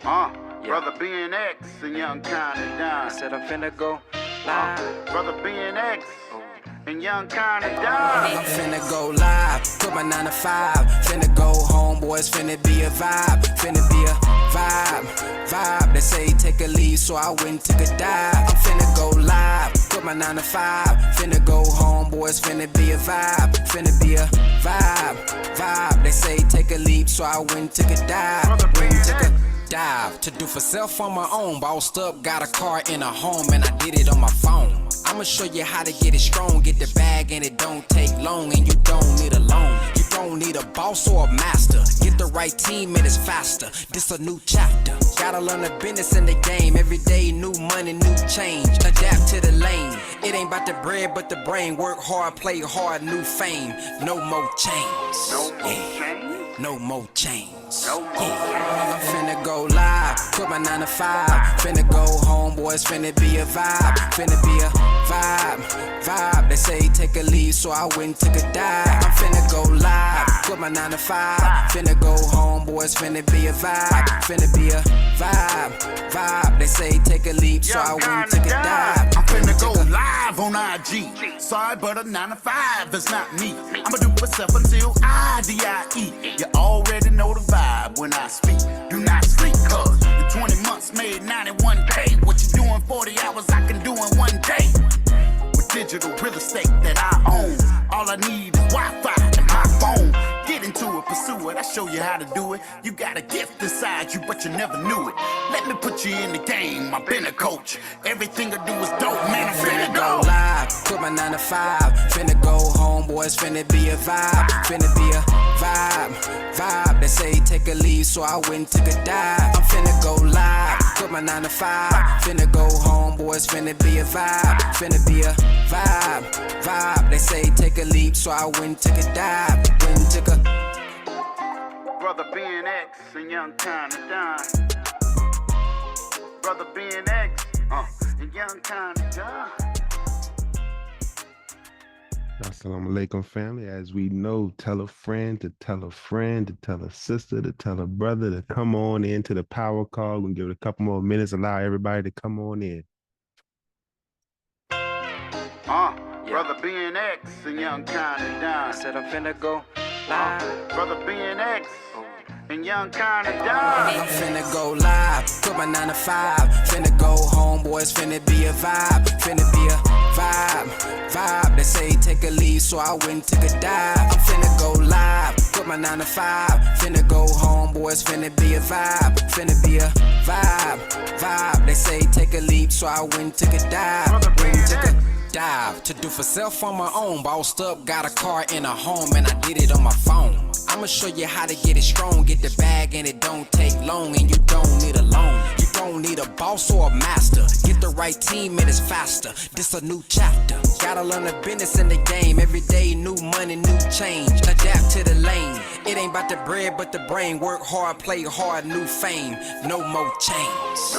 Brother BNX and Young Kinda Done. I said I'm finna go live. Brother BNX and Young Kinda Done. I'm finna go live, put my 9 to 5. Finna go home, boys, finna be a vibe. Finna be a vibe. They say take a leave, so I went and took a dive. I'm finna go live, put my 9 to 5. Finna go home, boys, finna be a vibe. Finna be a vibe. They say take a leap, so I went and took a dive. Dive to do for self on my own. Bossed up, got a car in a home, and I did it on my phone. I'ma show you how to get it strong. Get the bag and it don't take long, and you don't need a loan. You don't need a boss or a master. Get the right team and it's faster. This a new chapter. Gotta learn the business in the game. Every day new money, new change. Adapt to the lane. It ain't about the bread but the brain. Work hard, play hard, new fame. No more chains. No more chains. I'm finna go live, put my 9 to 5. Finna go home, boys, finna be a vibe. Finna be a vibe. They say take a leave, so I went and took a dive. I'm finna go live, put my 9 to 5. Finna go home, boys, finna be a vibe. Finna be a vibe. They say take a leave, so I went and took a dive. I'm finna go live on IG. Sorry, but a 9 to 5 is not me. I'ma do myself until I die. You already know the vibe when I speak. Do not sleep, cuz the 20 months made 91K. What you doing 40 hours, I can do in 1 day. With digital real estate that I own, all I need is Wi-Fi and my phone. Get into it, pursue it, I show you how to do it. You got a gift inside you, but you never knew it. Let me put you in the game, I've been a coach. Everything I do is dope, man, I'm finna go live, put my 9 to 5. Finna go home, boys, finna be a vibe. Finna be a vibe. They say take a leave, so I went and took a dive. I'm finna go live, put my 9 to 5. Finna go home, boys, finna be a vibe. Finna be a vibe. They say take a leap, so I went and took a dive. Went and took a Brother BNX and Young Kinda Done. Brother BNX and Young Kinda Done. Assalamu alaikum, family. As we know, tell a friend to tell a friend to tell a sister to tell a brother to come on into the power call. We're going to give it a couple more minutes, allow everybody to come on in. Brother BNX and Young Kinda Done. I said I'm finna go live. Brother BNX and Young Kinda Done. I'm finna go live, put my 9 to 5. Finna go home, boys, finna be a vibe. Finna be a vibe. They say take a leave, so I went and took a dive. I'm finna go live, put my 9 to 5. Finna go home, boys, finna be a vibe. Finna be a vibe. They say take a leap, so I went and took a dive. Dive to do for self on my own. Bossed up, got a car in a home, and I did it on my phone. I'ma show you how to get it strong. Get the bag and it don't take long, and you don't need a loan. You don't need a boss or a master. Get the right team and it's faster. This a new chapter. Gotta learn the business in the game. Every day new money, new change. Adapt to the lane. It ain't about the bread but the brain. Work hard, play hard, new fame. No more chains.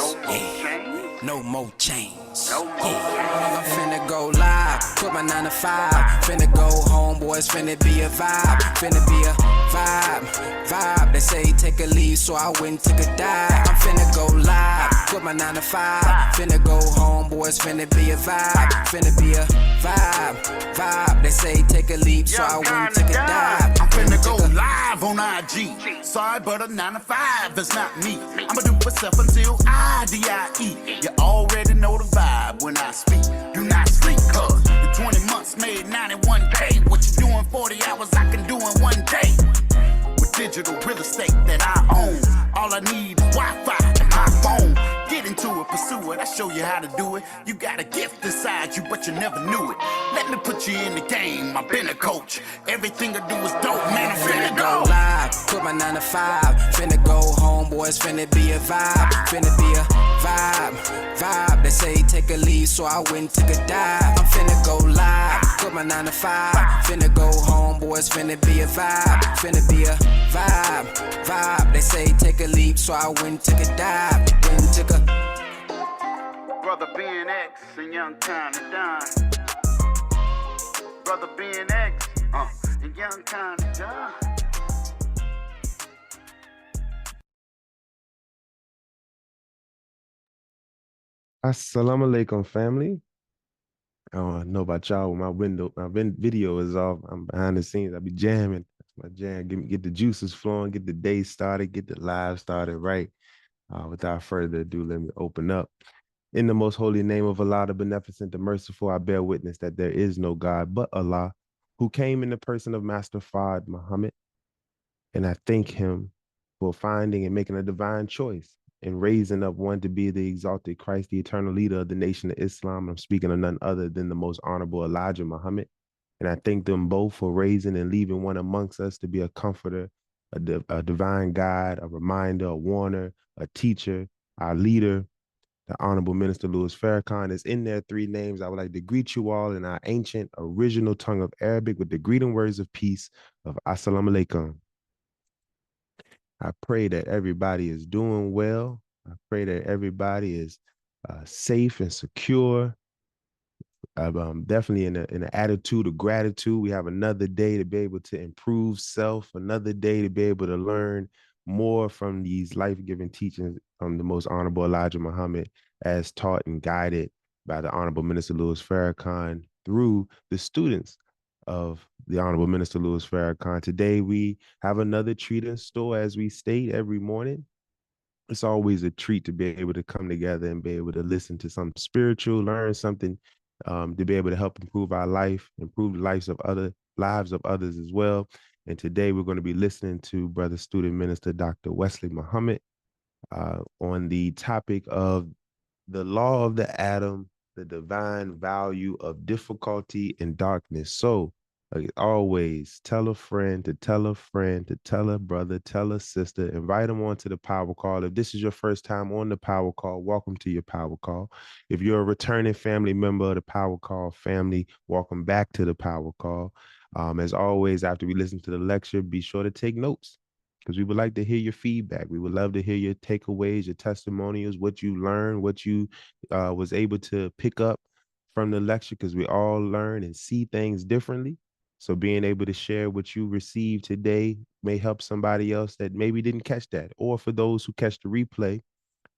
No more chains. I'm finna go live, put my 9 to 5. Finna go home, boys, finna be a vibe. Finna be a vibe. They say take a leave, so I went and took a dive. I'm finna go live, put my 9 to 5. Finna go home, boys, finna be a vibe. Finna be a vibe. They say take a leave, so I went and took a dive. I'm finna go live on IG. Sorry, but a 9 to 5 is not me. I'ma do myself until I die. You already know the vibe when I speak. Do not sleep, cuz the 20 months made 91K. What you doing 40 hours, I can do in 1 day. With digital real estate that I own, all I need is Wi-Fi and my phone. Get into it, pursue it, I show you how to do it. You got a gift inside you, but you never knew it. Let me put you in the game, I've been a coach. Everything I do is dope, man, I'm finna go live, put my 9 to 5. Finna go home, boys, finna be a vibe. Finna be a vibe. They say take a leave, so I went and took a dive. I'm finna go live, put my 9 to 5. Finna go home, boys, finna be a vibe. Finna be a vibe. They say take a leap, so I went and took a dive. Went and took a Brother BNX and Young Kinda Done. Brother BNX and Young Kinda Done. Assalamu alaikum, family. I don't know about y'all. When video is off. I'm behind the scenes. I be jamming. That's my jam. Get the juices flowing. Get the day started. Get the live started right. Without further ado, let me open up. In the most holy name of Allah, the beneficent, the merciful, I bear witness that there is no God but Allah, who came in the person of Master Fard Muhammad. And I thank him for finding and making a divine choice and raising up one to be the exalted Christ, the eternal leader of the nation of Islam. I'm speaking of none other than the most honorable Elijah Muhammad. And I thank them both for raising and leaving one amongst us to be a comforter, a divine guide, a reminder, a warner, a teacher, our leader, the Honorable Minister Louis Farrakhan. Is in their three names. I would like to greet you all in our ancient original tongue of Arabic with the greeting words of peace of Assalamu alaikum. I pray that everybody is doing well. I pray that everybody is safe and secure. Definitely in an attitude of gratitude. We have another day to be able to improve self, another day to be able to learn more from these life-giving teachings from the most honorable Elijah Muhammad, as taught and guided by the Honorable Minister Louis Farrakhan through the students of the Honorable Minister Louis Farrakhan. Today, we have another treat in store, as we state every morning. It's always a treat to be able to come together and be able to listen to something spiritual, learn something, to be able to help improve our life, improve the lives of others as well. And today we're going to be listening to Brother Student Minister Dr. Wesley Muhammad on the topic of the law of the atom, the divine value of difficulty and darkness. So, like always, tell a friend to tell a friend to tell a brother, tell a sister, invite them onto the power call. If this is your first time on the power call, welcome to your power call. If you're a returning family member of the power call family, welcome back to the power call. As always, after we listen to the lecture, be sure to take notes, because we would like to hear your feedback. We would love to hear your takeaways, your testimonials, what you learned, what you was able to pick up from the lecture, because we all learn and see things differently. So being able to share what you received today may help somebody else that maybe didn't catch that. Or for those who catch the replay,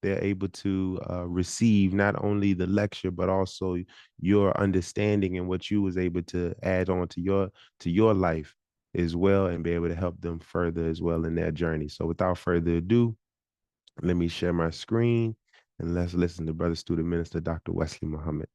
they're able to receive not only the lecture, but also your understanding and what you was able to add on to your life as well, and be able to help them further as well in their journey. So without further ado, let me share my screen and let's listen to Brother Student Minister Dr. Wesley Muhammad.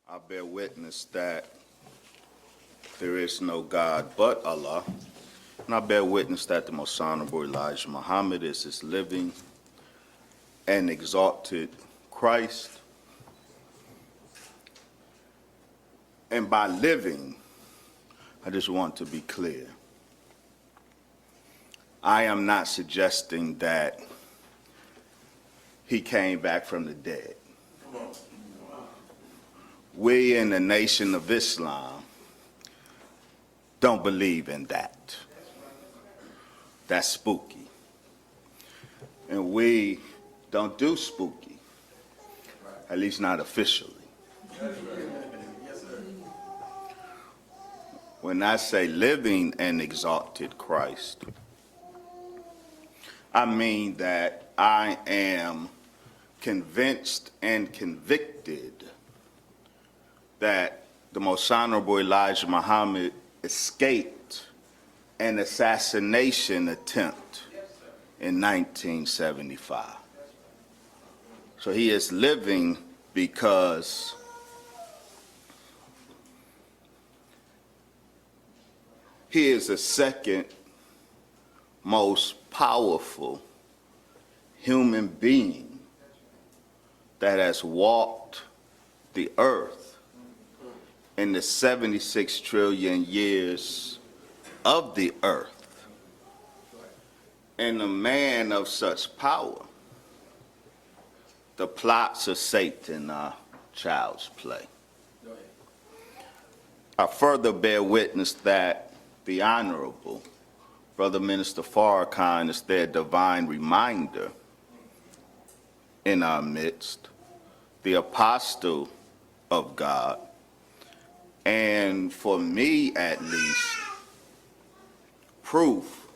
I bear witness that there is no God but Allah, and I bear witness that the most honorable Elijah Muhammad is his living and exalted Christ. And by living, I just want to be clear. I am not suggesting that he came back from the dead. We in the Nation of Islam don't believe in that. That's spooky. And we don't do spooky, at least not officially. When I say living an exalted Christ, I mean that I am convinced and convicted that the most honorable Elijah Muhammad escaped an assassination attempt in 1975. So he is living because he is the second most powerful human being that has walked the earth in the 76 trillion years of the earth. And a man of such power, the plots of Satan are child's play. I further bear witness that the Honorable Brother Minister Farrakhan is their divine reminder in our midst, the apostle of God, and for me at least, proof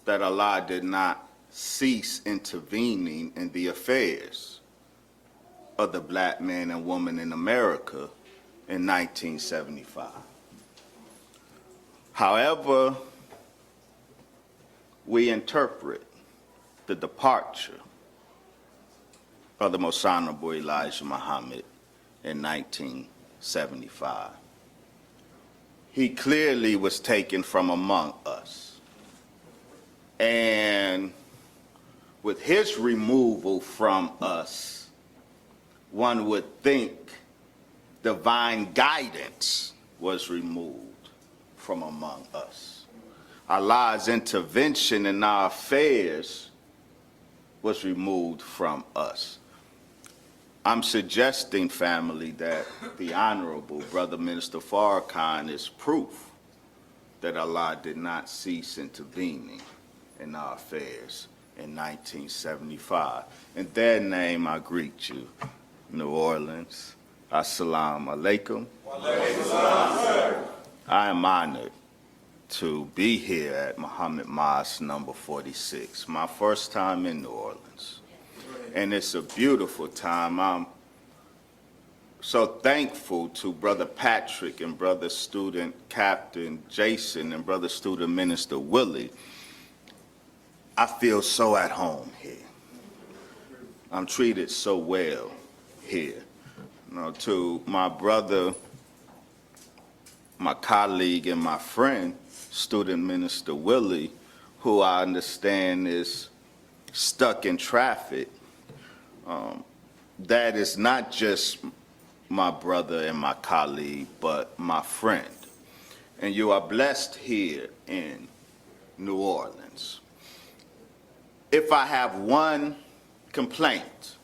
that Allah did not cease intervening in the affairs of the black man and woman in America in 1975. However, we interpret the departure of the Most Honorable Elijah Muhammad in 1975. He clearly was taken from among us. And with his removal from us, one would think divine guidance was removed from among us. Allah's intervention in our affairs was removed from us. I'm suggesting, family, that the Honorable Brother Minister Farrakhan is proof that Allah did not cease intervening in our affairs in 1975. In their name, I greet you, New Orleans. Assalamu alaikum. I am honored to be here at Muhammad Mosque number 46, my first time in New Orleans. And it's a beautiful time. I'm so thankful to Brother Patrick and Brother Student Captain Jason and Brother Student Minister Willie. I feel so at home here. I'm treated so well here. You know, to my brother, my colleague and my friend, Student Minister Willie, who I understand is stuck in traffic. That is not just my brother and my colleague, but my friend. And you are blessed here in New Orleans. If I have one complaint,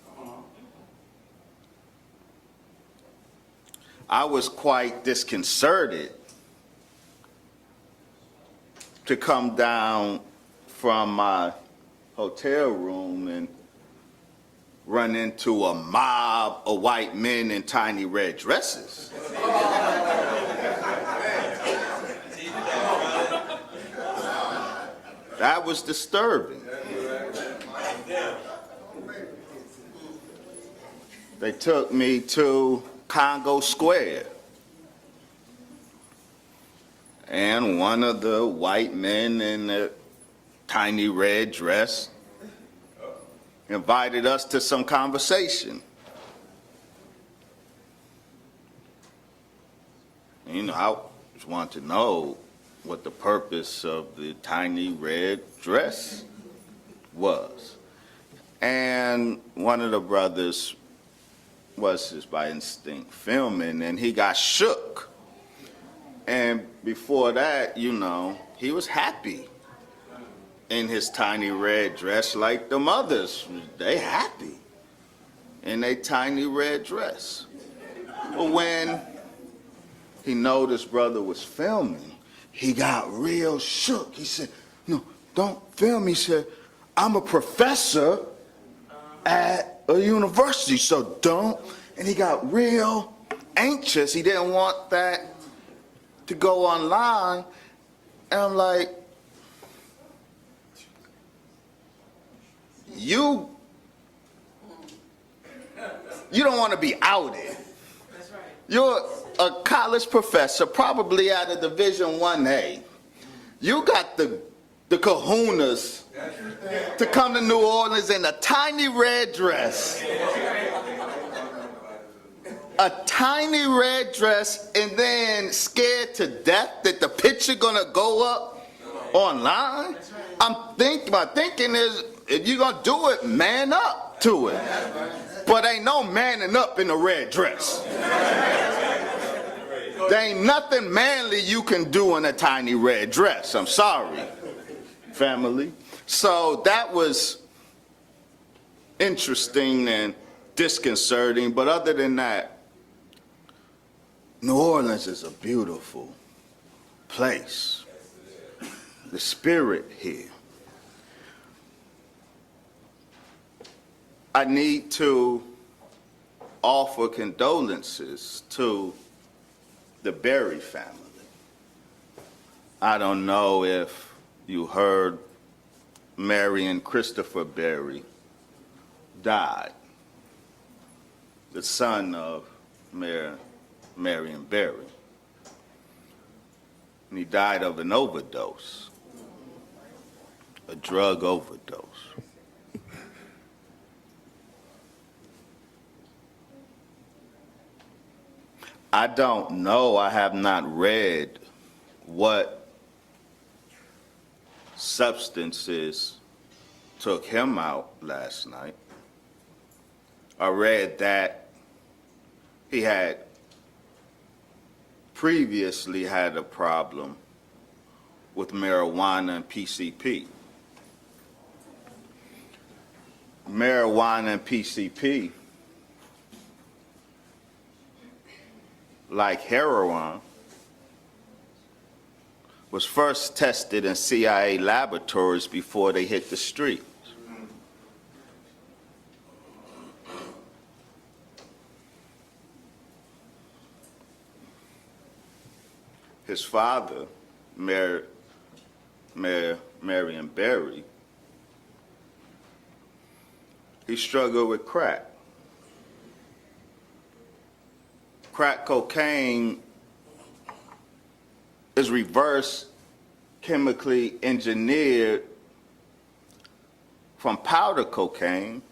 I was quite disconcerted to come down from my hotel room and run into a mob of white men in tiny red dresses. That was disturbing. They took me to Congo Square, and one of the white men in a tiny red dress invited us to some conversation. You know, I just wanted to know what the purpose of the tiny red dress was. And one of the brothers was just by instinct filming, and he got shook. And before that, you know, he was happy in his tiny red dress like the mothers. They happy in their tiny red dress. But when he noticed brother was filming, he got real shook. He said, "No, don't film." He said, "I'm a professor at a university, so don't." And he got real anxious. He didn't want that to go online. And I'm like, you don't want to be outed. That's right. You're a college professor, probably at a Division 1A. You got the kahunas to come to New Orleans in a tiny red dress. A tiny red dress, and then scared to death that the picture gonna go up online. My thinking is, if you're gonna do it, man up to it. But ain't no manning up in a red dress. There ain't nothing manly you can do in a tiny red dress. I'm sorry, family. So that was interesting and disconcerting, but other than that, New Orleans is a beautiful, place, the spirit here. I need to offer condolences to the Berry family. I don't know if you heard Mary and Christopher Berry died, the son of Marion Berry. And he died of an overdose, a drug overdose. I don't know, I have not read what substances took him out last night. I read that he had previously had a problem with marijuana and PCP. Marijuana and PCP, like heroin, was first tested in CIA laboratories before they hit the streets. His father, Marion Berry, he struggled with crack. Crack cocaine is reverse chemically engineered from powder cocaine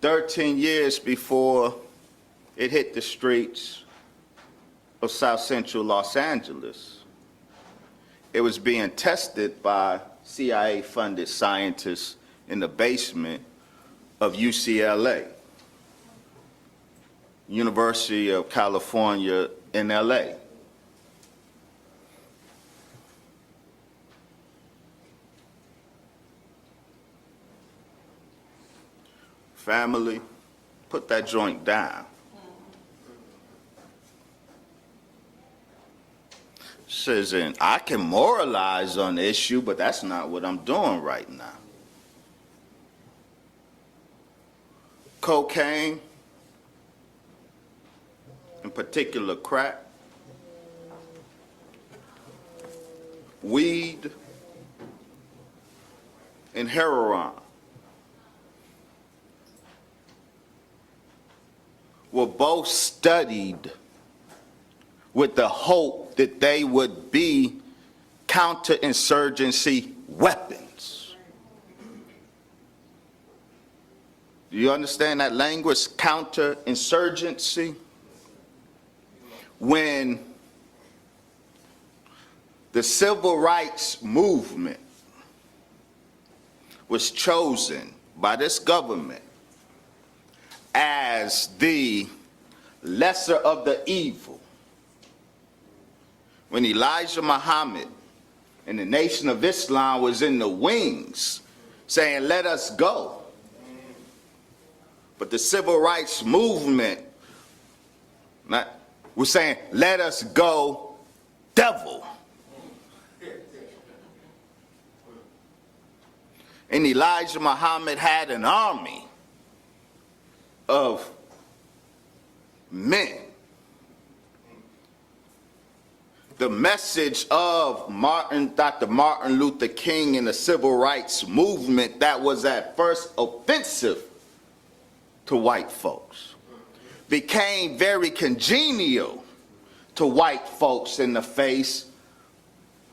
13 years before it hit the streets of South Central Los Angeles. It was being tested by CIA-funded scientists in the basement of UCLA, University of California in LA. Family, put that joint down. Says, and I can moralize on the issue, but that's not what I'm doing right now. Cocaine, in particular crack, weed, and heroin were both studied with the hope that they would be counterinsurgency weapons. Do you understand that language, counterinsurgency? When the civil rights movement was chosen by this government as the lesser of the evil, when Elijah Muhammad and the Nation of Islam was in the wings saying, let us go. But the civil rights movement was saying, let us go, devil. And Elijah Muhammad had an army of men. The message of Dr. Martin Luther King and the civil rights movement that was at first offensive to white folks became very congenial to white folks in the face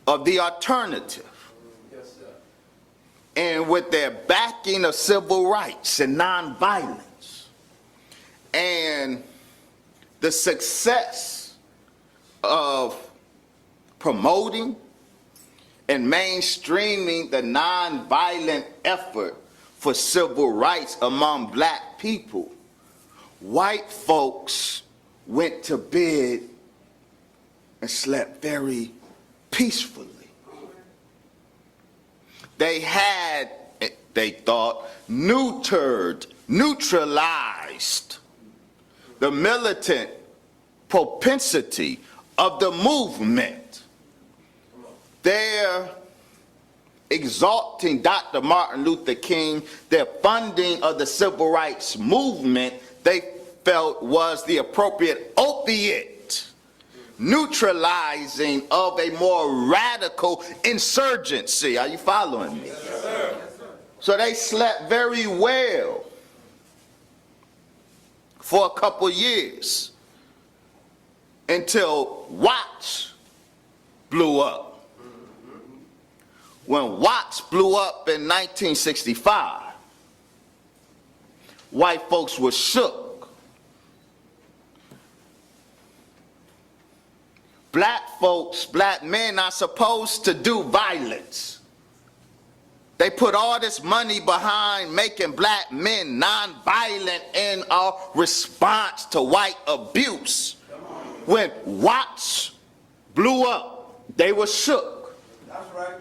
of the alternative. Yes, sir. And with their backing of civil rights and nonviolence and the success of promoting and mainstreaming the nonviolent effort for civil rights among black people, white folks went to bed and slept very peacefully. They had, they thought, neutralized the militant propensity of the movement. Their exalting Dr. Martin Luther King, their funding of the civil rights movement, they felt was the appropriate opiate neutralizing of a more radical insurgency. Are you following me? Yes, sir. So they slept very well for a couple years until Watts blew up. When Watts blew up in 1965, white folks were shook. Black folks, black men are supposed to do violence. They put all this money behind making black men nonviolent in our response to white abuse. When Watts blew up, they were shook. That's right.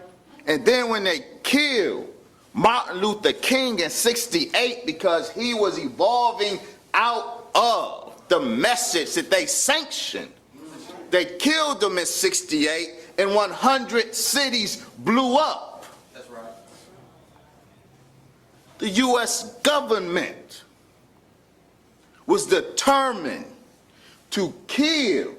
And then when they killed Martin Luther King in '68 because he was evolving out of the message that they sanctioned, they killed him in '68 and 100 cities blew up. That's right. The U.S. government was determined to kill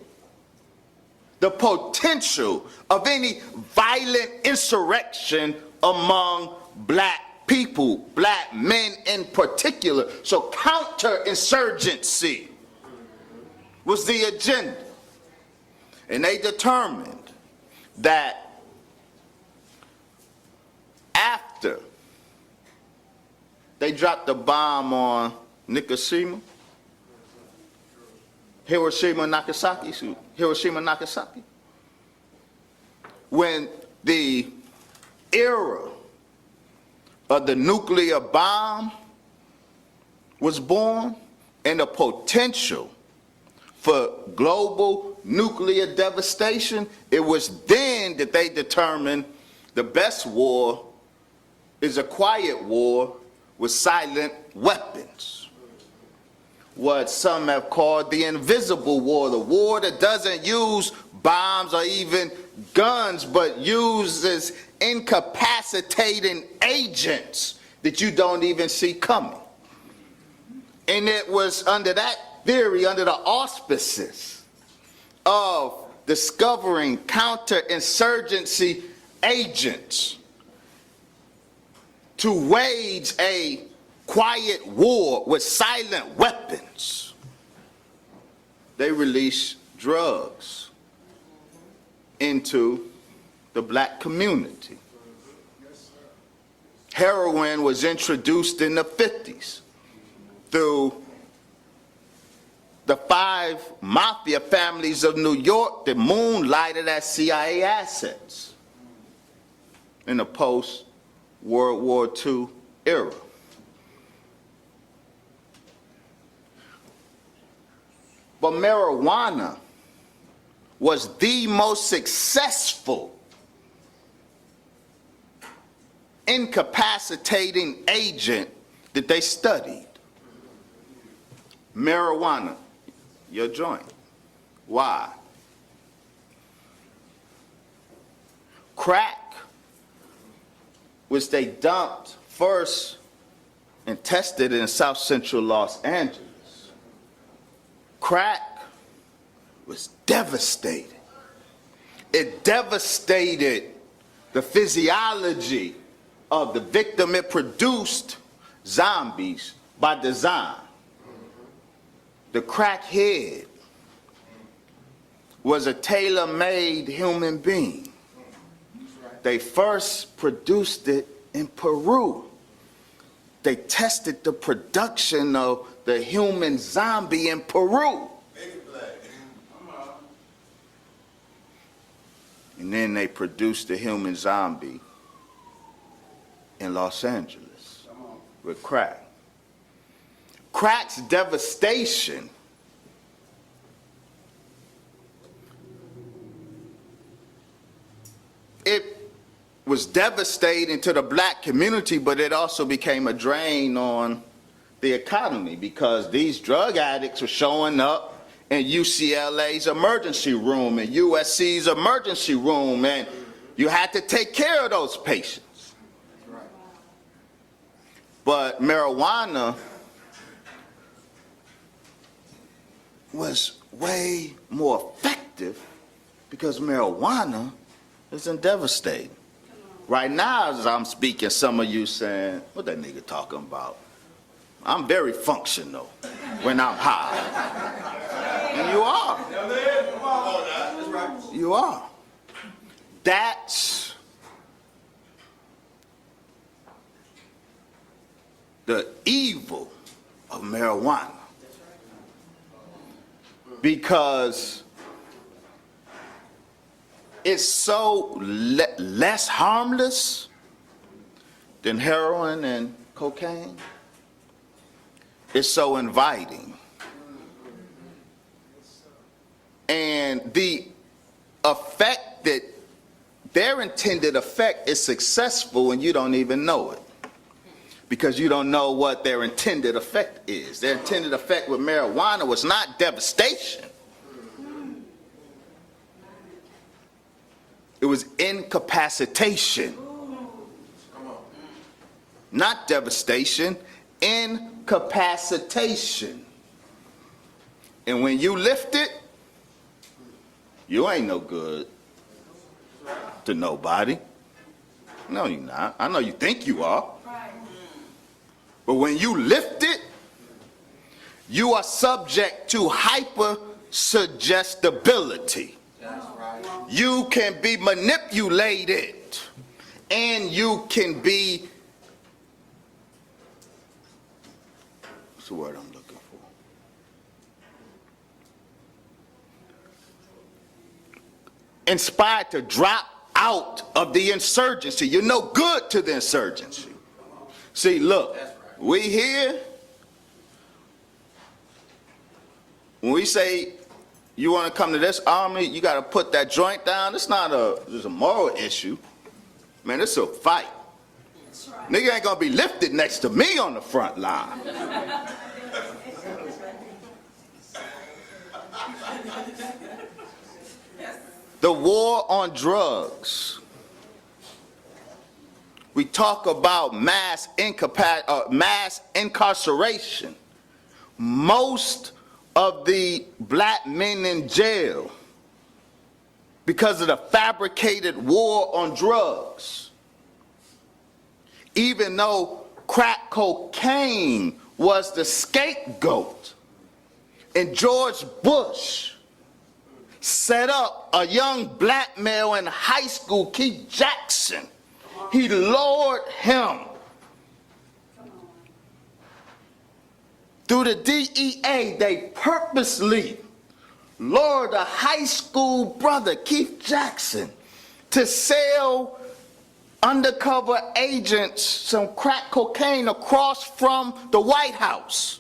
the potential of any violent insurrection among black people, black men in particular. So counterinsurgency was the agenda. And they determined that after they dropped the bomb on Hiroshima, Nagasaki, when the era of the nuclear bomb was born and the potential for global nuclear devastation, it was then that they determined the best war is a quiet war with silent weapons. What some have called the invisible war, the war that doesn't use bombs or even guns, but uses incapacitating agents that you don't even see coming. And it was under that theory, under the auspices of discovering counterinsurgency agents to wage a quiet war with silent weapons. They released drugs into the black community. Heroin was introduced in the 50s through the 5 mafia families of New York that moonlighted as CIA assets in the post-World War II era. But marijuana was the most successful incapacitating agent that they studied. Marijuana, your joint. Why? Crack, which they dumped first and tested in South Central Los Angeles. Crack was devastating. It devastated the physiology of the victim. It produced zombies by design. The crackhead was a tailor-made human being. They first produced it in Peru. They tested the production of the human zombie in Peru. And then they produced the human zombie in Los Angeles with crack. Crack's devastation it was devastating to the black community, but it also became a drain on the economy because these drug addicts were showing up in UCLA's emergency room and USC's emergency room, and you had to take care of those patients. But marijuana was way more effective because marijuana isn't devastating. Right now, as I'm speaking, some of you saying, what that nigga talking about? I'm very functional when I'm high. And you are. You are. That's the evil of marijuana. Because it's so less harmless than heroin and cocaine. It's so inviting. And the effect that their intended effect is successful and you don't even know it. Because you don't know what their intended effect is. Their intended effect with marijuana was not devastation. It was incapacitation. Not devastation, incapacitation. And when you lift it, you ain't no good to nobody. No, you're not. I know you think you are. But when you lift it, you are subject to hypersuggestibility. You can be manipulated, and you can be, what's the word I'm looking for? Inspired to drop out of the insurgency. You're no good to the insurgency. See, look, we here, when we say you want to come to this army, you got to put that joint down. It's not just a moral issue. Man, it's a fight. Right. Nigga ain't going to be lifted next to me on the front line. The war on drugs. We talk about mass incarceration. Most of the black men in jail because of the fabricated war on drugs. Even though crack cocaine was the scapegoat, and George Bush set up a young black male in high school, Keith Jackson. He lured him through the DEA. They purposely lured a high school brother, Keith Jackson, to sell undercover agents some crack cocaine across from the White House.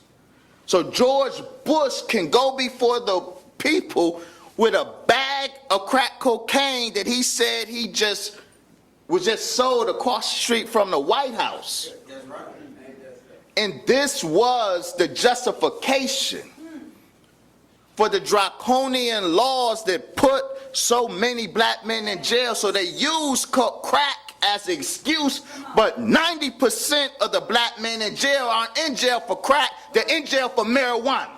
So George Bush can go before the people with a bag of crack cocaine that he said he was just sold across the street from the White House. And this was the justification for the draconian laws that put so many black men in jail. So they use crack as an excuse, but 90% of the black men in jail aren't in jail for crack, they're in jail for marijuana.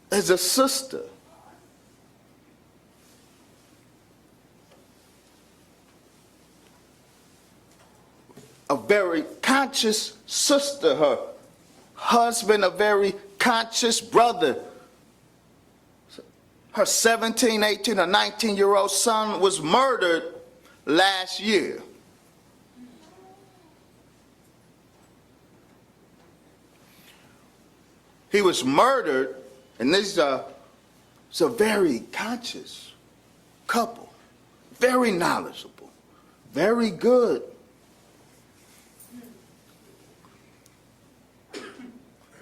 There's a sister a very conscious sister, her husband a very conscious brother. Her 17, 18, or 19-year-old son was murdered last year. He was murdered, and this is a very conscious couple, very knowledgeable, very good.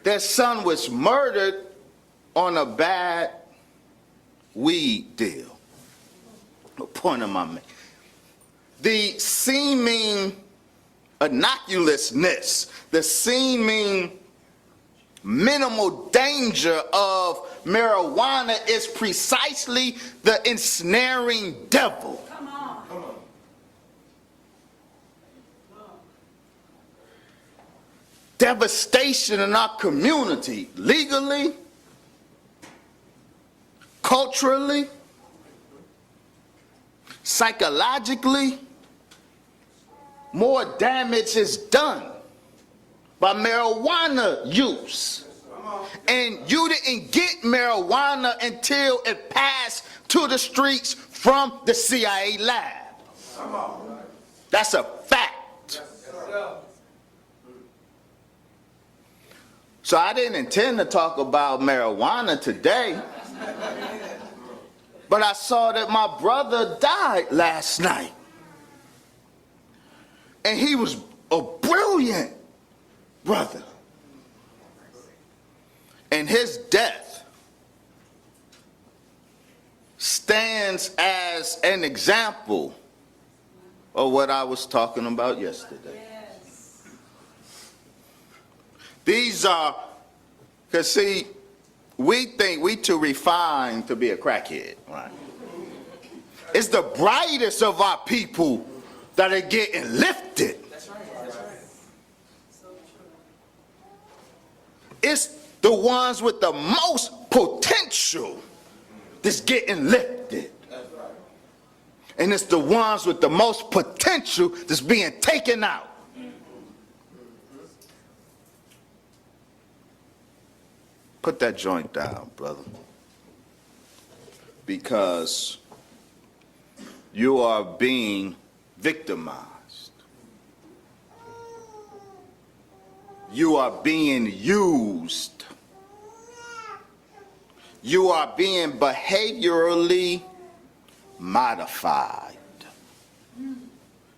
Their son was murdered on a bad weed deal. No point in my man. The seeming innocuousness, the seeming minimal danger of marijuana is precisely the ensnaring devil. Come on. Devastation in our community, legally, culturally, psychologically. More damage is done by marijuana use. And you didn't get marijuana until it passed to the streets from the CIA lab. That's a fact. So I didn't intend to talk about marijuana today, but I saw that my brother died last night. And he was a brilliant brother. And his death stands as an example of what I was talking about yesterday. Yes. These are, because see, we think we too refined to be a crackhead, right? It's the brightest of our people that are getting lifted. That's right. That's right. It's the ones with the most potential that's getting lifted. And it's the ones with the most potential that's being taken out. Put that joint down, brother. Because you are being victimized. You are being used. You are being behaviorally modified.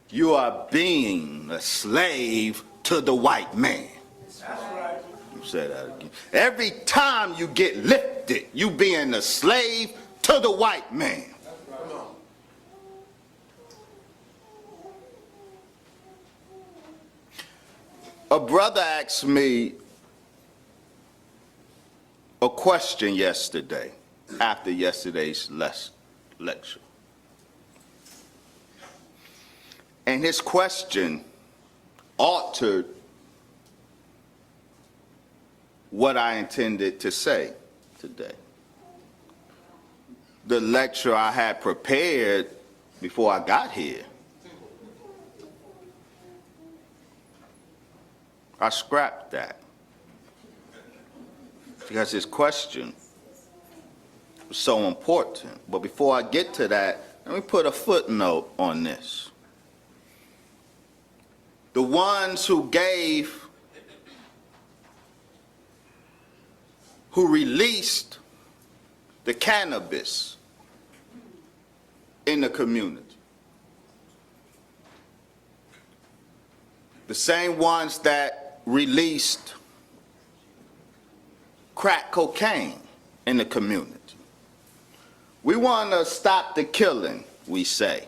You are being a slave to the white man. You say that again. Every time you get lifted, you being a slave to the white man. A brother asked me a question yesterday, after yesterday's lecture. And his question altered what I intended to say today. The lecture I had prepared before I got here, I scrapped that because his question was so important. But before I get to that, let me put a footnote on this. The ones who released the cannabis in the community, the same ones that released crack cocaine in the community. We want to stop the killing, we say.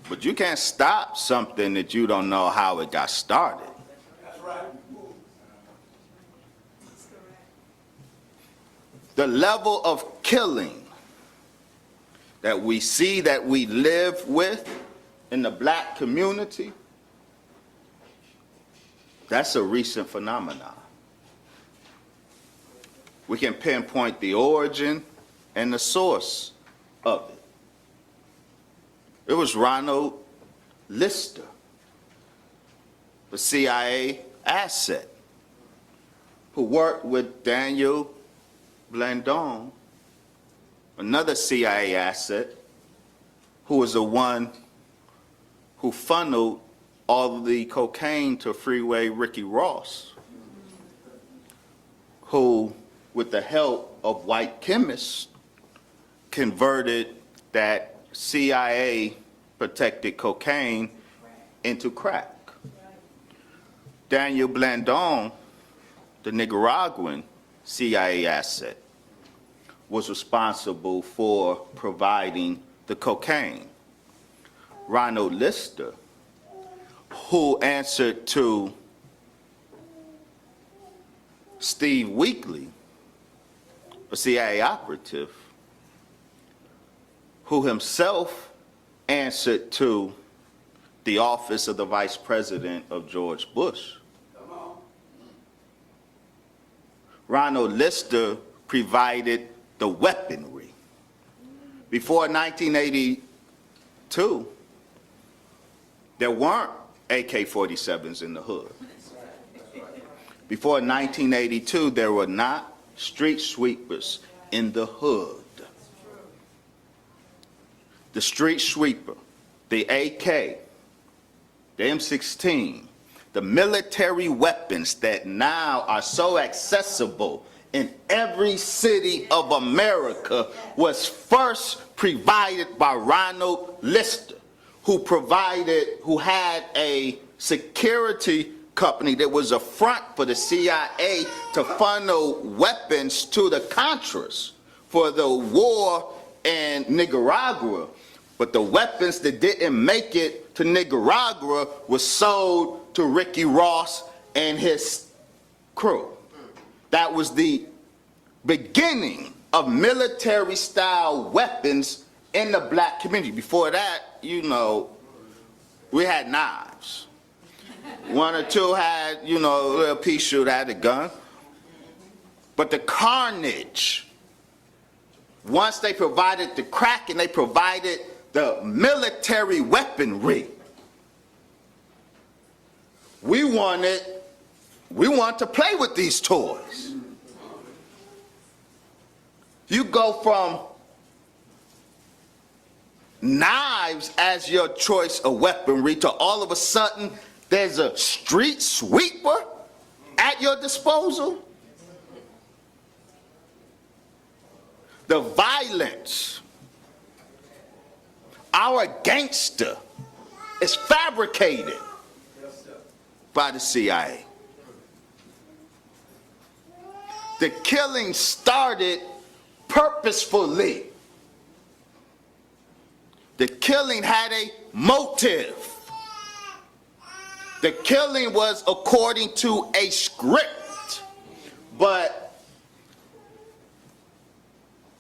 But you can't stop something that you don't know how it got started. That's right. The level of killing that we see, that we live with in the black community, that's a recent phenomenon. We can pinpoint the origin and the source of it. It was Ronald Lister, the CIA asset, who worked with Daniel Blandon, another CIA asset, who was the one who funneled all of the cocaine to Freeway Ricky Ross, who, with the help of white chemists, converted that CIA protected cocaine into crack. Daniel Blandon, the Nicaraguan CIA asset, was responsible for providing the cocaine. Ronald Lister who answered to Steve Weakley, a CIA operative, who himself answered to the office of the Vice President of George Bush. Ronald Lister provided the weaponry. Before 1982, there weren't AK-47s in the hood. Before 1982, there were not street sweepers in the hood. The street sweeper, the AK, the M16, the military weapons that now are so accessible in every city of America was first provided by Ronald Lister, who had a security company that was a front for the CIA to funnel weapons to the Contras for the war in Nicaragua. But the weapons that didn't make it to Nicaragua were sold to Ricky Ross and his crew. That was the beginning of military-style weapons in the black community. Before that, you know, we had knives. One or two had, you know, a little pea shooter had a gun. But the carnage, once they provided the crack and they provided the military weaponry, we want to play with these toys. You go from knives as your choice of weaponry to all of a sudden there's a street sweeper at your disposal. The violence, our gangster, is fabricated by the CIA. The killing started purposefully. The killing had a motive. The killing was according to a script. But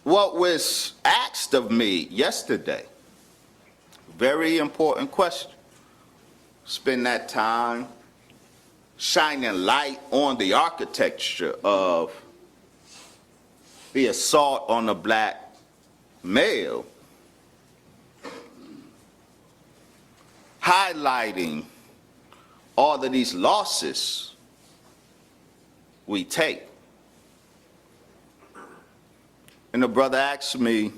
what was asked of me yesterday, very important question. Spend that time shining light on the architecture of the assault on a black male, highlighting all of these losses we take. And the brother asked me,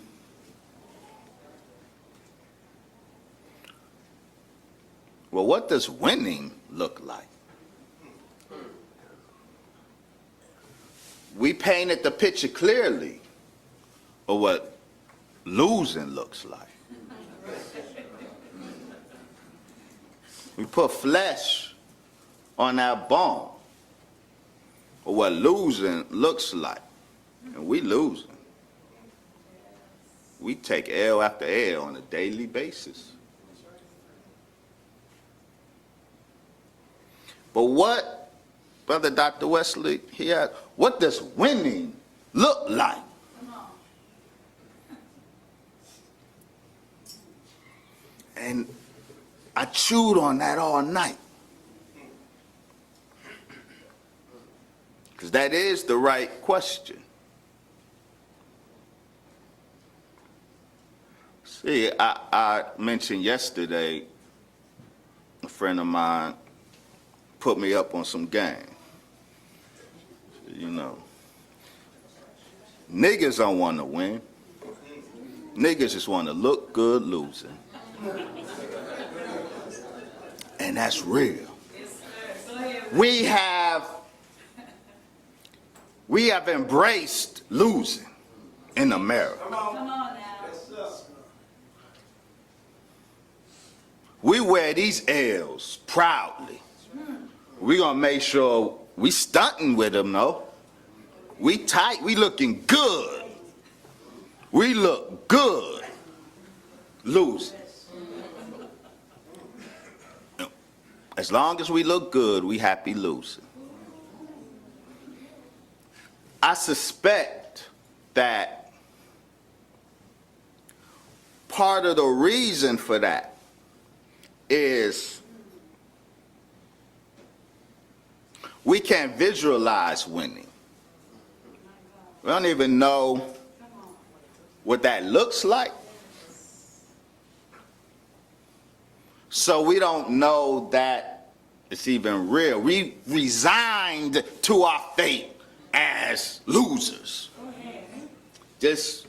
well, what does winning look like? We painted the picture clearly of what losing looks like. We put flesh on that bone of what losing looks like, and we losing. We take L after L on a daily basis. But what, Brother Dr. Wesley, what does winning look like? And I chewed on that all night. Because that is the right question. See, I mentioned yesterday, a friend of mine put me up on some game. You know, niggas don't want to win. Niggas just want to look good losing. And that's real. We have embraced losing in America. Come on now. We wear these L's proudly. We're gonna make sure we stunting with them, though. We tight, we looking good. We look good losing. As long as we look good, we happy losing. I suspect that part of the reason for that is we can't visualize winning. We don't even know what that looks like. So we don't know that it's even real. We resigned to our fate as losers. Just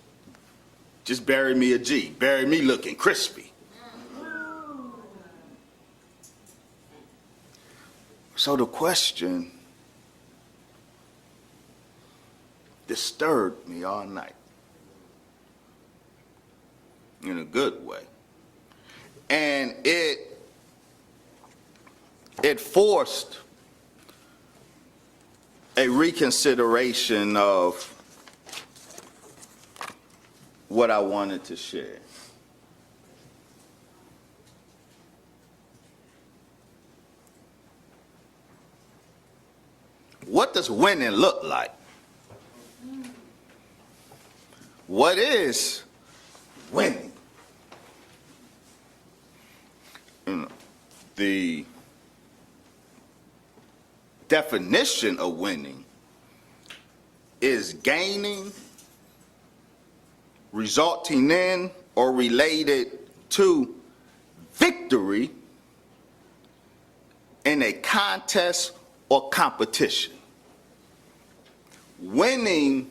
bury me a G. Bury me looking crispy. So the question disturbed me all night. In a good way. And it forced a reconsideration of what I wanted to share. What does winning look like? What is winning? The definition of winning is gaining, resulting in, or related to victory in a contest or competition. Winning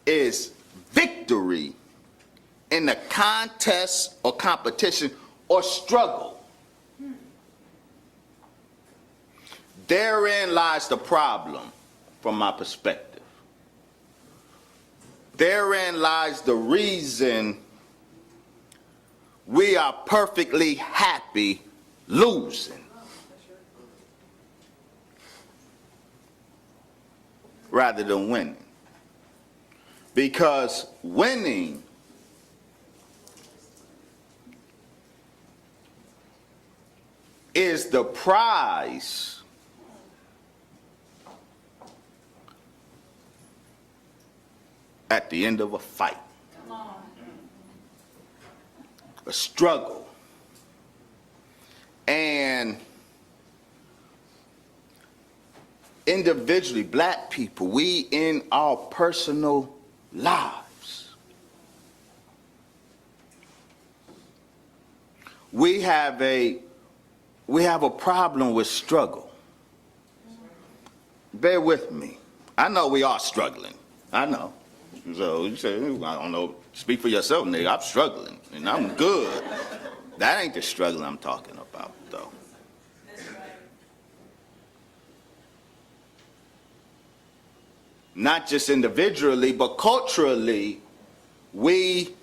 is victory in a contest or competition or struggle. Therein lies the problem from my perspective. Therein lies the reason we are perfectly happy losing. Rather than winning. Because winning is the prize at the end of a fight, a struggle. And individually, black people, we in our personal lives, we have a problem with struggle. Bear with me. I know we are struggling. I know. So you say, I don't know, speak for yourself, nigga. I'm struggling, and I'm good. That ain't the struggle I'm talking about, though. Not just individually, but culturally, we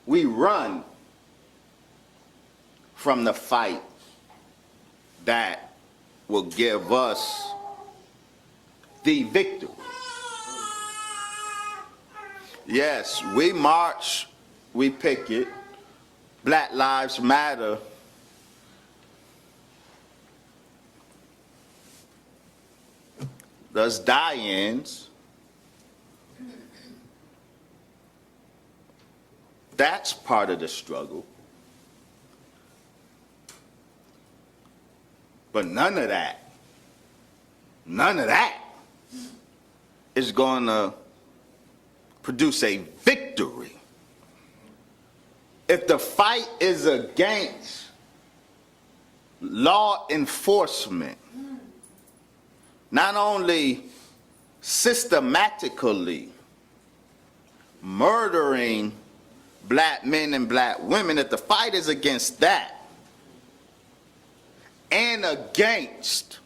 run from the fight that will give us the victory. Yes, we march, we picket, Black Lives Matter. There's die-ins. That's part of the struggle. But none of that is going to produce a victory. If the fight is against law enforcement, not only systematically murdering black men and black women, if the fight is against that and against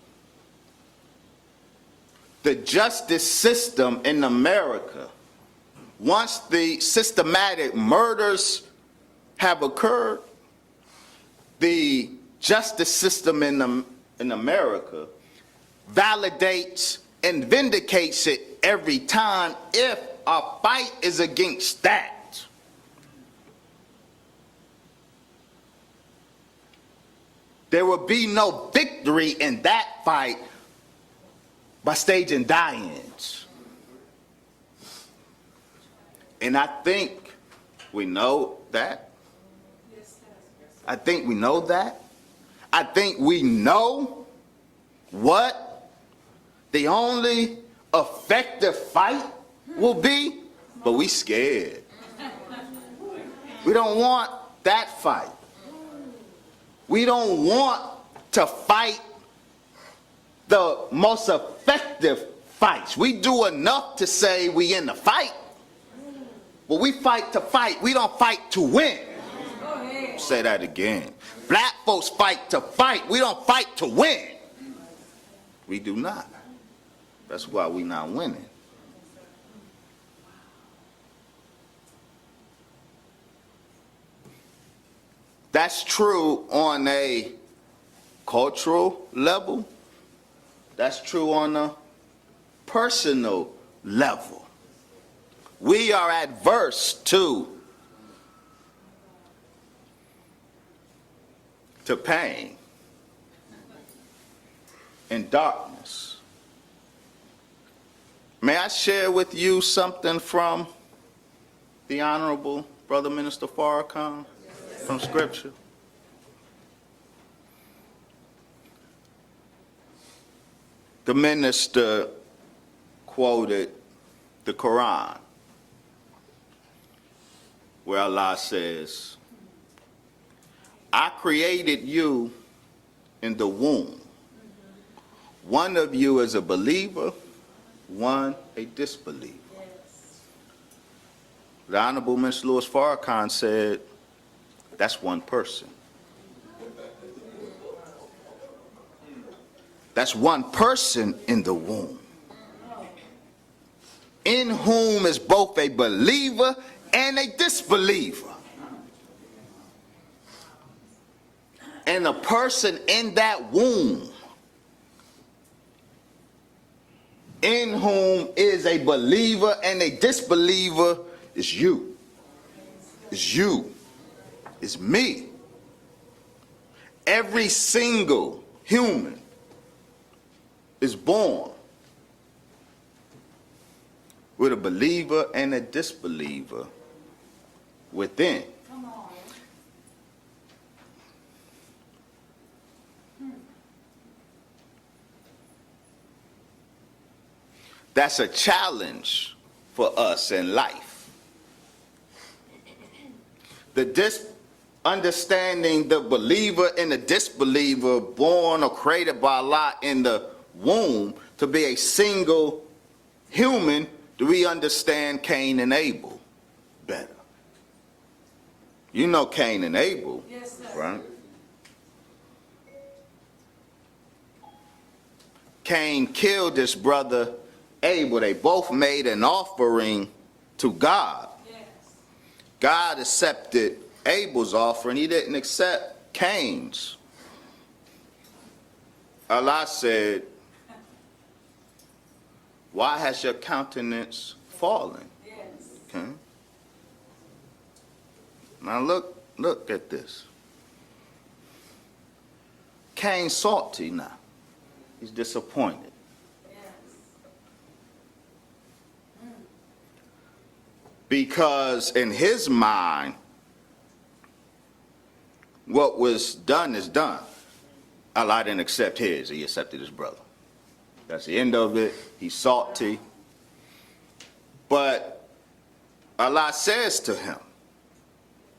the justice system in America, once the systematic murders have occurred, the justice system in America validates and vindicates it every time if our fight is against that. There will be no victory in that fight by staging die-ins. And I think we know that. I think we know that. I think we know what the only effective fight will be, but we scared. We don't want that fight. We don't want to fight the most effective fights. We do enough to say we in the fight, but we fight to fight. We don't fight to win. Say that again. Black folks fight to fight. We don't fight to win. We do not. That's why we not winning. That's true on a cultural level. That's true on a personal level. We are adverse to pain and darkness. May I share with you something from the Honorable Brother Minister Farrakhan from Scripture? The minister quoted the Quran, where Allah says, I created you in the womb. One of you is a believer, one a disbeliever. The Honorable Minister Louis Farrakhan said, that's one person. That's one person in the womb, in whom is both a believer and a disbeliever. And the person in that womb, in whom is a believer and a disbeliever, is you. Is you. Is me. Every single human is born with a believer and a disbeliever within. That's a challenge for us in life. Understanding the believer and the disbeliever born or created by Allah in the womb to be a single human, do we understand Cain and Abel better? You know Cain and Abel, yes, sir. Right? Cain killed his brother Abel. They both made an offering to God. Yes. God accepted Abel's offering. He didn't accept Cain's. Allah said, why has your countenance fallen? Yes. Okay. Now look at this. Cain's salty now. He's disappointed. Because in his mind, what was done is done. Allah didn't accept his, he accepted his brother. That's the end of it. He's salty. But Allah says to him,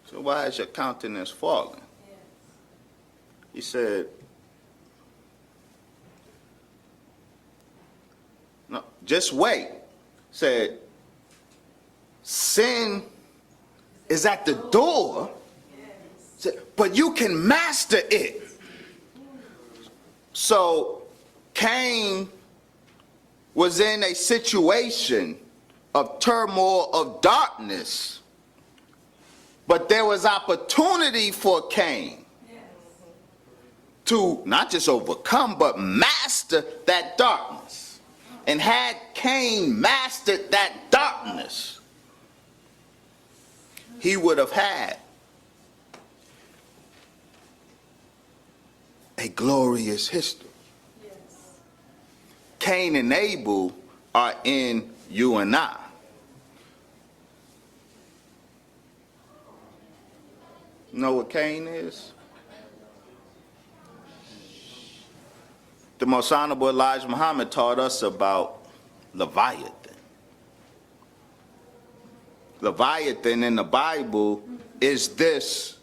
so why is your countenance fallen? He said, no, just wait. Said, sin is at the door, but you can master it. So Cain was in a situation of turmoil, of darkness, but there was opportunity for Cain to not just overcome, but master that darkness. And had Cain mastered that darkness, he would have had a glorious history. Cain and Abel are in you and I. You know what Cain is? The Most Honorable Elijah Muhammad taught us about Leviathan. Leviathan in the Bible is this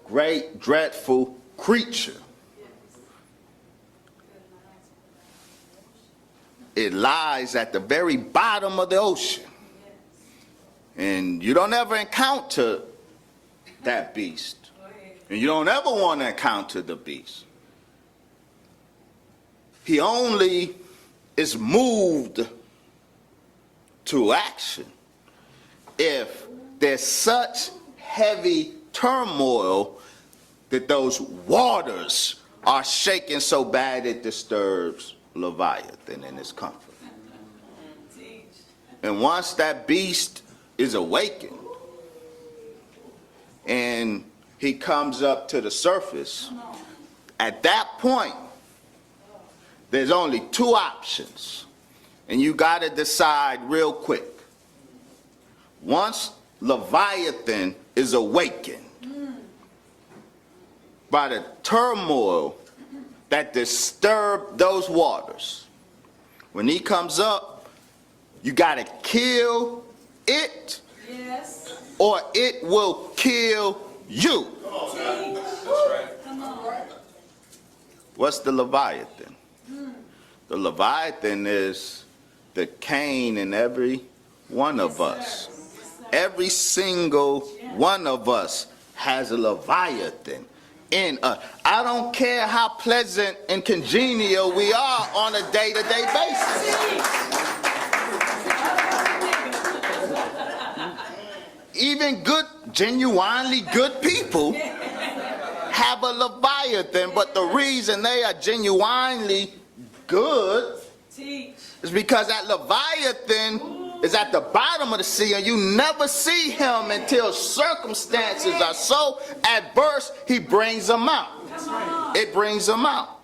great, dreadful creature. It lies at the very bottom of the ocean. And you don't ever encounter that beast. And you don't ever want to encounter the beast. He only is moved to action if there's such heavy turmoil that those waters are shaking so bad it disturbs Leviathan in his comfort. And once that beast is awakened and he comes up to the surface, at that point, there's only two options, and you got to decide real quick. Once Leviathan is awakened by the turmoil that disturbed those waters, when he comes up, you got to kill it, or it will kill you. What's the Leviathan? The Leviathan is the Cain in every one of us. Every single one of us has a Leviathan in us. I don't care how pleasant and congenial we are on a day-to-day basis. Even good, genuinely good people have a Leviathan, but the reason they are genuinely good is because that Leviathan is at the bottom of the sea, and you never see him until circumstances are so adverse, he brings them out. It brings them out.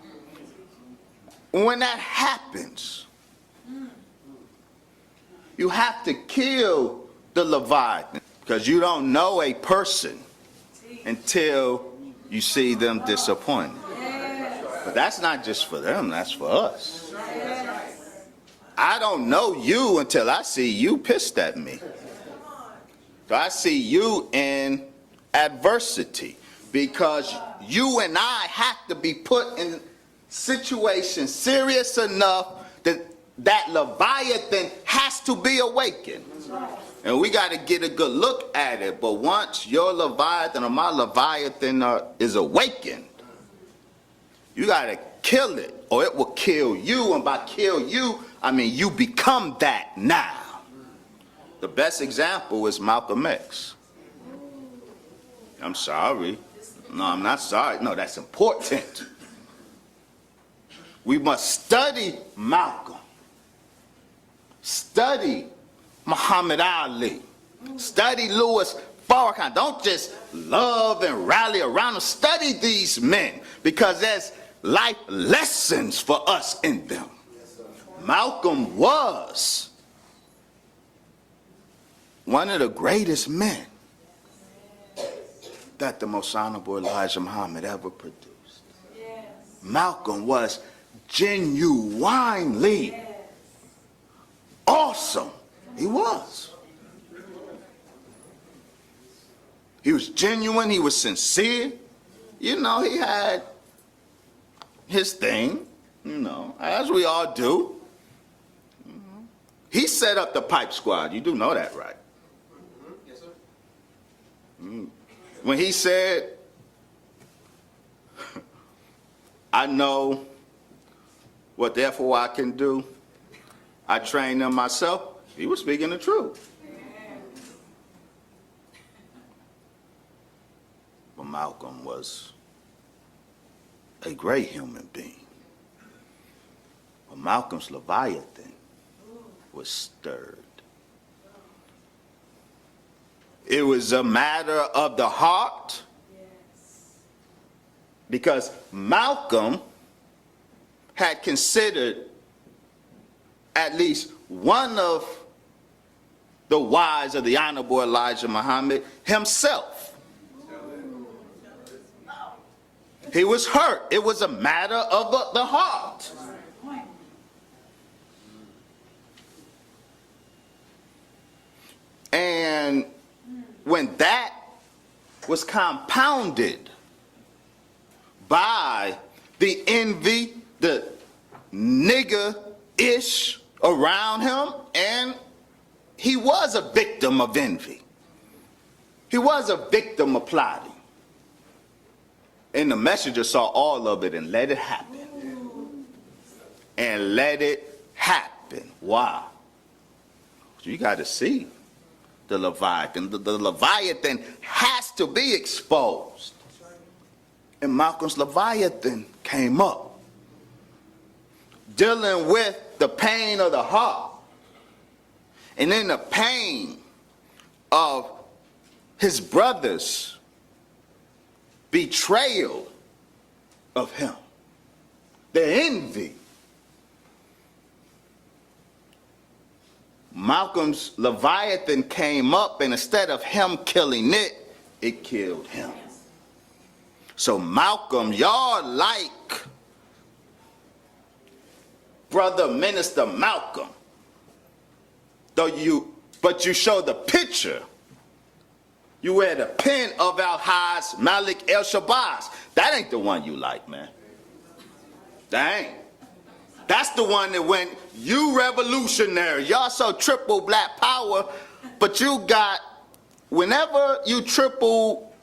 When that happens, you have to kill the Leviathan, because you don't know a person until you see them disappointed. But that's not just for them, that's for us. I don't know you until I see you pissed at me. So I see you in adversity, because you and I have to be put in situations serious enough that that Leviathan has to be awakened. And we got to get a good look at it. But once your Leviathan or my Leviathan is awakened, you got to kill it, or it will kill you. And by kill you, I mean you become that now. The best example is Malcolm X. I'm sorry. No, I'm not sorry. No, that's important. We must study Malcolm. Study Muhammad Ali. Study Louis Farrakhan. Don't just love and rally around them. Study these men, because there's life lessons for us in them. Malcolm was one of the greatest men that the Most Honorable Elijah Muhammad ever produced. Malcolm was genuinely awesome. He was. He was genuine. He was sincere. You know, he had his thing, you know, as we all do. He set up the pipe squad. You do know that, right? Yes, sir. When he said, I know what therefore I can do, I train them myself, he was speaking the truth. But Malcolm was a great human being. But Malcolm's Leviathan was stirred. It was a matter of the heart because Malcolm had considered at least one of the wives of the Honorable Elijah Muhammad himself. He was hurt. It was a matter of the heart. And when that was compounded by the envy, the nigger-ish around him, and he was a victim of envy. He was a victim of plotting. And the messenger saw all of it and let it happen. And let it happen. Why? You got to see the Leviathan. The Leviathan has to be exposed. And Malcolm's Leviathan came up, dealing with the pain of the heart, and then the pain of his brother's betrayal of him, the envy. Malcolm's Leviathan came up, and instead of him killing it, it killed him. So Malcolm, y'all like Brother Minister Malcolm, but you show the picture. You wear the pen of Al-Haj Malik El-Shabazz. That ain't the one you like, man. That ain't. That's the one that went, you revolutionary. Y'all so triple black power, but you got, whenever you triple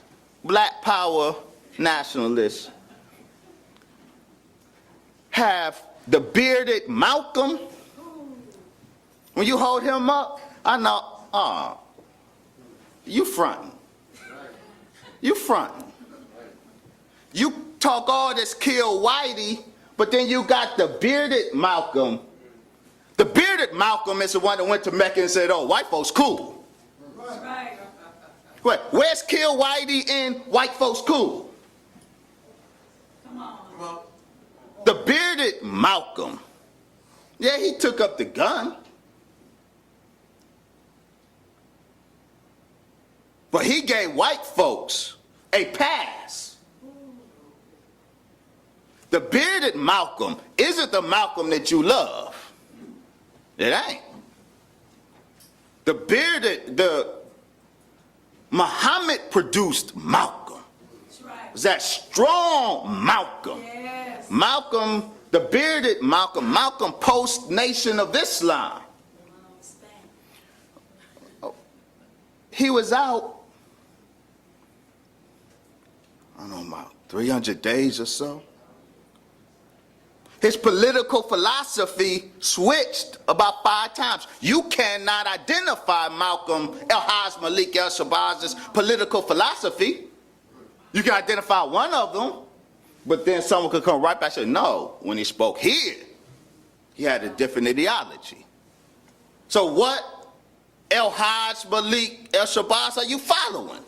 black power nationalists have the bearded Malcolm, when you hold him up, I know, you fronting. You fronting. You talk all this kill Whitey, but then you got the bearded Malcolm. The bearded Malcolm is the one that went to Mecca and said, oh, white folks cool. Right. Wait, where's kill Whitey in white folks cool? Come on. The bearded Malcolm, yeah, he took up the gun. But he gave white folks a pass. The bearded Malcolm isn't the Malcolm that you love. It ain't. The Muhammad produced Malcolm. That's right. It was that strong Malcolm. Yes. Malcolm, the bearded Malcolm, Malcolm post Nation of Islam. He was out, I don't know, about 300 days or so. His political philosophy switched about 5 times. You cannot identify Malcolm El-Haj Malik El-Shabazz's political philosophy. You can identify one of them, but then someone could come right back and say, no, when he spoke here, he had a different ideology. So what El-Haj Malik El-Shabazz are you following?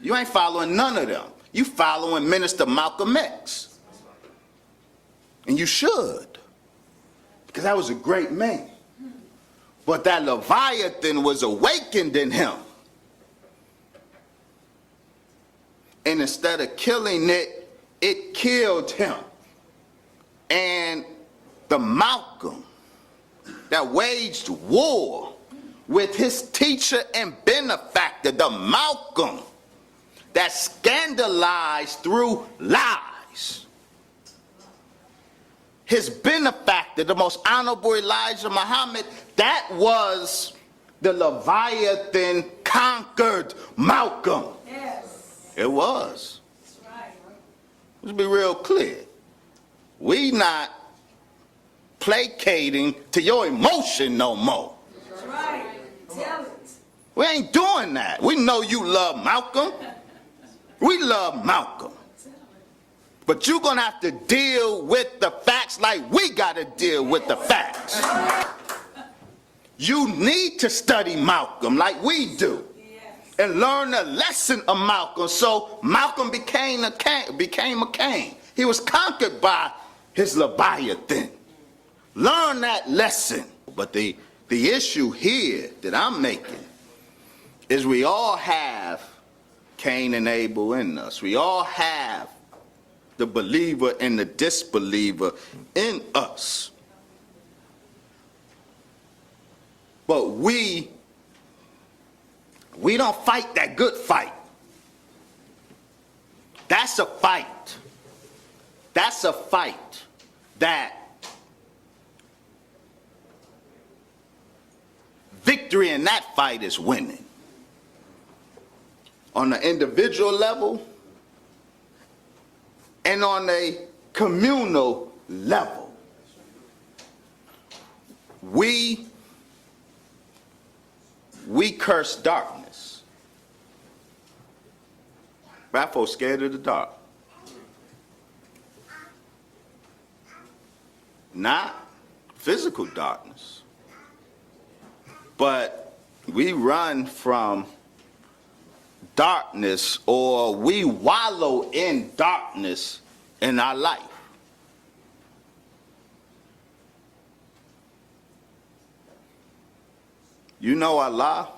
You ain't following none of them. You following Minister Malcolm X. And you should, because that was a great man. But that Leviathan was awakened in him. And instead of killing it, it killed him. And the Malcolm that waged war with his teacher and benefactor, the Malcolm that scandalized through lies, his benefactor, the most honorable Elijah Muhammad, that was the Leviathan conquered Malcolm. Yes. It was. That's right. Let's be real clear. We not placating to your emotion no more. That's right. Tell it. We ain't doing that. We know you love Malcolm. We love Malcolm. But you're going to have to deal with the facts like we got to deal with the facts. You need to study Malcolm like we do and learn the lesson of Malcolm. So Malcolm became a king. He was conquered by his Leviathan. Learn that lesson. But the issue here that I'm making is we all have Cain and Abel in us. We all have the believer and the disbeliever in us. But we don't fight that good fight. That's a fight. That's a fight that victory in that fight is winning. On the individual level and on a communal level. We curse darkness. Black folks scared of the dark. Not physical darkness, but we run from darkness, or we wallow in darkness in our life. You know Allah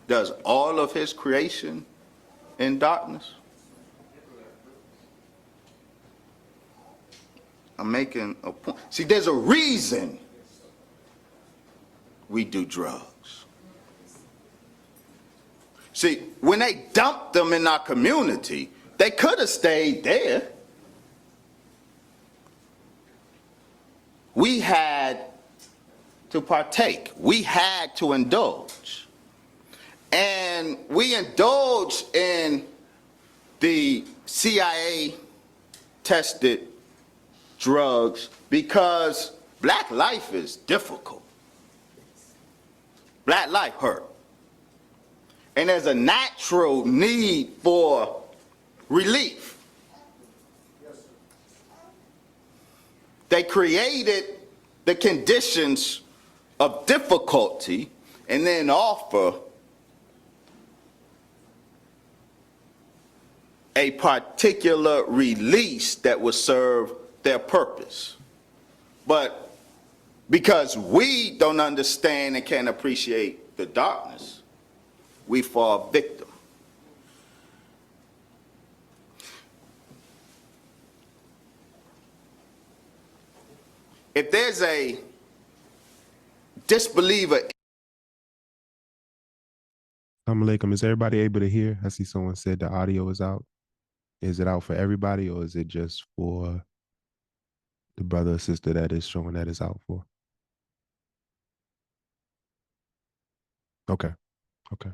does all of his creation in darkness. I'm making a point. See, there's a reason we do drugs. See, when they dumped them in our community, they could have stayed there. We had to partake. We had to indulge. And we indulged in the CIA tested drugs because black life is difficult. Black life hurt. And there's a natural need for relief. They created the conditions of difficulty and then offer a particular release that would serve their purpose. But because we don't understand and can't appreciate the darkness, we fall victim. If there's a disbeliever. Assalamu alaikum. Is everybody able to hear? I see someone said the audio is out. Is it out for everybody, or is it just for the brother or sister that is showing that it's out for? Okay. Okay.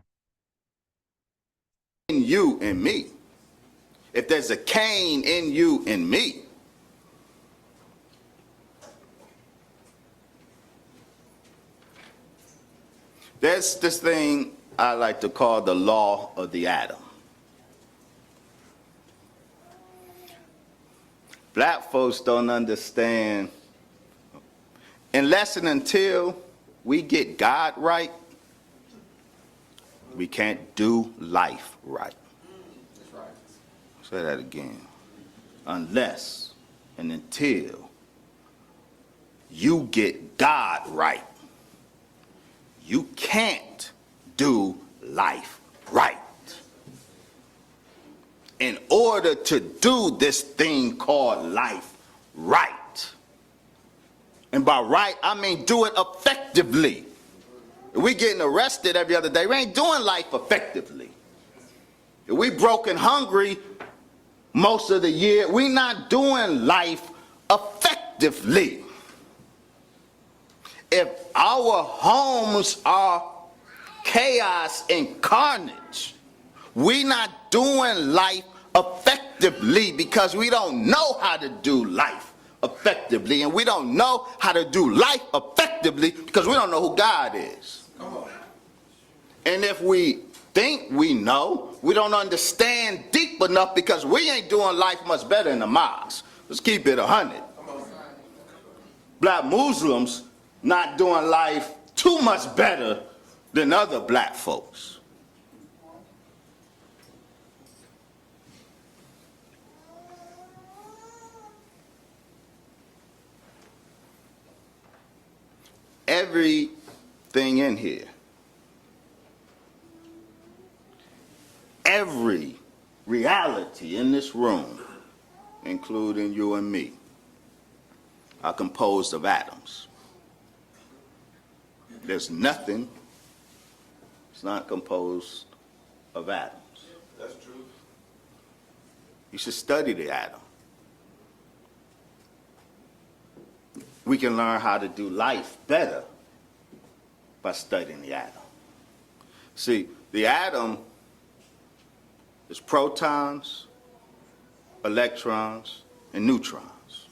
In you and me. If there's a Cain in you and me, there's this thing I like to call the law of the atom. Black folks don't understand, unless and until we get God right, we can't do life right. That's right. Say that again. Unless and until you get God right, you can't do life right. In order to do this thing called life right, and by right, I mean do it effectively. If we getting arrested every other day, we ain't doing life effectively. If we broke and hungry most of the year, we not doing life effectively. If our homes are chaos and carnage, we not doing life effectively because we don't know how to do life effectively, and we don't know how to do life effectively because we don't know who God is. Come on. And if we think we know, we don't understand deep enough because we ain't doing life much better in the mosque. Let's keep it 100. Black Muslims not doing life too much better than other black folks. everything in here, every reality in this room, including you and me, are composed of atoms. There's nothing that's not composed of atoms. That's true. You should study the atom. We can learn how to do life better by studying the atom. See, the atom is protons, electrons, and neutrons.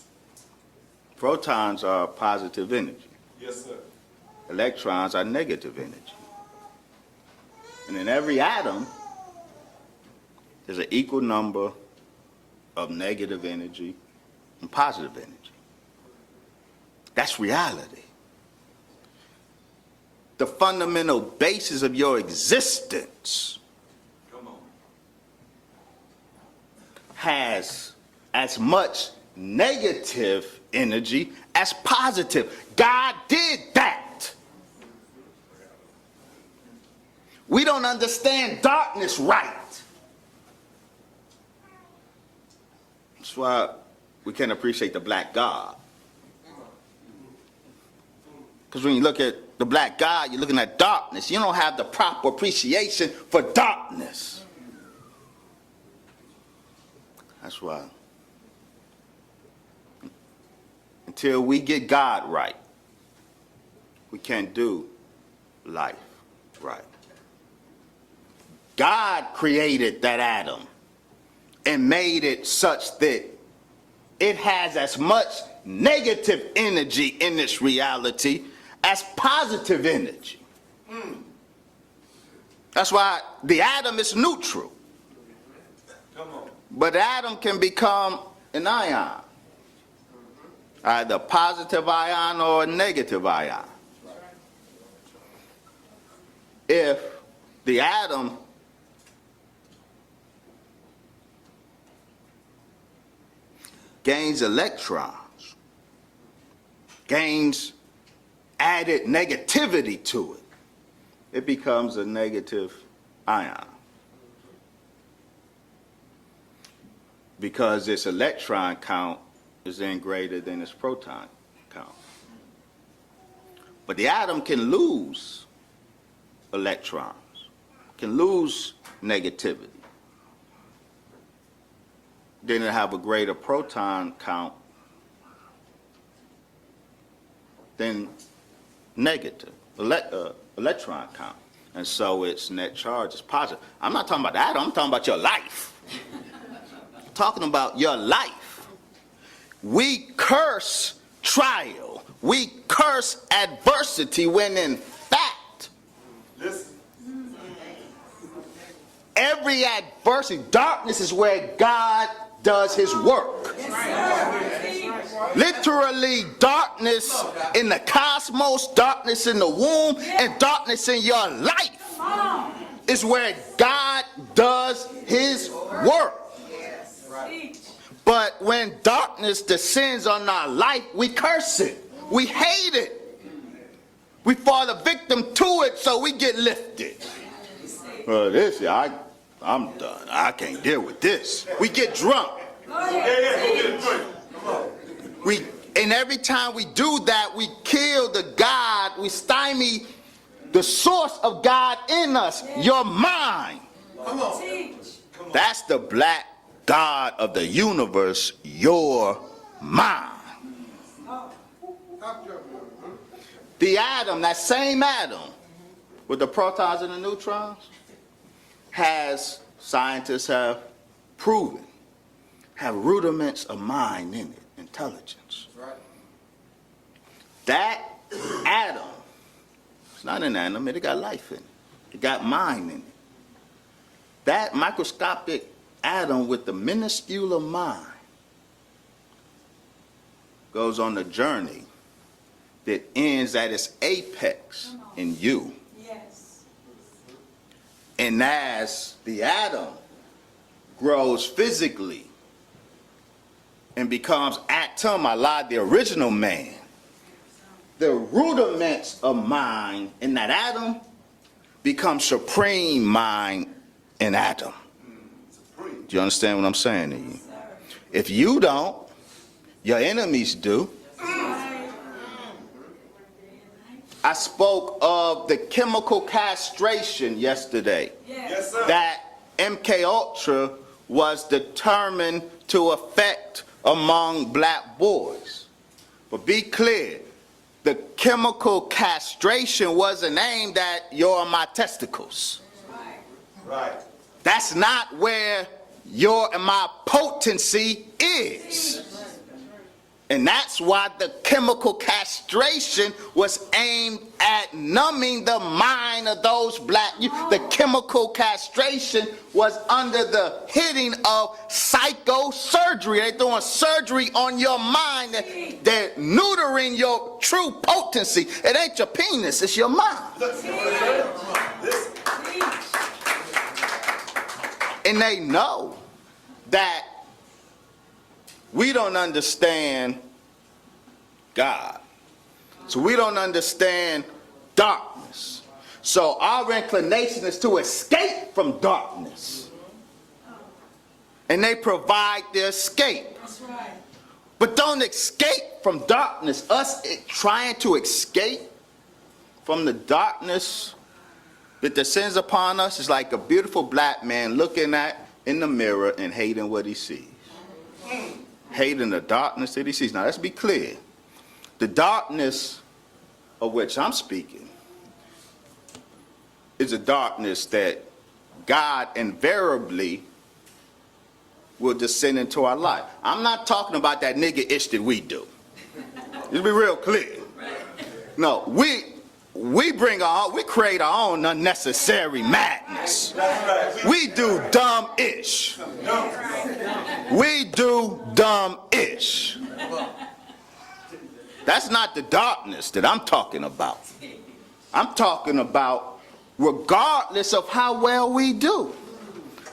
Protons are positive energy. Yes, sir. Electrons are negative energy. And in every atom, there's an equal number of negative energy and positive energy. That's reality. The fundamental basis of your existence Come on. has as much negative energy as positive. God did that. We don't understand darkness right. That's why we can't appreciate the black God. Because when you look at the black God, you're looking at darkness. You don't have the proper appreciation for darkness. That's why. Until we get God right, we can't do life right. God created that atom and made it such that it has as much negative energy in this reality as positive energy. That's why the atom is neutral. Come on. But the atom can become an ion, either a positive ion or a negative ion. If the atom gains electrons, gains added negativity to it, it becomes a negative ion. Because its electron count is then greater than its proton count. But the atom can lose electrons, can lose negativity. Then it have a greater proton count than negative electron count. And so its net charge is positive. I'm not talking about the atom, I'm talking about your life. I'm talking about your life. We curse trial. We curse adversity when in fact, Listen. every adversity, darkness is where God does his work. Literally, darkness in the cosmos, darkness in the womb, and darkness in your life is where God does his work. But when darkness descends on our life, we curse it. We hate it. We fall a victim to it, so we get lifted. I'm done. I can't deal with this. We get drunk. Go get a drink. Come on. And every time we do that, we kill the God, we stymie the source of God in us, your mind. Come on. That's the black God of the universe, your mind. The atom, that same atom, with the protons and the neutrons, has, scientists have proven, have rudiments of mind in it, intelligence. That atom, it's not an atom, it got life in it. It got mind in it. That microscopic atom with the minuscule mind goes on a journey that ends at its apex in you. Yes. And as the atom grows physically and becomes atom, Allah, the original man, the rudiments of mind in that Adam become supreme mind in Adam. Do you understand what I'm saying to you? If you don't, your enemies do. I spoke of the chemical castration yesterday. Yes, sir. That MK Ultra was determined to affect among black boys. But be clear, the chemical castration wasn't aimed at your and my testicles. Right. That's not where your and my potency is. And that's why the chemical castration was aimed at numbing the mind of those black youth. The chemical castration was under the hitting of psychosurgery. They're doing surgery on your mind. They're neutering your true potency. It ain't your penis, it's your mind. And they know that we don't understand God. So we don't understand darkness. So our inclination is to escape from darkness. And they provide the escape. That's right. But don't escape from darkness. Us trying to escape from the darkness that descends upon us is like a beautiful black man looking at in the mirror and hating what he sees. Hating the darkness that he sees. Now let's be clear. The darkness of which I'm speaking is a darkness that God invariably will descend into our life. I'm not talking about that nigga-ish that we do. Let's be real clear. No, we create our own unnecessary madness. We do dumb-ish. We do dumb-ish. That's not the darkness that I'm talking about. I'm talking about regardless of how well we do,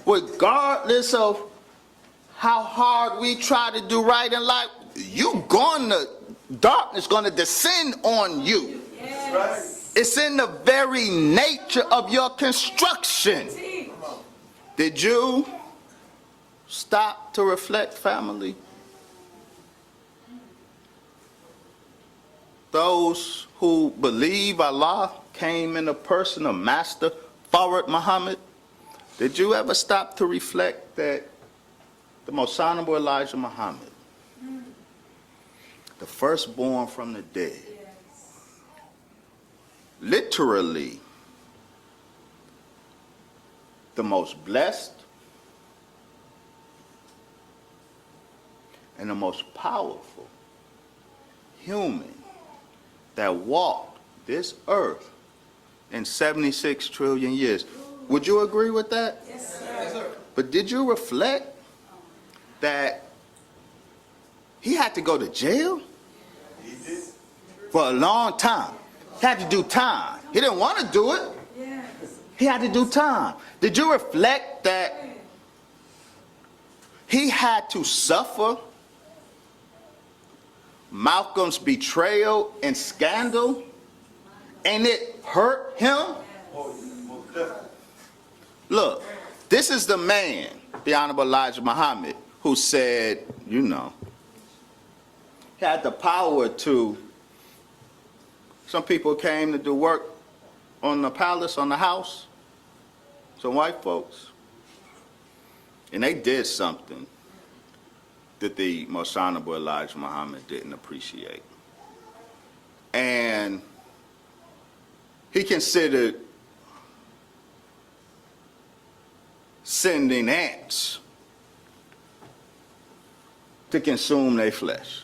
regardless of how hard we try to do right in life, darkness gonna descend on you. Yes. It's in the very nature of your construction. Did you stop to reflect, family? Those who believe Allah came in the person of Master Farad Muhammad, did you ever stop to reflect that the most honorable Elijah Muhammad, the firstborn from the dead, literally the most blessed and the most powerful human that walked this earth in 76 trillion years. Would you agree with that? Yes, sir. But did you reflect that he had to go to jail for a long time? He had to do time. He didn't want to do it. Yes. He had to do time. Did you reflect that he had to suffer Malcolm's betrayal and scandal, and it hurt him? Look, this is the man, the Honorable Elijah Muhammad, who said, he had the power to, some people came to do work on the palace, on the house, some white folks, and they did something that the most honorable Elijah Muhammad didn't appreciate. And he considered sending ants to consume their flesh.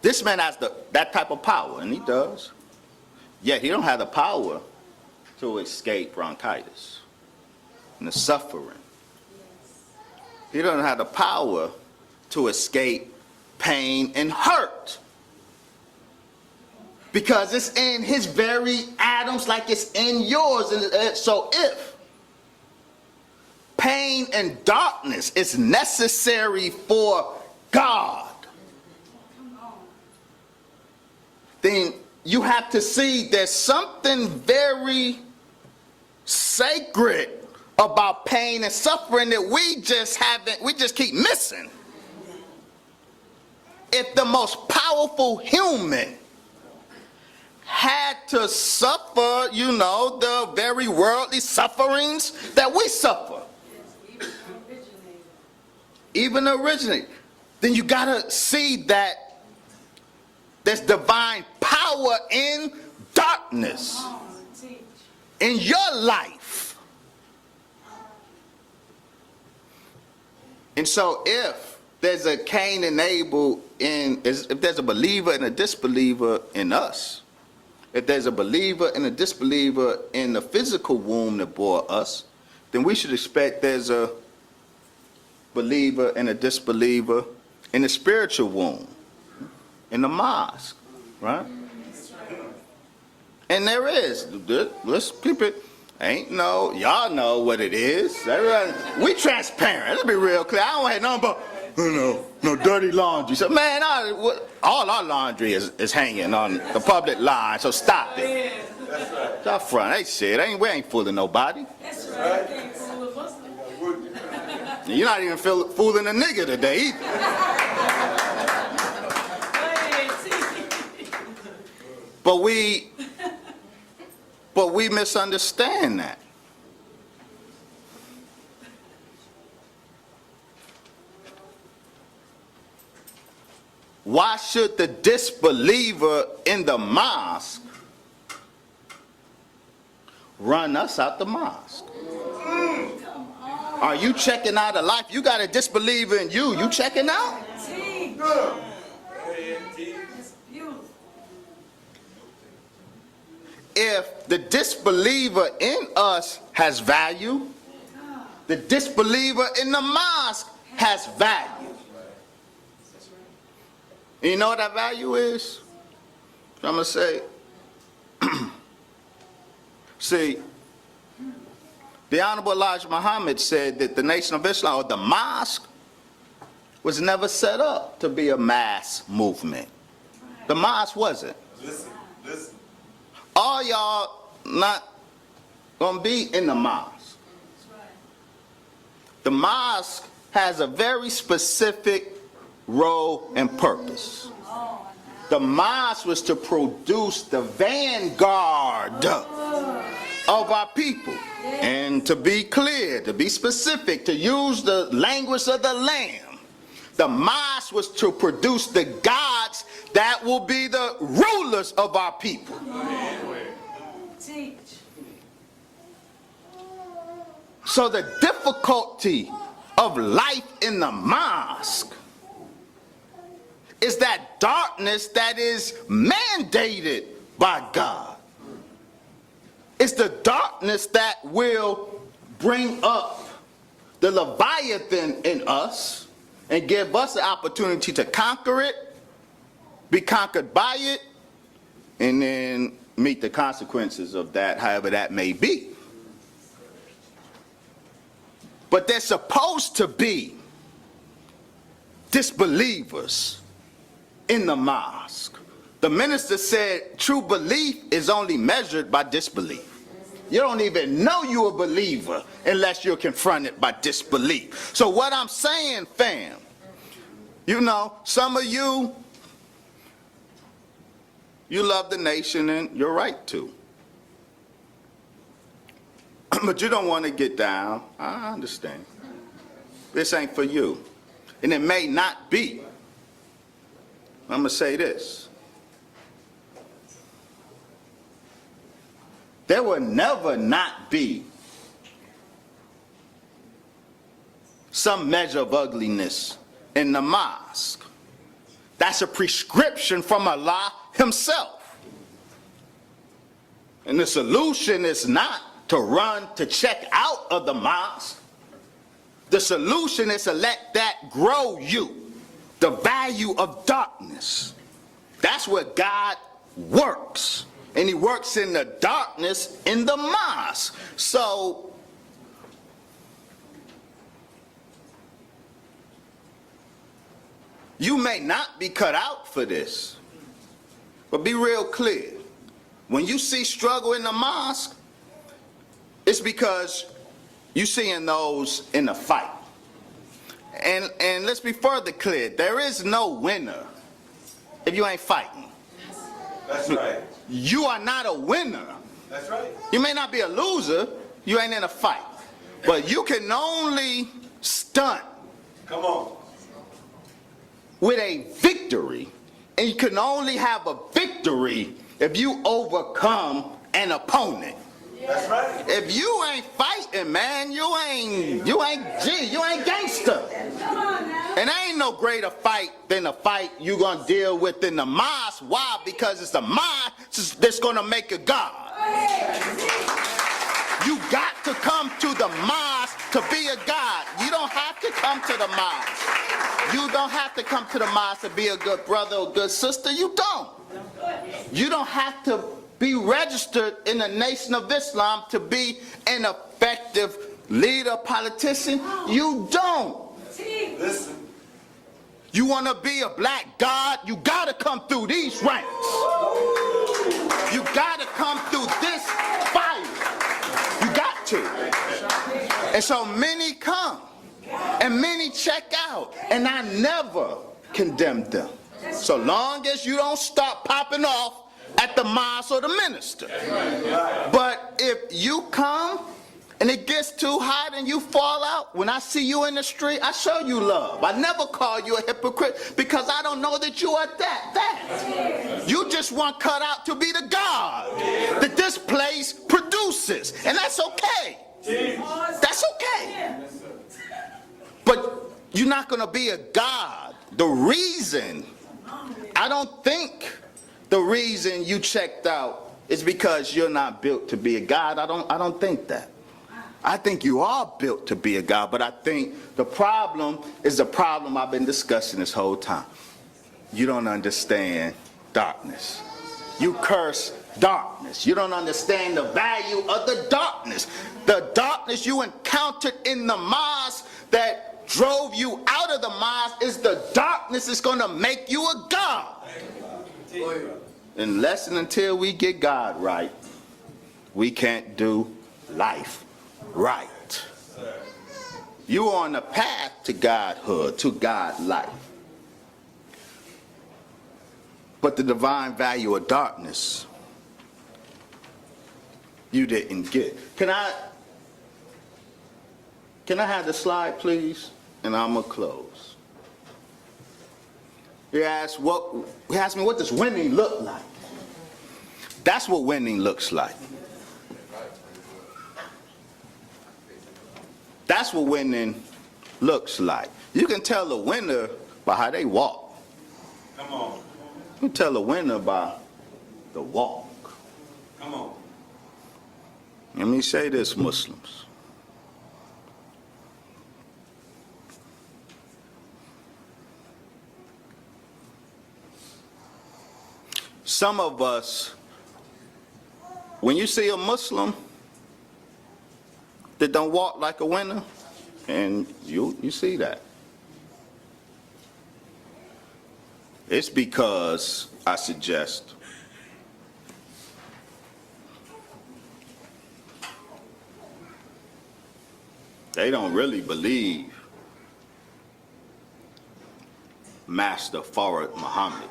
This man has that type of power, and he does. Yet he don't have the power to escape bronchitis and the suffering. He doesn't have the power to escape pain and hurt. Because it's in his very atoms like it's in yours. And so if pain and darkness is necessary for God, then you have to see there's something very sacred about pain and suffering that we just keep missing. If the most powerful human had to suffer, the very worldly sufferings that we suffer, even originate, then you gotta see that there's divine power in darkness in your life. And so if there's a Cain and Abel if there's a believer and a disbeliever in us, if there's a believer and a disbeliever in the physical womb that bore us, then we should expect there's a believer and a disbeliever in the spiritual womb, in the mosque, right? And there is. Let's keep it. Y'all know what it is. We transparent. Let's be real clear. I don't have nothing but, no dirty laundry. So, man, all our laundry is hanging on the public line, so stop it. That's up front. They shit. We ain't fooling nobody. That's right. They ain't fooling Muslims. You're not even fooling a nigga today either. But we misunderstand that. Why should the disbeliever in the mosque run us out the mosque? Are you checking out of life? You got a disbeliever in you. You checking out? If the disbeliever in us has value, the disbeliever in the mosque has value. And you know what that value is? I'm going to say, see, the Honorable Elijah Muhammad said that the Nation of Islam, or the mosque, was never set up to be a mass movement. The mosque wasn't. Listen. All y'all not going to be in the mosque. The mosque has a very specific role and purpose. The mosque was to produce the vanguard of our people. And to be clear, to be specific, to use the language of the Lamb, the mosque was to produce the gods that will be the rulers of our people. So the difficulty of life in the mosque is that darkness that is mandated by God. It's the darkness that will bring up the Leviathan in us and give us the opportunity to conquer it, be conquered by it, and then meet the consequences of that, however that may be. But there's supposed to be disbelievers in the mosque. The minister said true belief is only measured by disbelief. You don't even know you're a believer unless you're confronted by disbelief. So what I'm saying, fam, some of you love the nation, and you're right to. But you don't want to get down. I understand. This ain't for you. And it may not be. I'm going to say this. There will never not be some measure of ugliness in the mosque. That's a prescription from Allah Himself. And the solution is not to run to check out of the mosque. The solution is to let that grow you, the value of darkness. That's where God works. And He works in the darkness in the mosque. So You may not be cut out for this, but be real clear. When you see struggle in the mosque, it's because you're seeing those in a fight. And let's be further clear, there is no winner if you ain't fighting. That's right. You are not a winner. That's right. You may not be a loser, you ain't in a fight. But you can only stunt Come on. with a victory, and you can only have a victory if you overcome an opponent. That's right. If you ain't fighting, man, you ain't gangster. And there ain't no greater fight than the fight you gonna deal with in the mosque. Why? Because it's the mosque that's gonna make a God. You got to come to the mosque to be a God. You don't have to come to the mosque. You don't have to come to the mosque to be a good brother or good sister. You don't. You don't have to be registered in the Nation of Islam to be an effective leader, politician. You don't. Listen. You want to be a black God, you got to come through these ranks. You got to come through this fire. You got to. And so many come and many check out, and I never condemn them. So long as you don't start popping off at the mosque or the minister. But if you come and it gets too hot and you fall out, when I see you in the street, I show you love. I never call you a hypocrite because I don't know that you are that. You just want cut out to be the God that this place produces. And that's okay. That's okay. But you're not going to be a God. The reason, I don't think the reason you checked out is because you're not built to be a God. I don't think that. I think you are built to be a God, but I think the problem is the problem I've been discussing this whole time. You don't understand darkness. You curse darkness. You don't understand the value of the darkness. The darkness you encountered in the mosque that drove you out of the mosque is the darkness that's going to make you a God. Unless and until we get God right, we can't do life right. You're on the path to Godhood, to God life. But the divine value of darkness, you didn't get. Can I have the slide, please? And I'm gonna close. He asked me, what does winning look like? That's what winning looks like. That's what winning looks like. You can tell a winner by how they walk. Come on. You can tell a winner by the walk. Come on. Let me say this, Muslims. Some of us, when you see a Muslim that don't walk like a winner, and you see that, it's because, I suggest, they don't really believe Master Farad Muhammad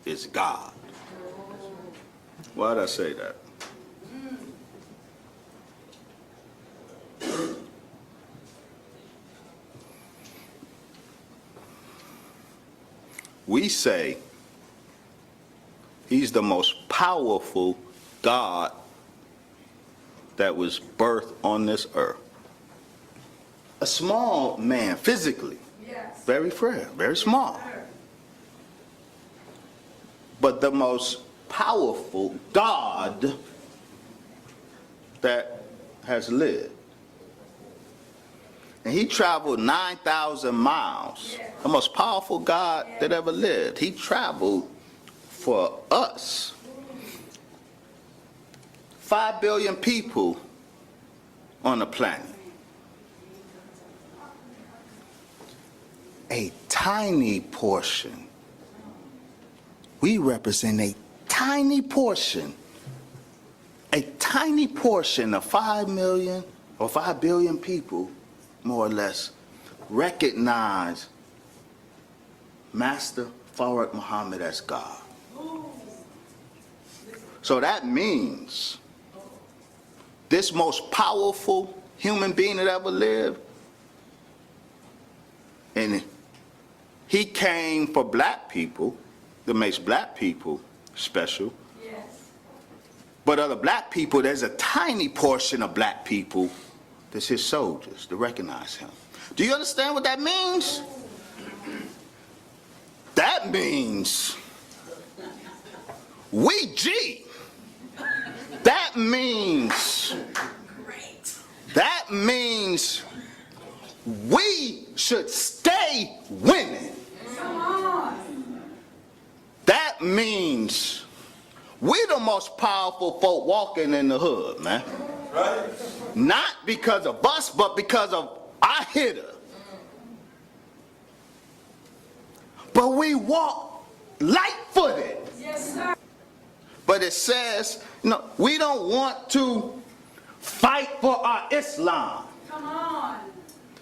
is God. Why did I say that? We say he's the most powerful God that was birthed on this earth. A small man, physically, very frail, very small. But the most powerful God that has lived. And he traveled 9,000 miles. The most powerful God that ever lived. He traveled for us. 5 billion people on the planet. a tiny portion. We represent a tiny portion of 5 million or 5 billion people, more or less, recognize Master Fard Muhammad as God. So that means this most powerful human being that ever lived, and he came for black people, that makes black people special. Yes. But other black people, there's a tiny portion of black people that's his soldiers to recognize him. Do you understand what that means? That means we G. That means we should stay winning. That means we the most powerful folk walking in the hood, man. Right. Not because of us, but because of our hitter. But we walk light-footed. Yes, sir. But it says, no, we don't want to fight for our Islam. Come on.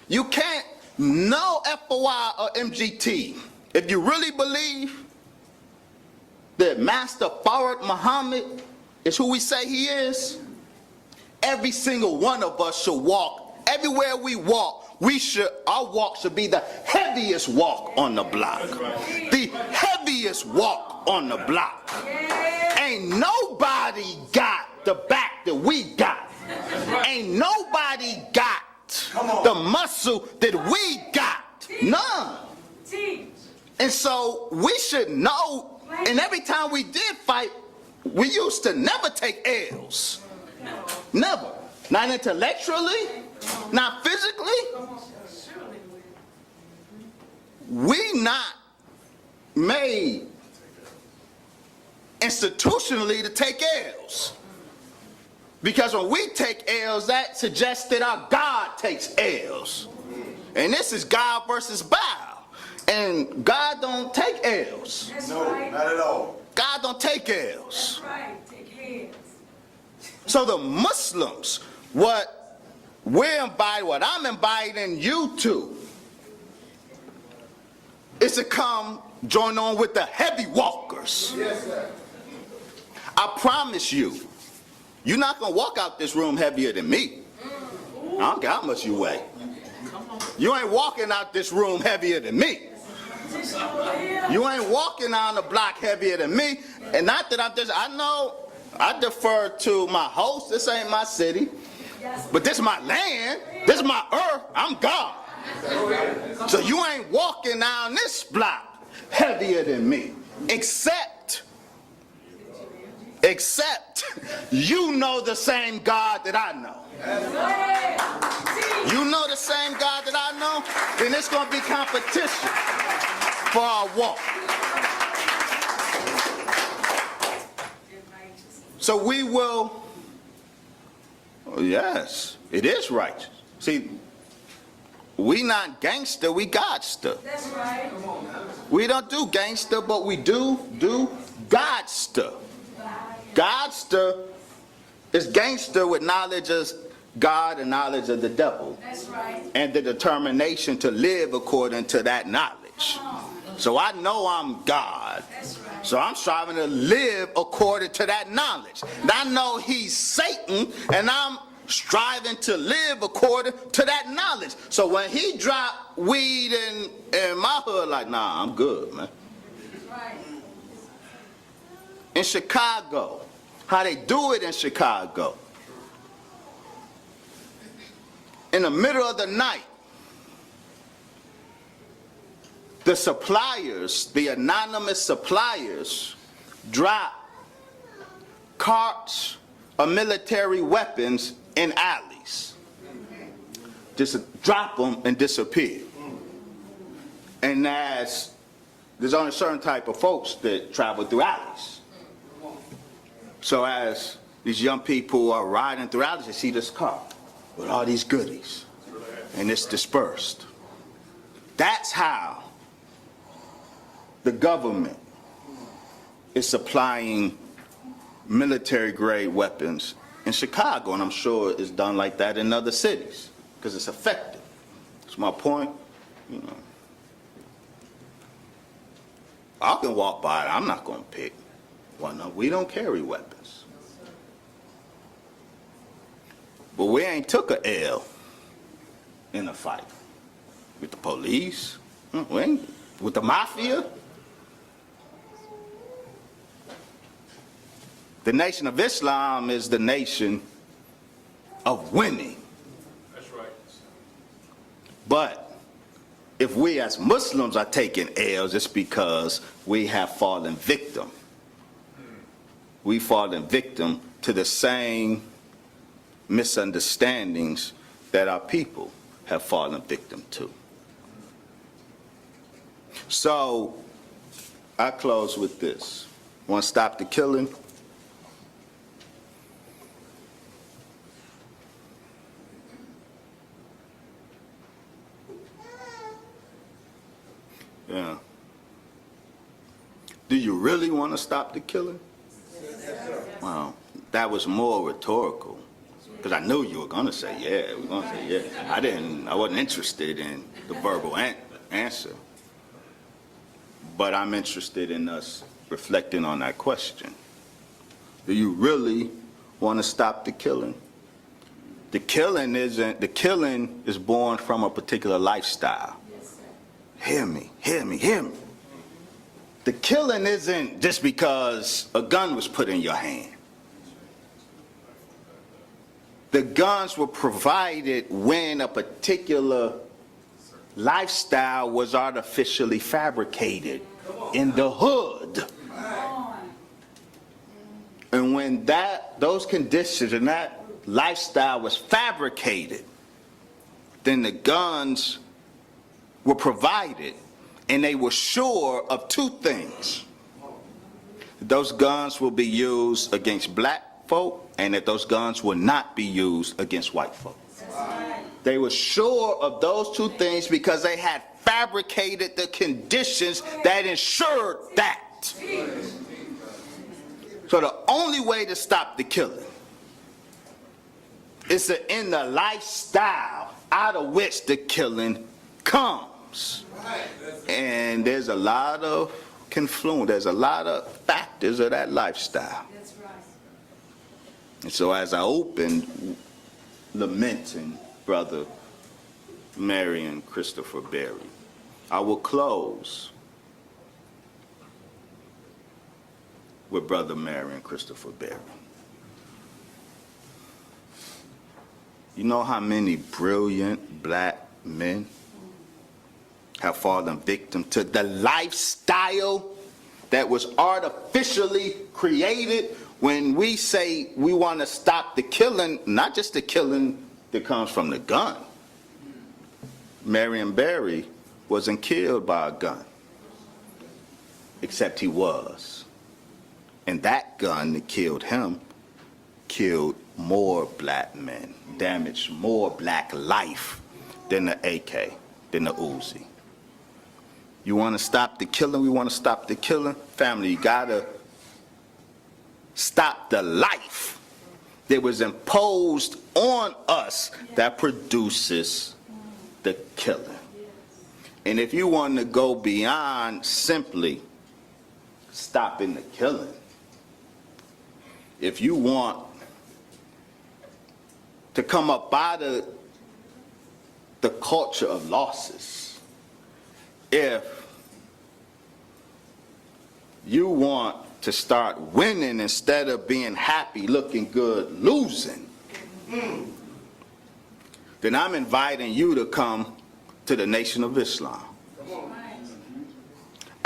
You can't, no FOI or MGT, if you really believe that Master Fard Muhammad is who we say he is, every single one of us should walk, everywhere we walk, our walk should be the heaviest walk on the block. The heaviest walk on the block. Ain't nobody got the back that we got. Ain't nobody got the muscle that we got. None. And so we should know, and every time we did fight, we used to never take L's. Never. Not intellectually, not physically. We not made institutionally to take L's. Because when we take L's, that suggests that our God takes L's. And this is God versus Baal. And God don't take L's. No, not at all. God don't take L's. That's right, take hands. So the Muslims, what I'm inviting you to, is to come join on with the heavy walkers. Yes, sir. I promise you, you're not going to walk out this room heavier than me. I don't care how much you weigh. You ain't walking out this room heavier than me. You ain't walking on the block heavier than me. And not that I know I defer to my host. This ain't my city. But this is my land. This is my earth. I'm God. So you ain't walking down this block heavier than me. Except you know the same God that I know. You know the same God that I know, then it's going to be competition for our walk. So we will, oh yes, it is righteous. See, we not gangster, we Godster. That's right. We don't do gangster, but we do Godster. Godster is gangster with knowledge of God and knowledge of the devil. That's right. And the determination to live according to that knowledge. So I know I'm God. That's right. So I'm striving to live according to that knowledge. And I know he's Satan, and I'm striving to live according to that knowledge. So when he dropped weed in my hood, like, nah, I'm good, man. Right. In Chicago, how they do it in Chicago. In the middle of the night, the suppliers, the anonymous suppliers, drop carts of military weapons in alleys. Just drop them and disappear. And there's only a certain type of folks that travel through alleys. So as these young people are riding through alleys, they see this car with all these goodies, and it's dispersed. That's how the government is supplying military-grade weapons in Chicago, and I'm sure it's done like that in other cities, because it's effective. That's my point. You know, I can walk by it. I'm not going to pick one up. We don't carry weapons. But we ain't took a L in a fight with the police. We ain't, with the mafia. The Nation of Islam is the nation of winning. That's right. But if we as Muslims are taking L's, it's because we have fallen victim. We've fallen victim to the same misunderstandings that our people have fallen victim to. So I close with this. Want to stop the killing? Yeah. Do you really want to stop the killing? Well, that was more rhetorical, because I knew you were going to say yeah. We're going to say yeah. I wasn't interested in the verbal answer. But I'm interested in us reflecting on that question. Do you really want to stop the killing? The killing is born from a particular lifestyle. Hear me, hear me, hear me. The killing isn't just because a gun was put in your hand. The guns were provided when a particular lifestyle was artificially fabricated in the hood. And when those conditions and that lifestyle was fabricated, then the guns were provided, and they were sure of two things. Those guns will be used against black folk, and that those guns will not be used against white folk. They were sure of those two things because they had fabricated the conditions that ensured that. So the only way to stop the killing is to end the lifestyle out of which the killing comes. And there's a lot of confluence, there's a lot of factors of that lifestyle. That's right. And so as I opened lamenting Brother Marion Christopher Berry, I will close with Brother Marion Christopher Berry. You know how many brilliant black men have fallen victim to the lifestyle that was artificially created? When we say we want to stop the killing, not just the killing that comes from the gun. Marion Berry wasn't killed by a gun, except he was. And that gun that killed him killed more black men, damaged more black life than the AK, than the Uzi. You want to stop the killing? We want to stop the killing? Family, you got to stop the life that was imposed on us that produces the killing. And if you want to go beyond simply stopping the killing, if you want to come up out of the culture of losses, if you want to start winning instead of being happy, looking good, losing, then I'm inviting you to come to the Nation of Islam.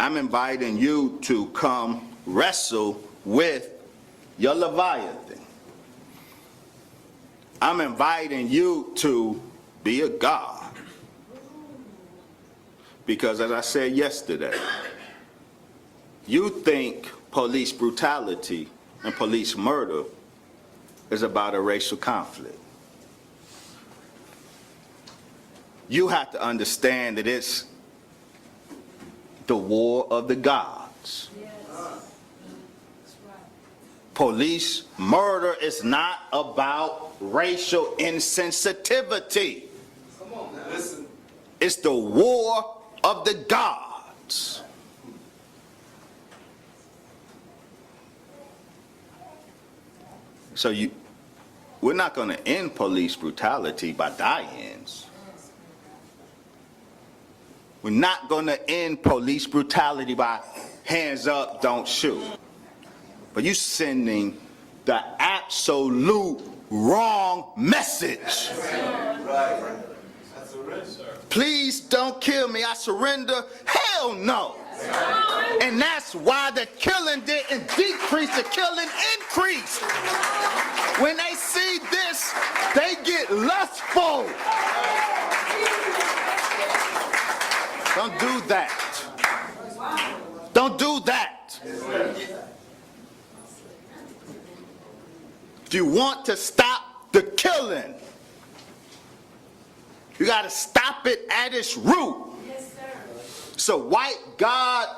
I'm inviting you to come wrestle with your Leviathan. I'm inviting you to be a God. Because as I said yesterday, you think police brutality and police murder is about a racial conflict. You have to understand that it's the war of the gods. Police murder is not about racial insensitivity. Listen. It's the war of the gods. So we're not going to end police brutality by die-ins. We're not going to end police brutality by hands up, don't shoot. But you sending the absolute wrong message. Right. That's a risk, sir. Please don't kill me, I surrender. Hell no. And that's why the killing didn't decrease, the killing increased. When they see this, they get lustful. Don't do that. Don't do that. If you want to stop the killing, you got to stop it at its root. So white God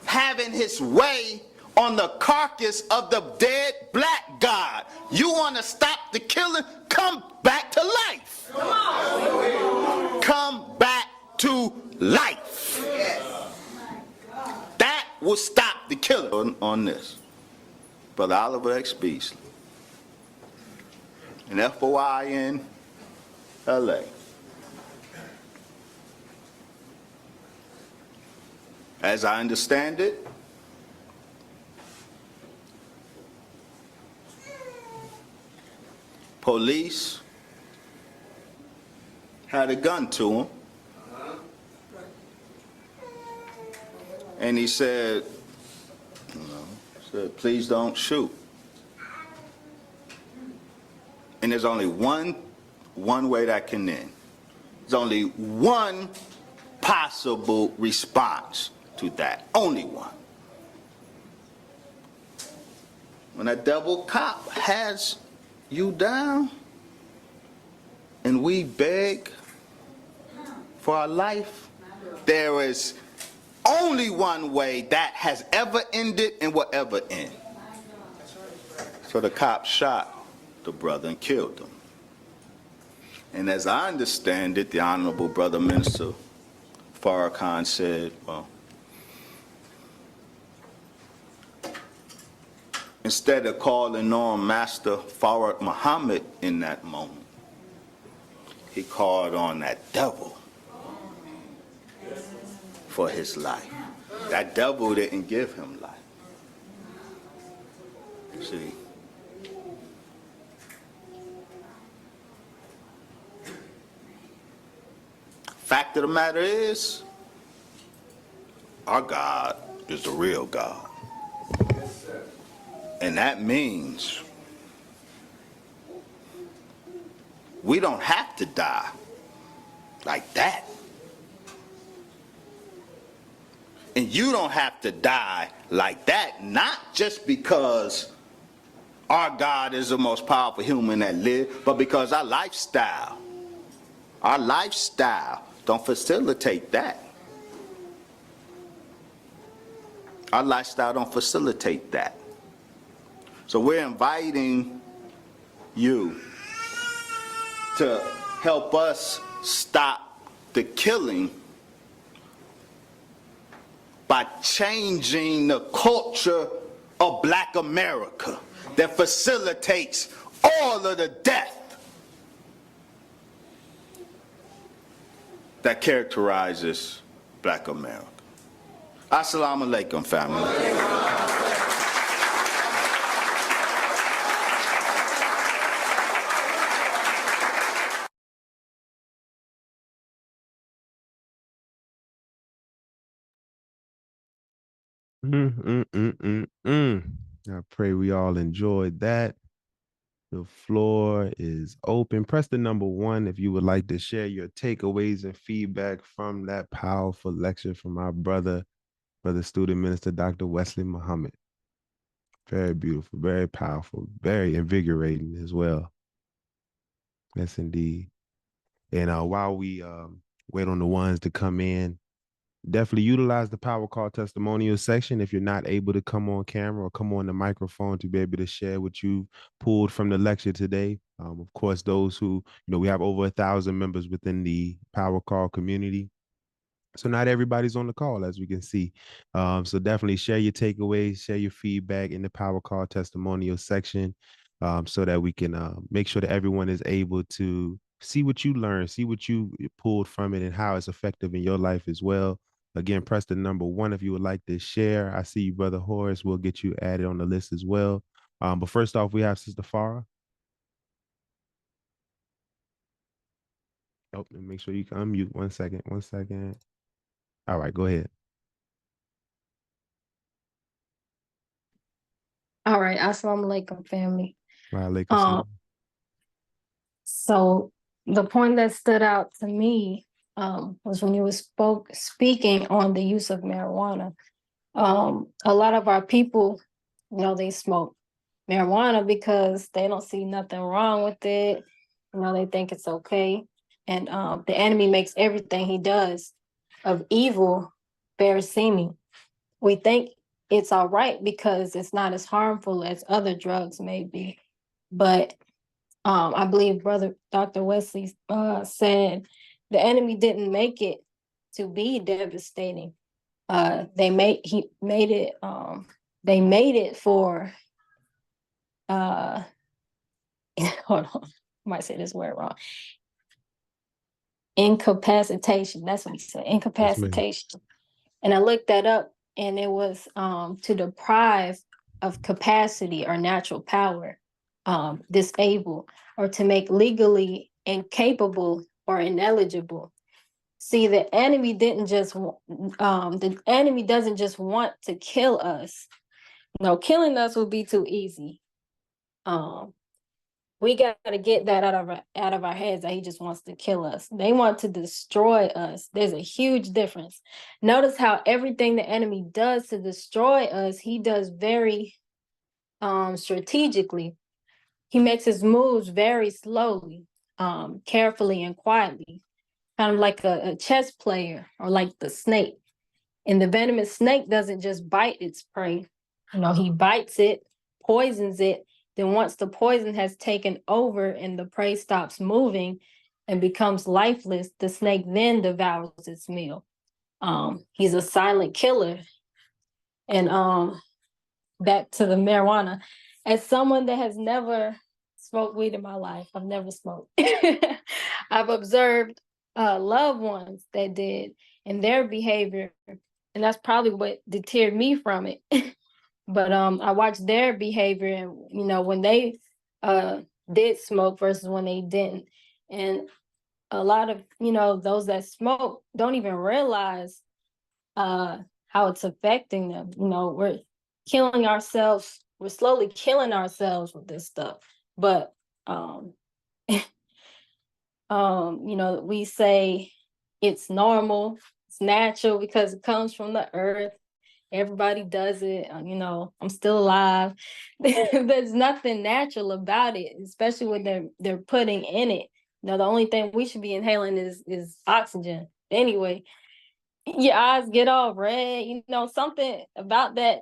having his way on the carcass of the dead black God. You want to stop the killing? Come back to life. Come back to life. That will stop the killing. On this, Brother Oliver X. Beasley, an FOI in LA. As I understand it, police had a gun to him, and he said, please don't shoot. And there's only one way that can end. There's only one possible response to that. Only one. When a devil cop has you down and we beg for our life, there is only one way that has ever ended and will ever end. So the cop shot the brother and killed him. And as I understand it, the Honorable Brother Minister Farrakhan said, well, instead of calling on Master Farad Muhammad in that moment, he called on that devil for his life. That devil didn't give him life. See? Fact of the matter is, our God is the real God. And that means we don't have to die like that. And you don't have to die like that, not just because our God is the most powerful human that lived, but because our lifestyle don't facilitate that. Our lifestyle don't facilitate that. So we're inviting you to help us stop the killing by changing the culture of Black America that facilitates all of the death that characterizes Black America. Assalamu alaikum, family. I pray we all enjoyed that. The floor is open. Press the number 1 if you would like to share your takeaways and feedback from that powerful lecture from our brother student minister, Dr. Wesley Muhammad. Very beautiful, very powerful, very invigorating as well. Yes, indeed. And while we wait on the ones to come in, Definitely utilize the power call testimonial section if you're not able to come on camera or come on the microphone to be able to share what you pulled from the lecture today. Of course, those who, we have over 1,000 members within the power call community. So not everybody's on the call, as we can see. So definitely share your takeaways, share your feedback in the power call testimonial section, so that we can make sure that everyone is able to see what you learned, see what you pulled from it, and how it's effective in your life as well. Again, press the number 1 if you would like to share. I see you, Brother Horace. We'll get you added on the list as well. But first off, we have Sister Farah. Oh, make sure you can unmute. 1 second. 1 second. All right, go ahead. All right, assalamu alaikum, family. Walaikum Um, salam. so the point that stood out to me was when you were speaking on the use of marijuana. A lot of our people, they smoke marijuana because they don't see nothing wrong with it. They think it's okay. And the enemy makes everything he does of evil fair seeming. We think it's all right because it's not as harmful as other drugs may be. But I believe Brother Dr. Wesley said the enemy didn't make it to be devastating. They made it for hold on, I might say this word wrong. Incapacitation. That's what he said. Yes, ma'am. Incapacitation. And I looked that up, and it was to deprive of capacity or natural power, disable, or to make legally incapable or ineligible. See, the enemy doesn't just want to kill us. No, killing us would be too easy. We got to get that out of our heads that he just wants to kill us. They want to destroy us. There's a huge difference. Notice how everything the enemy does to destroy us, he does very strategically. He makes his moves very slowly, carefully and quietly, kind of like a chess player or like the snake. And the venomous snake doesn't just bite its prey. He bites it, poisons it. Then once the poison has taken over and the prey stops moving and becomes lifeless, the snake then devours its meal. He's a silent killer. And back to the marijuana. As someone that has never smoked weed in my life, I've never smoked. I've observed loved ones that did and their behavior, and that's probably what deterred me from it. But I watched their behavior, and when they did smoke versus when they didn't. And a lot of those that smoke don't even realize how it's affecting them. We're killing ourselves. We're slowly killing ourselves with this stuff. But we say it's normal, it's natural because it comes from the earth. Everybody does it. I'm still alive. There's nothing natural about it, especially when they're putting in it. The only thing we should be inhaling is oxygen. Anyway, your eyes get all red. Something about that.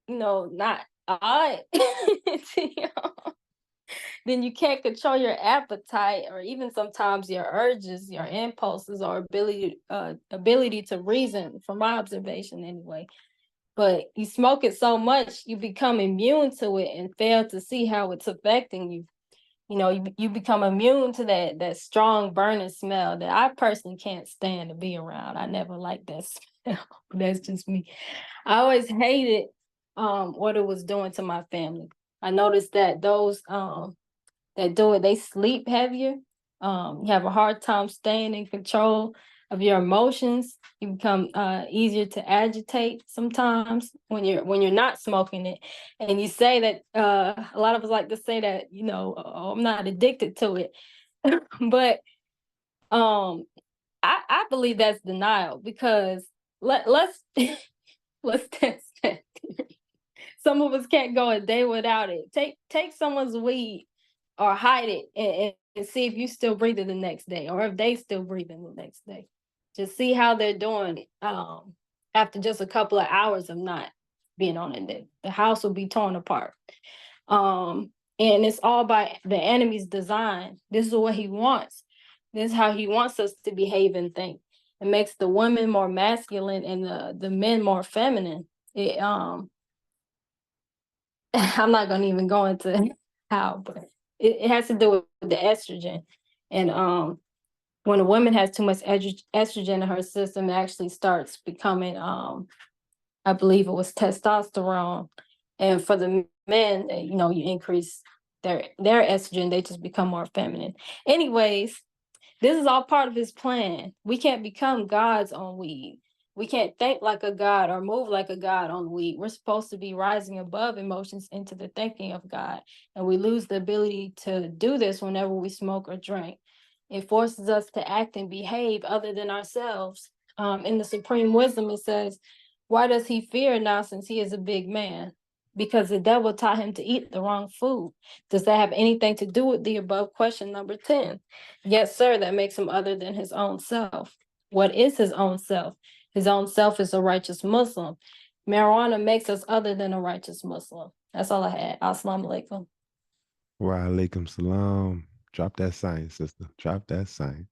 Not odd. Then you can't control your appetite or even sometimes your urges, your impulses, or ability to reason, from my observation anyway. But you smoke it so much, you become immune to it and fail to see how it's affecting you. You become immune to that strong burning smell that I personally can't stand to be around. I never liked that smell. That's just me. I always hated what it was doing to my family. I noticed that those that do it, they sleep heavier. You have a hard time staying in control of your emotions. You become easier to agitate sometimes when you're not smoking it. And you say that a lot of us like to say that oh, I'm not addicted to it, but I believe that's denial, because let's let's test that. Some of us can't go a day without it. Take someone's weed or hide it and see if you still breathing the next day, or if they still breathing the next day. Just see how they're doing after just a couple of hours of not being on it. The house will be torn apart. And it's all by the enemy's design. This is what he wants. This is how he wants us to behave and think. It makes the women more masculine and the men more feminine. I'm not going to even go into how, but it has to do with the estrogen. And when a woman has too much estrogen in her system, it actually starts becoming, I believe it was testosterone. And for the men, you increase their estrogen, they just become more feminine. Anyways, this is all part of his plan. We can't become gods on weed. We can't think like a god or move like a god on weed. We're supposed to be rising above emotions into the thinking of God. And we lose the ability to do this whenever we smoke or drink. It forces us to act and behave other than ourselves. In the Supreme Wisdom, it says, why does he fear now since he is a big man? Because the devil taught him to eat the wrong food. Does that have anything to do with the above question number 10? Yes, sir, that makes him other than his own self. What is his own self? His own self is a righteous Muslim. Marijuana makes us other than a righteous Muslim. That's all I had. Assalamu alaikum. Wa alaikum salam. Drop that science, sister. Drop that science.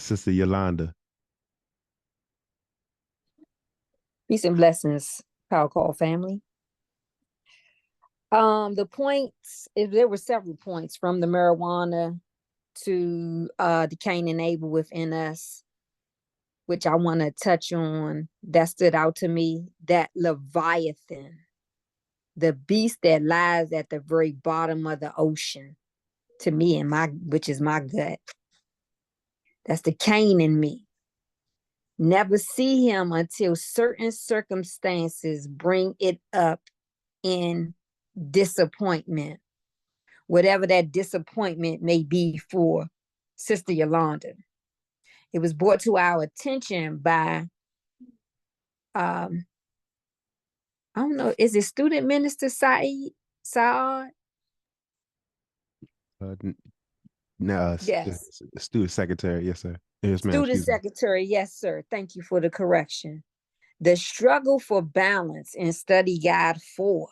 Sister Yolanda. Peace and blessings, Power Call family. The points, if there were several points from the marijuana to the Cain and Abel within us, which I want to touch on, that stood out to me, that Leviathan, the beast that lies at the very bottom of the ocean, to me, which is my gut. That's the Cain in me. Never see him until certain circumstances bring it up in disappointment, whatever that disappointment may be for Sister Yolanda. It was brought to our attention by, I don't know, is it Student Minister Saad? No, Yes. student secretary. Yes, sir. Yes, ma'am. Student Secretary, yes, sir. Thank you for the correction. The struggle for balance in study guide 4.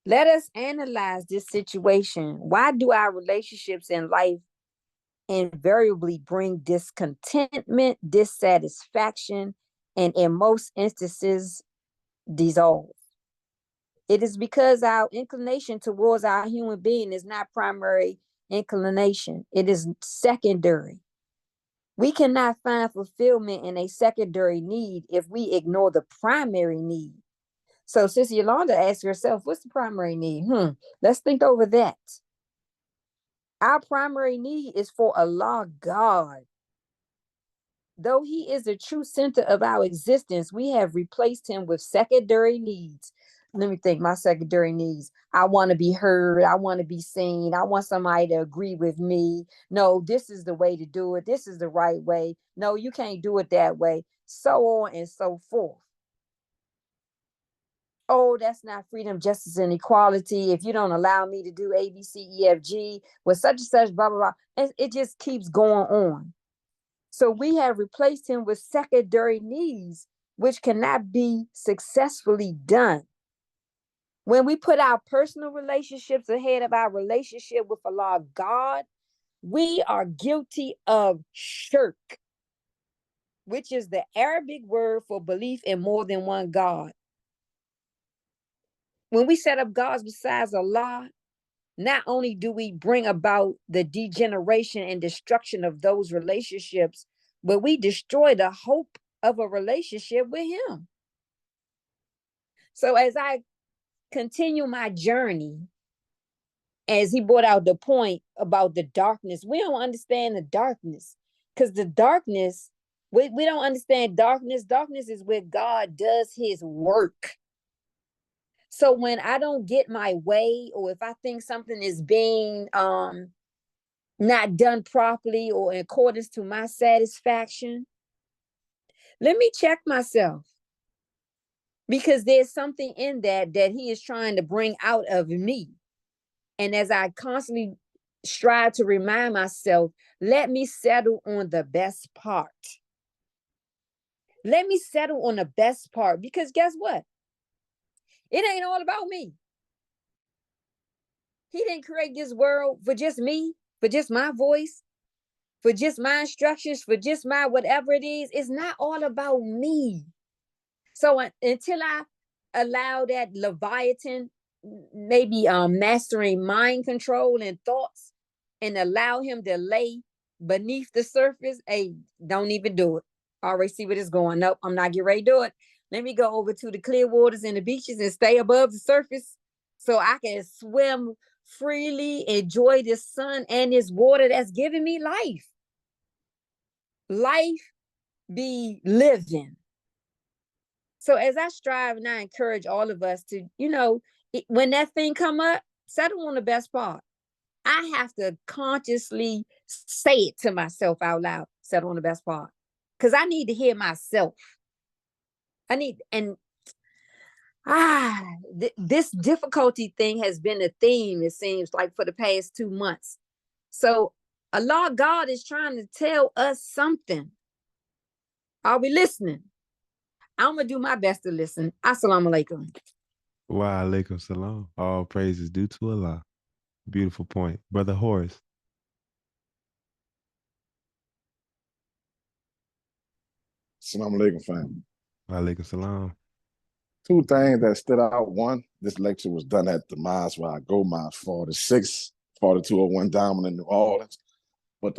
Let us analyze this situation. Why do our relationships in life invariably bring discontentment, dissatisfaction, and in most instances, dissolve? It is because our inclination towards our human being is not primary inclination. It is secondary. We cannot find fulfillment in a secondary need if we ignore the primary need. So Sister Yolanda asked herself, what's the primary need? Let's think over that. Our primary need is for Allah God. Though he is the true center of our existence, we have replaced him with secondary needs. Let me think, my secondary needs. I want to be heard. I want to be seen. I want somebody to agree with me. No, this is the way to do it. This is the right way. No, you can't do it that way. So on and so forth. Oh, that's not freedom, justice, and equality. If you don't allow me to do A, B, C, E, F, G with such and such, blah, blah, blah. And it just keeps going on. So we have replaced him with secondary needs, which cannot be successfully done. When we put our personal relationships ahead of our relationship with Allah God, we are guilty of shirk, which is the Arabic word for belief in more than one God. When we set up gods besides Allah, not only do we bring about the degeneration and destruction of those relationships, but we destroy the hope of a relationship with him. So as I continue my journey, as he brought out the point about the darkness, we don't understand the darkness, because the darkness, we don't understand darkness. Darkness is where God does his work. So when I don't get my way, or if I think something is being not done properly or in accordance to my satisfaction, let me check myself, because there's something in that he is trying to bring out of me. And as I constantly strive to remind myself, let me settle on the best part. Let me settle on the best part, because guess what? It ain't all about me. He didn't create this world for just me, for just my voice, for just my instructions, for just my whatever it is. It's not all about me. So until I allow that Leviathan, maybe mastering mind control and thoughts, and allow him to lay beneath the surface, hey, don't even do it. I already see where it's going. Nope, I'm not getting ready to do it. Let me go over to the clear waters and the beaches and stay above the surface so I can swim freely, enjoy the sun and this water that's giving me life. Life be living. So as I strive, and I encourage all of us to, when that thing come up, settle on the best part. I have to consciously say it to myself out loud, settle on the best part. Because I need to hear myself. This difficulty thing has been a theme, it seems like, for the past 2 months. So Allah, God is trying to tell us something. Are we listening? I'm going to do my best to listen. Assalamu alaikum. Wa alaikum salam. All praises due to Allah. Beautiful point. Brother Horace. Assalamu alaikum, fam. Wa alaikum salam. Two things that stood out. One, this lecture was done at the mosque where I go, Mosque 46, 4201 Diamond in New Orleans. But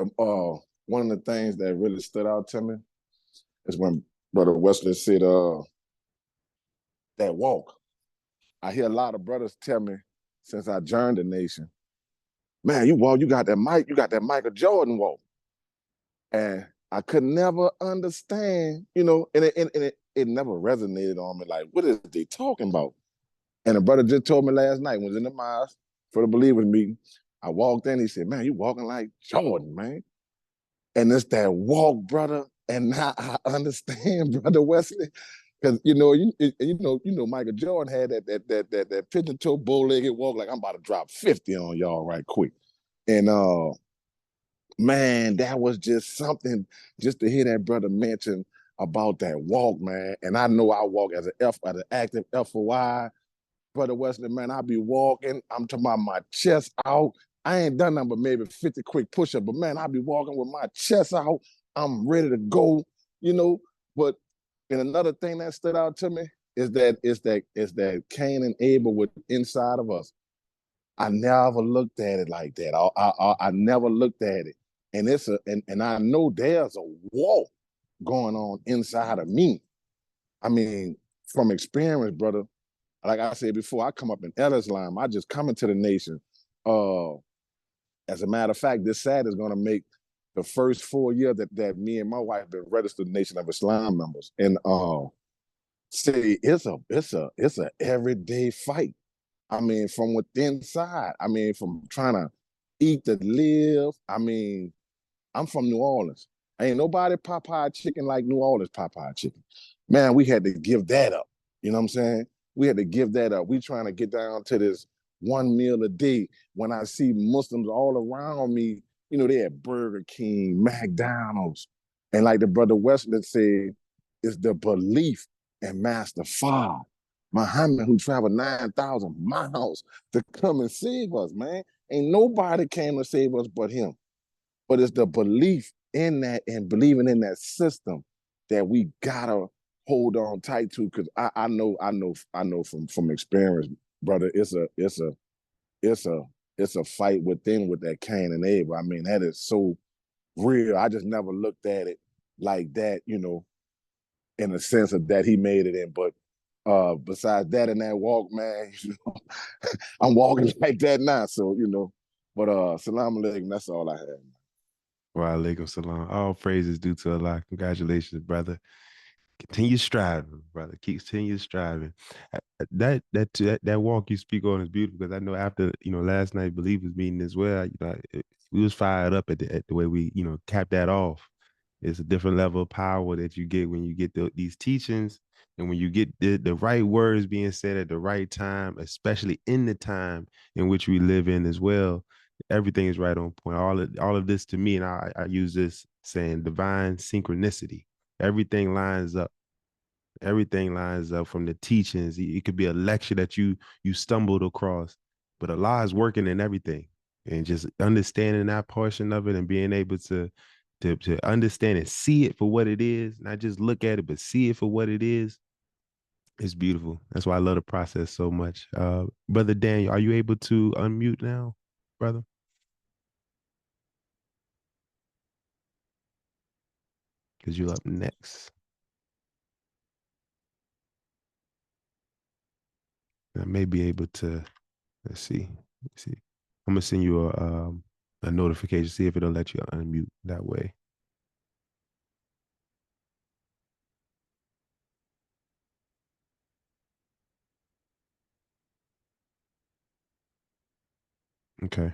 one of the things that really stood out to me is when Brother Wesley said that walk. I hear a lot of brothers tell me since I joined the nation, man, you got that Michael Jordan walk. And I could never understand, and it never resonated on me. Like, what is they talking about? And a brother just told me last night, was in the mosque for the believers meeting. I walked in, he said, man, you walking like Jordan, man. And it's that walk, brother. And now I understand, Brother Wesley. Because you know Michael Jordan had that pigeon toe bow-legged walk, like I'm about to drop 50 on y'all right quick. And man, that was just something, just to hear that brother mention about that walk, man. And I know I walk as an active FOI. Brother Wesley, man, I be walking, I'm talking about my chest out. I ain't done nothing but maybe 50 quick push-ups, but man, I be walking with my chest out. I'm ready to go, But and another thing that stood out to me is that Cain and Abel were inside of us. I never looked at it like that. I never looked at it. And I know there's a war going on inside of me. I mean, from experience, brother, like I said before, I come up in Islam. I just come into the nation. As a matter of fact, this Saturday is going to make the first 4 years that me and my wife been registered Nation of Islam members. And see, it's a everyday fight. I mean, from within side. I mean, from trying to eat to live. I mean, I'm from New Orleans. Ain't nobody Popeye chicken like New Orleans Popeye chicken. Man, we had to give that up. You know what I'm saying? We had to give that up. We trying to get down to this one meal a day. When I see Muslims all around me, they had Burger King, McDonald's. And like the brother Wesley said, it's the belief in Master Fard, Muhammad, who traveled 9,000 miles to come and save us, man. Ain't nobody came to save us but him. But it's the belief in that and believing in that system that we gotta hold on tight to. Because I know from experience, brother, it's a fight within with that Cain and Abel. I mean, that is so real. I just never looked at it like that, in the sense of that he made it in. But besides that and that walk, man, I'm walking like that now. So, but salam alaikum, that's all I have. Wa alaikum salam. All praises due to Allah. Congratulations, brother. Continue striving, brother. Continue striving. That walk you speak on is beautiful, because I know after last night believers meeting as well, we was fired up at the way we capped that off. It's a different level of power that you get when you get these teachings, and when you get the right words being said at the right time, especially in the time in which we live in as well. Everything is right on point. All of this to me, and I use this saying divine synchronicity. Everything lines up. Everything lines up from the teachings. It could be a lecture that you stumbled across, but Allah is working in everything, and just understanding that portion of it and being able to understand and see it for what it is, not just look at it, but see it for what it is. It's beautiful. That's why I love the process so much. Brother Daniel, are you able to unmute now, brother? Because you're up next. I may be able to. Let's see. Let's see. I'm gonna send you a notification. See if it'll let you unmute that way. Okay.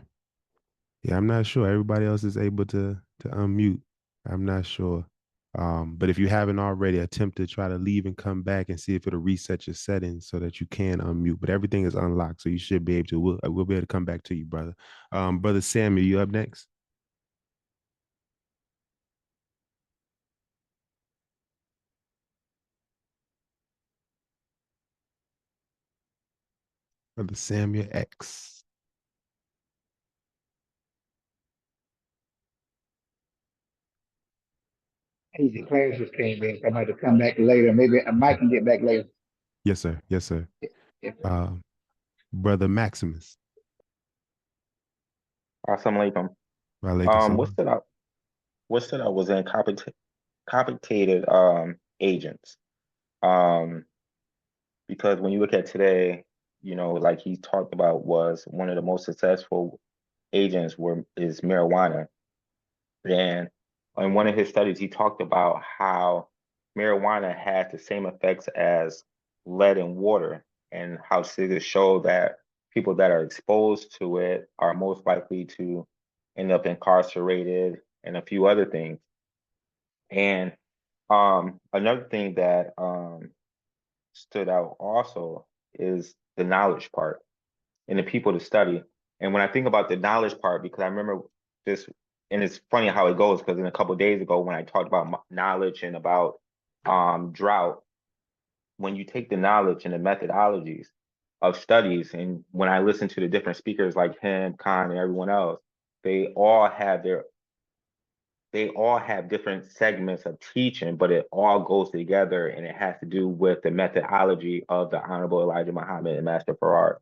Yeah, I'm not sure. Everybody else is able to unmute. I'm not sure. But if you haven't already, attempt to try to leave and come back and see if it'll reset your settings so that you can unmute. But everything is unlocked, so you should be able to. We'll be able to come back to you, brother. Brother Samuel, you up next? Brother Samuel X. Hey, the class just came in. So I might have to come back later. Maybe I might can get back later. Yes, sir. Yes, sir. If, Brother Maximus. Assalamu alaikum. Walaikum What salam. stood out was in complicated agents. Because when you look at today, like he talked about, was one of the most successful agents is marijuana. And in one of his studies, he talked about how marijuana has the same effects as lead in water, and how studies show that people that are exposed to it are most likely to end up incarcerated and a few other things. And another thing that stood out also is the knowledge part and the people to study. And when I think about the knowledge part, because I remember this, and it's funny how it goes, because in a couple of days ago when I talked about knowledge and about drought, when you take the knowledge and the methodologies of studies, and when I listen to the different speakers like him, Khan, and everyone else, they all have different segments of teaching, but it all goes together, and it has to do with the methodology of the Honorable Elijah Muhammad and Master Farad,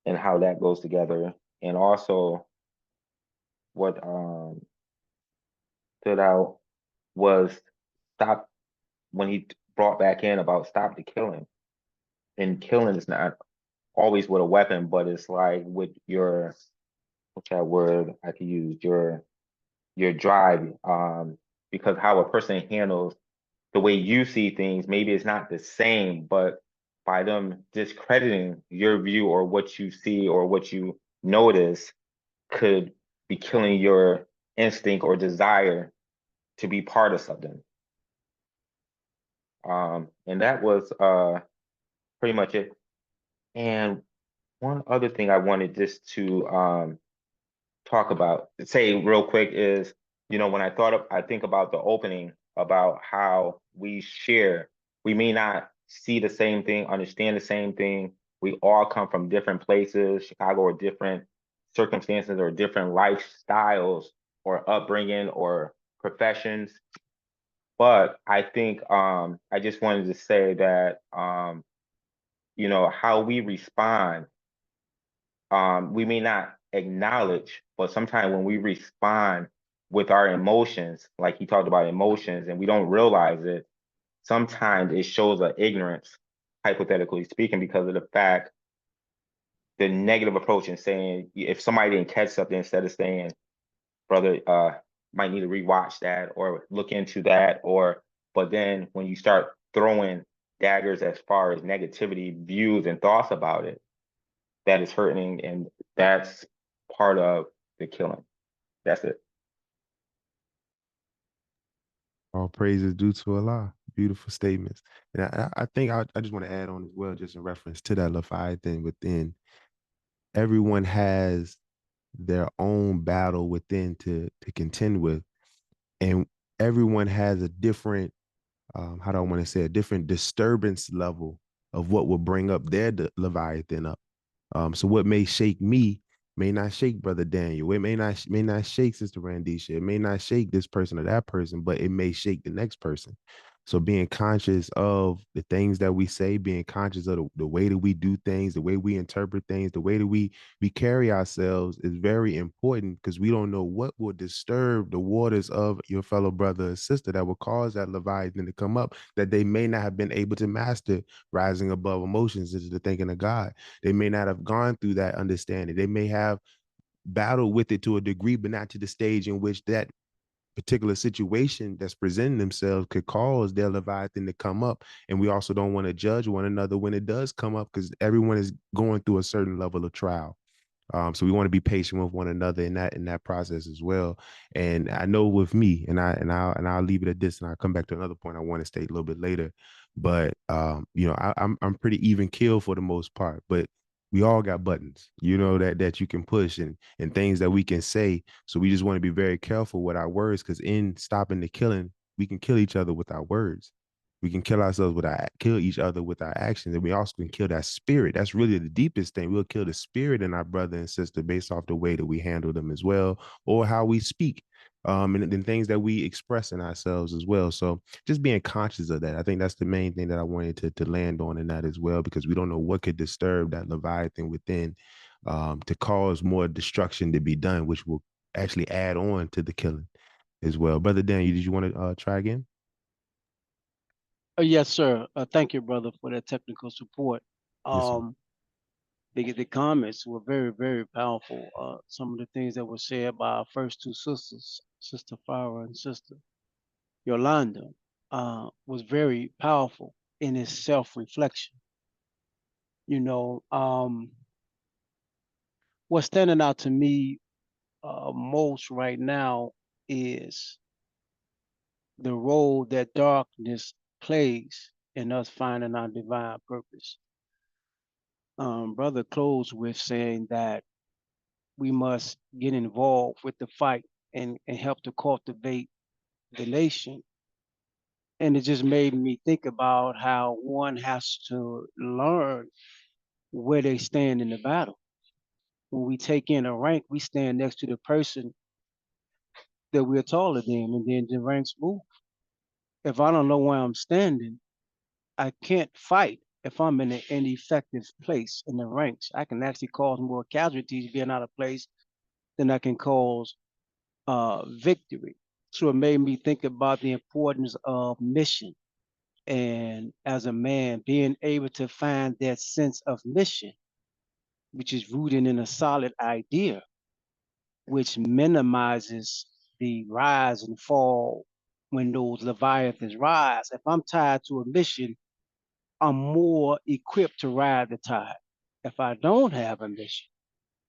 and how that goes together. And also what stood out was stop when he brought back in about stop the killing. And killing is not always with a weapon, but it's like with your, what's that word I could use, your drive, because how a person handles the way you see things, maybe it's not the same, but by them discrediting your view or what you see or what you notice could be killing your instinct or desire to be part of something. And that was pretty much it. And one other thing I wanted just to talk about, say real quick is, when I think about the opening about how we share, we may not see the same thing, understand the same thing. We all come from different places, Chicago, or different circumstances or different lifestyles or upbringing or professions. But I think I just wanted to say that how we respond, we may not acknowledge, but sometimes when we respond with our emotions, like he talked about emotions, and we don't realize it, sometimes it shows an ignorance, hypothetically speaking, because of the fact, the negative approach in saying, if somebody didn't catch something, instead of saying, brother, might need to rewatch that or look into that, but then when you start throwing daggers as far as negativity, views, and thoughts about it, that is hurting, and that's part of the killing. That's it. All praise is due to Allah. Beautiful statements. And I think I just want to add on as well, just in reference to that Lafayette thing within. everyone has their own battle within to contend with, and everyone has a different how do I want to say, a different disturbance level of what will bring up their Leviathan up. So what may shake me may not shake Brother Daniel. It may not shake Sister Randisha. It may not shake this person or that person, but it may shake the next person. So being conscious of the things that we say, being conscious of the way that we do things, the way we interpret things, the way that we carry ourselves is very important, because we don't know what will disturb the waters of your fellow brother or sister that will cause that Leviathan to come up that they may not have been able to master, rising above emotions into the thinking of God. They may not have gone through that understanding. They may have battled with it to a degree, but not to the stage in which that particular situation that's presenting themselves could cause their Leviathan to come up. And we also don't want to judge one another when it does come up, because everyone is going through a certain level of trial. So we want to be patient with one another in that process as well. And I know with me, and I'll leave it at this, and I'll come back to another point I want to state a little bit later. But I'm pretty even keel for the most part. But we all got buttons, that you can push, and things that we can say. So we just want to be very careful with our words, because in stopping the killing, we can kill each other with our words. We can kill each other with our actions, and we also can kill that spirit. That's really the deepest thing. We'll kill the spirit in our brother and sister based off the way that we handle them as well, or how we speak, and things that we express in ourselves as well. So just being conscious of that, I think that's the main thing that I wanted to land on in that as well, because we don't know what could disturb that Leviathan within, to cause more destruction to be done, which will actually add on to the killing as well. Brother Daniel, did you want to try again? Yes, sir. Thank you, brother, for that technical support. Yes, sir. Um, the comments were very, very powerful. Some of the things that were said by our first two sisters, Sister Farah and Sister Yolanda, was very powerful in its self-reflection. You know, what's standing out to me most right now is the role that darkness plays in us finding our divine purpose. Brother closed with saying that we must get involved with the fight and help to cultivate the nation. And it just made me think about how one has to learn where they stand in the battle. When we take in a rank, we stand next to the person that we're taller than, and then the ranks move. If I don't know where I'm standing, I can't fight if I'm in an ineffective place in the ranks. I can actually cause more casualties being out of place than I can cause victory. So it made me think about the importance of mission. And as a man, being able to find that sense of mission, which is rooted in a solid idea, which minimizes the rise and fall when those leviathans rise. If I'm tied to a mission, I'm more equipped to ride the tide. If I don't have a mission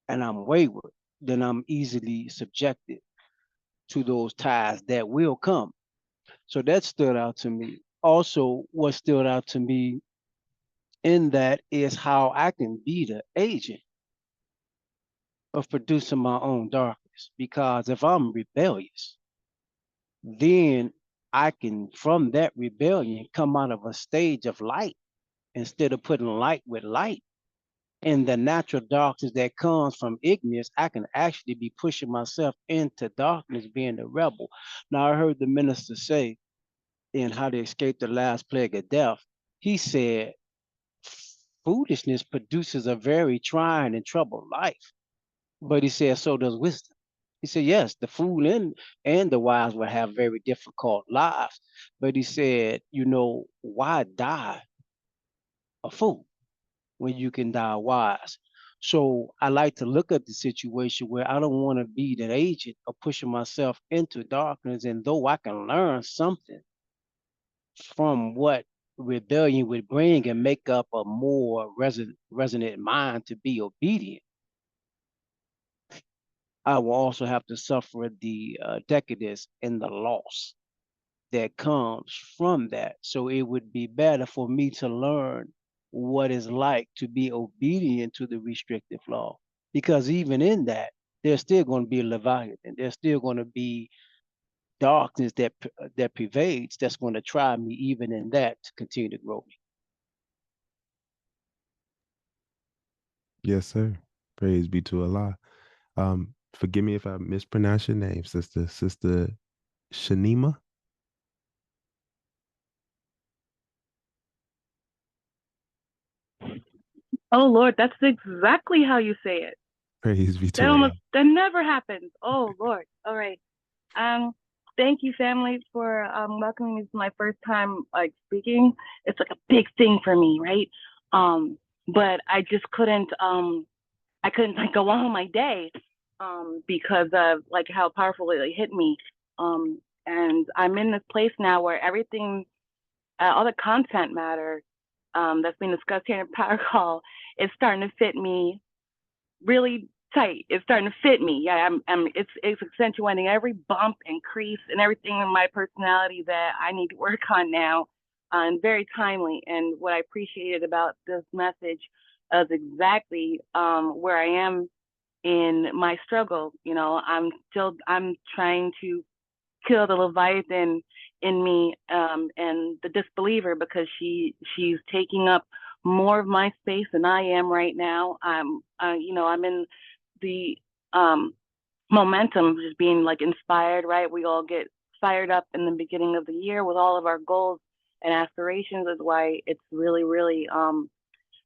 and I'm wayward, then I'm easily subjected to those tides that will come. So that stood out to me. Also, what stood out to me in that is how I can be the agent of producing my own darkness. Because if I'm rebellious, then I can, from that rebellion, come out of a stage of light instead of putting light with light. And the natural darkness that comes from ignorance, I can actually be pushing myself into darkness, being a rebel. Now, I heard the minister say in How to Escape the Last Plague of Death, he said, foolishness produces a very trying and troubled life. But he said, so does wisdom. He said, yes, the fool and the wise will have very difficult lives. But he said, why die a fool when you can die wise? So I like to look at the situation where I don't want to be the agent of pushing myself into darkness. And though I can learn something from what rebellion would bring and make up a more resonant mind to be obedient, I will also have to suffer the decadence and the loss that comes from that. So it would be better for me to learn what it's like to be obedient to the restrictive law because even in that, there's still going to be a Leviathan. There's still going to be darkness that pervades. That's going to try me even in that to continue to grow me. Yes, sir. Praise be to Allah. Forgive me if I mispronounce your name, sister. Sister Shanima. Oh Lord, that's exactly how you say it. Praise be That to Allah. almost that never happens. Oh Lord. All right. Thank you, family, for welcoming me. This is my first time like speaking. It's like a big thing for me, right? But I just couldn't I couldn't like go on with my day because of like how powerful it hit me. And I'm in this place now where everything, all the content matter that's being discussed here in Power Call is starting to fit me really tight. It's starting to fit me. Yeah, it's accentuating every bump and crease and everything in my personality that I need to work on now, and very timely. And what I appreciated about this message is exactly where I am in my struggle. You know, I'm trying to kill the Leviathan in me, and the disbeliever, because she's taking up more of my space than I am right now. I'm in the momentum of just being like inspired, right? We all get fired up in the beginning of the year with all of our goals and aspirations. Is why it's really, really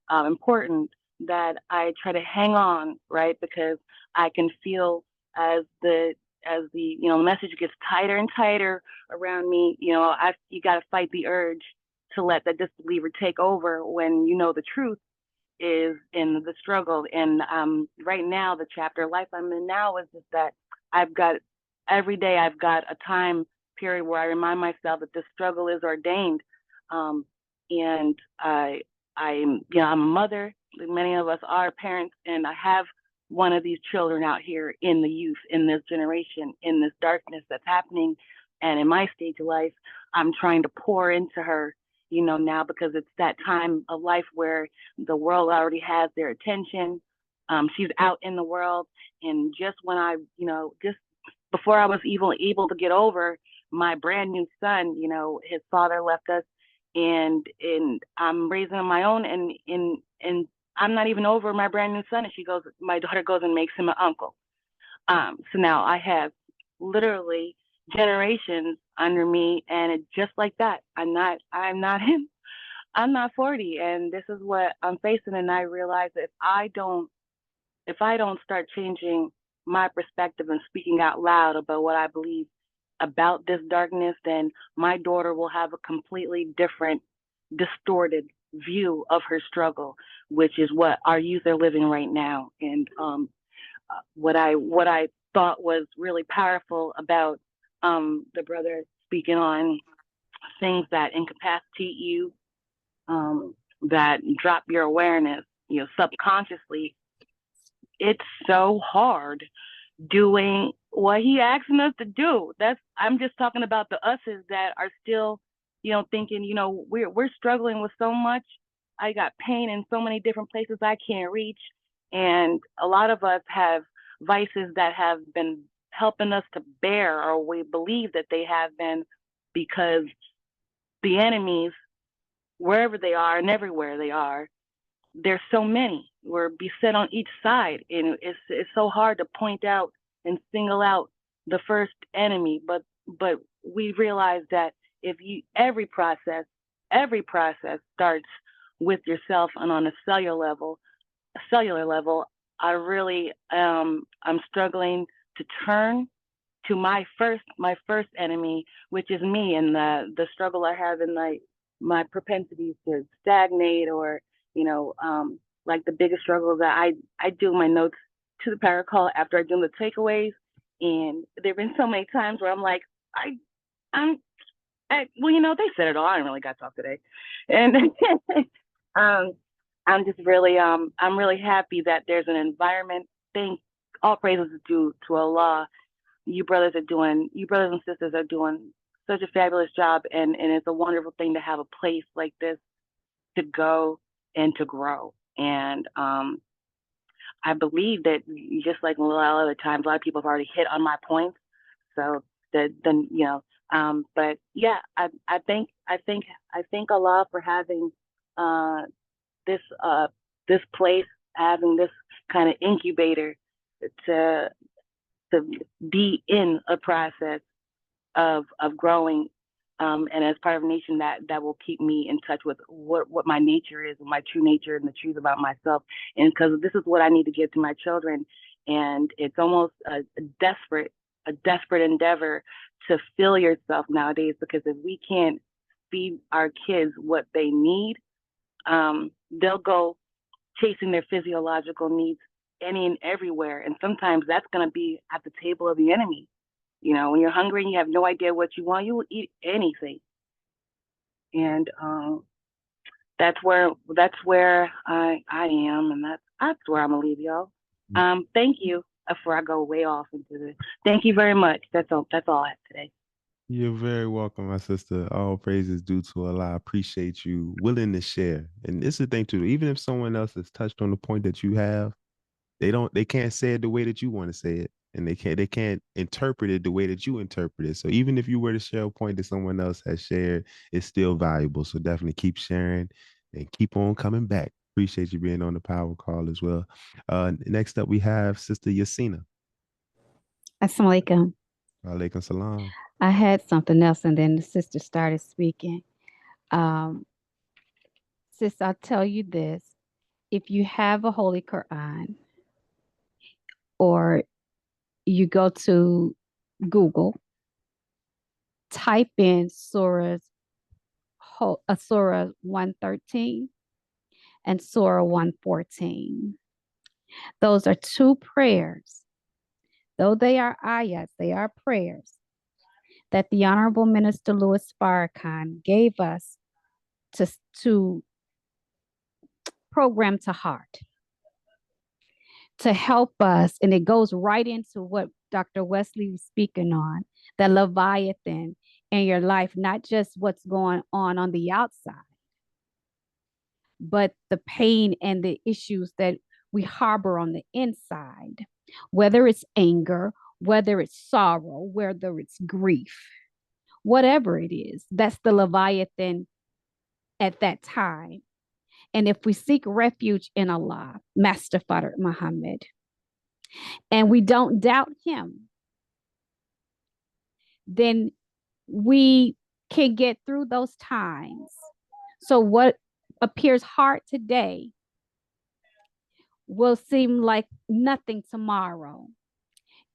important that I try to hang on, right? Because I can feel as the message gets tighter and tighter around me, you got to fight the urge to let that disbeliever take over when you know the truth is in the struggle. And right now, the chapter of life I'm in now is just that every day I've got a time period where I remind myself that this struggle is ordained. And I'm a mother, like many of us are parents, and I have one of these children out here in the youth, in this generation, in this darkness that's happening. And in my stage of life, I'm trying to pour into her, now, because it's that time of life where the world already has their attention. She's out in the world. And just when just before I was even able to get over my brand new son, his father left us, and I'm raising on my own, and I'm not even over my brand new son. And my daughter goes and makes him an uncle. So now I have literally generations under me, and it's just like that. I'm not him. I'm not 40, and this is what I'm facing. And I realize that if I don't start changing my perspective and speaking out loud about what I believe about this darkness, then my daughter will have a completely different, distorted view of her struggle, which is what our youth are living right now. And what I thought was really powerful about the brother speaking on things that incapacitate you, that drop your awareness, subconsciously. It's so hard doing what he asking us to do. I'm just talking about the us's that are still, thinking, we're struggling with so much. I got pain in so many different places I can't reach. And a lot of us have vices that have been helping us to bear, or we believe that they have been, because the enemies, wherever they are and everywhere they are, there's so many. We're beset on each side, and it's so hard to point out and single out the first enemy. But we realize that every process starts with yourself, and on a cellular level, I really I'm struggling to turn to my first enemy, which is me, and the struggle I have in my propensities to stagnate, or like the biggest struggle that I do my notes to the power call after I do the takeaways. And there've been so many times where I'm like, they said it all. I didn't really got to talk today. And I'm just really I'm really happy that there's an environment. All praises is due to Allah. You brothers and sisters are doing such a fabulous job, and it's a wonderful thing to have a place like this to go and to grow. And I believe that just like a lot of other times, a lot of people have already hit on my points. So then but yeah, I thank Allah for having this this place, having this kind of incubator to be in a process of growing, and as part of a nation that will keep me in touch with what my nature is, my true nature, and the truth about myself. And because this is what I need to give to my children, and it's almost a desperate endeavor to fill yourself nowadays, because if we can't feed our kids what they need, they'll go chasing their physiological needs any and everywhere. And sometimes that's going to be at the table of the enemy. You know, when you're hungry and you have no idea what you want, you will eat anything. And that's where I am, and that's where I'm gonna leave y'all. Thank you. Before I go way off into this, thank you very much. That's all I have today. You're very welcome, my sister. All praises due to Allah. I appreciate you willing to share. And this is the thing too. Even if someone else has touched on the point that you have, they can't say it the way that you want to say it. And they can't interpret it the way that you interpret it. So even if you were to share a point that someone else has shared, it's still valuable. So definitely keep sharing and keep on coming back. Appreciate you being on the power call as well. Next up, we have Sister Yasina. Assalamu alaikum. Alaikum salam. I had something else, and then the sister started speaking. Sis, I'll tell you this. If you have a Holy Quran, or you go to Google, type in Surah 113 and Surah 114. Those are two prayers. Though they are ayats, they are prayers that the Honorable Minister Louis Farrakhan gave us to program to heart, to help us. And it goes right into what Dr. Wesley was speaking on, the Leviathan in your life, not just what's going on the outside, but the pain and the issues that we harbor on the inside, whether it's anger, whether it's sorrow, whether it's grief, whatever it is. That's the Leviathan at that time. And if we seek refuge in Allah, Master Father Muhammad, and we don't doubt him, then we can get through those times. So what appears hard today will seem like nothing tomorrow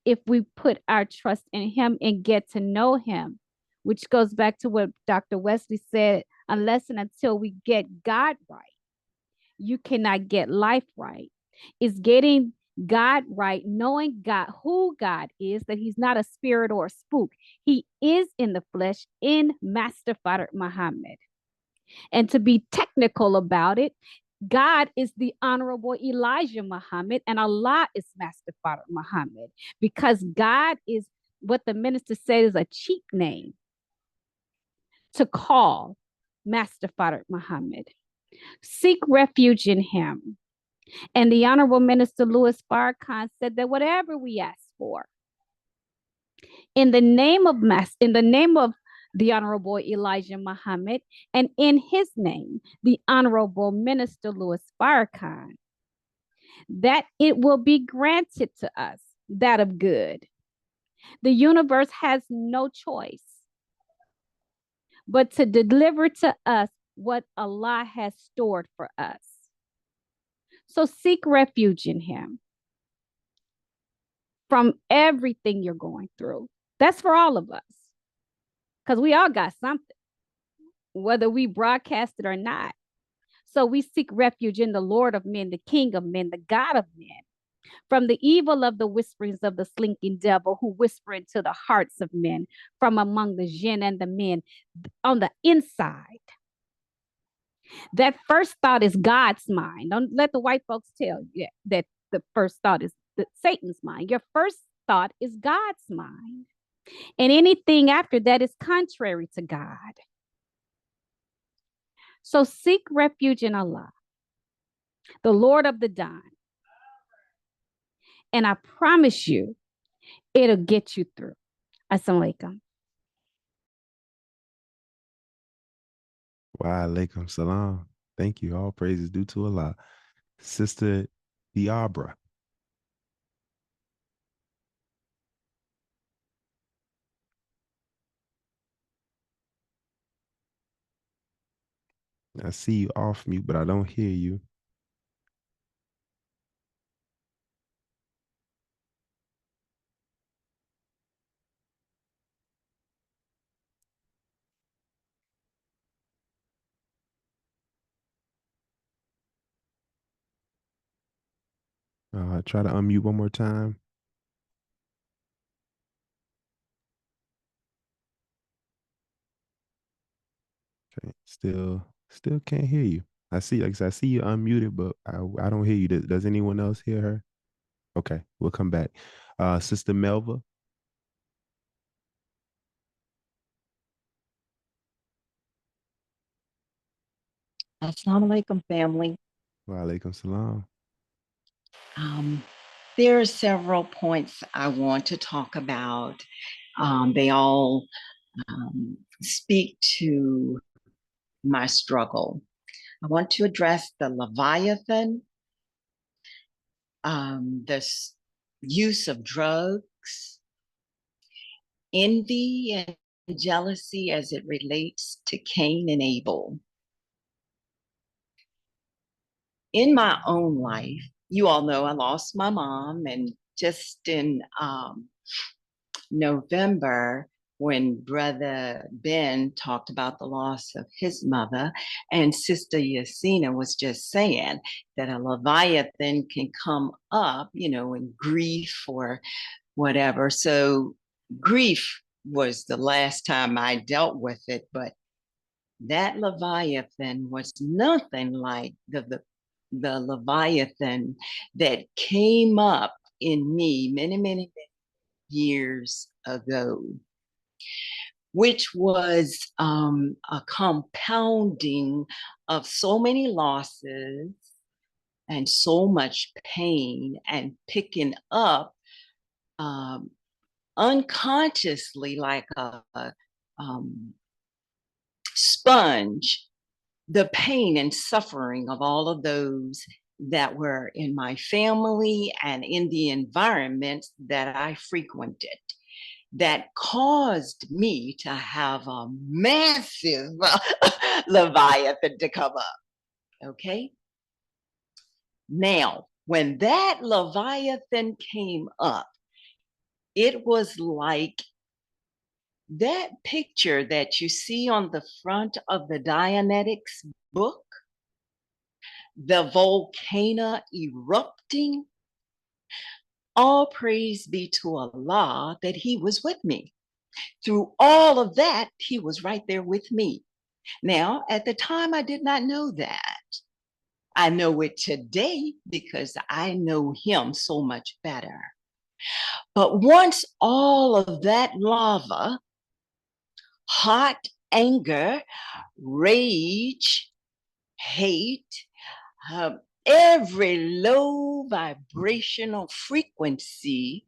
if we put our trust in him and get to know him, which goes back to what Dr. Wesley said, unless and until we get God right, you cannot get life right. It's getting God right, knowing God, who God is, that he's not a spirit or a spook. He is in the flesh in Master Father Muhammad. And to be technical about it, God is the Honorable Elijah Muhammad, and Allah is Master Father Muhammad, because God is what the minister said is a cheap name to call Master Father Muhammad. Seek refuge in him. And the Honorable Minister Louis Farrakhan said that whatever we ask for, in the name of the Honorable Elijah Muhammad, and in his name, the Honorable Minister Louis Farrakhan, that it will be granted to us, that of good. The universe has no choice but to deliver to us what Allah has stored for us. So seek refuge in him from everything you're going through. That's for all of us, because we all got something, whether we broadcast it or not. So we seek refuge in the Lord of men, the King of men, the God of men, from the evil of the whisperings of the slinking devil who whisper into the hearts of men, from among the jinn and the men on the inside. That first thought is God's mind. Don't let the white folks tell you that the first thought is Satan's mind. Your first thought is God's mind. And anything after that is contrary to God. So seek refuge in Allah, the Lord of the Dawn, And I promise you, it'll get you through. Assalamu alaikum. Wa alaikum salam. Thank you. All praises due to Allah. Sister Diabra. I see you off mute, but I don't hear you. Try to unmute one more time. Okay, still can't hear you. I see, like I said, I see you unmuted, but I don't hear you. Does anyone else hear her? Okay, we'll come back. Sister Melva. Assalamu alaikum, family. Wa alaikum salam. There are several points I want to talk about. They all speak to my struggle. I want to address the Leviathan, the use of drugs, envy and jealousy as it relates to Cain and Abel. In my own life, you all know I lost my mom, and just in November, when Brother Ben talked about the loss of his mother, and Sister Yasina was just saying that a Leviathan can come up, in grief or whatever. So grief was the last time I dealt with it, but that Leviathan was nothing like the Leviathan that came up in me many years ago, which was a compounding of so many losses and so much pain, and picking up unconsciously like a sponge the pain and suffering of all of those that were in my family and in the environments that I frequented, that caused me to have a massive Leviathan to come up. Okay. Now, when that Leviathan came up, it was like that picture that you see on the front of the Dianetics book, the volcano erupting. All praise be to Allah that He was with me. Through all of that, He was right there with me. Now, at the time, I did not know that. I know it today because I know Him so much better. But once all of that lava, hot anger, rage, hate, every low vibrational frequency,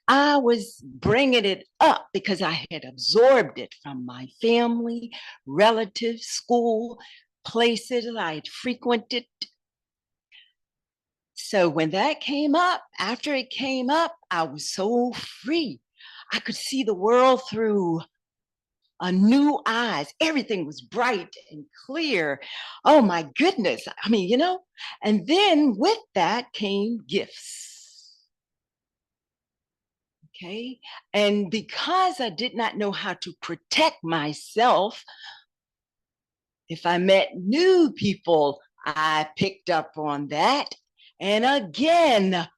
I was bringing it up because I had absorbed it from my family, relatives, school, places I'd frequented. So when that came up, after it came up, I was so free. I could see the world through a new eyes. Everything was bright and clear. Oh my goodness. I mean, and then with that came gifts. Okay. And because I did not know how to protect myself, if I met new people, I picked up on that. And again,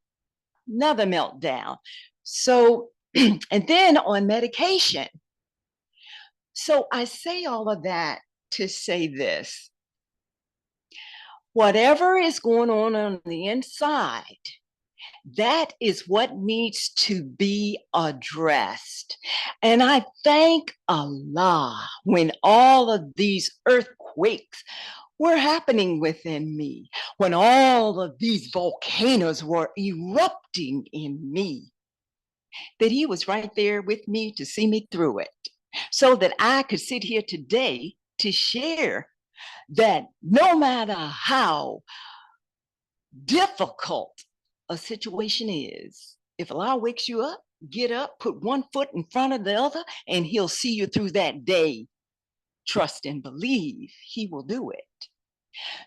another meltdown. So, and then on medication. So I say all of that to say this. Whatever is going on the inside, that is what needs to be addressed. And I thank Allah when all of these earthquakes were happening within me, when all of these volcanoes were erupting in me, that he was right there with me to see me through it, so that I could sit here today to share that no matter how difficult a situation is, if Allah wakes you up, get up, put one foot in front of the other, and he'll see you through that day. Trust and believe he will do it.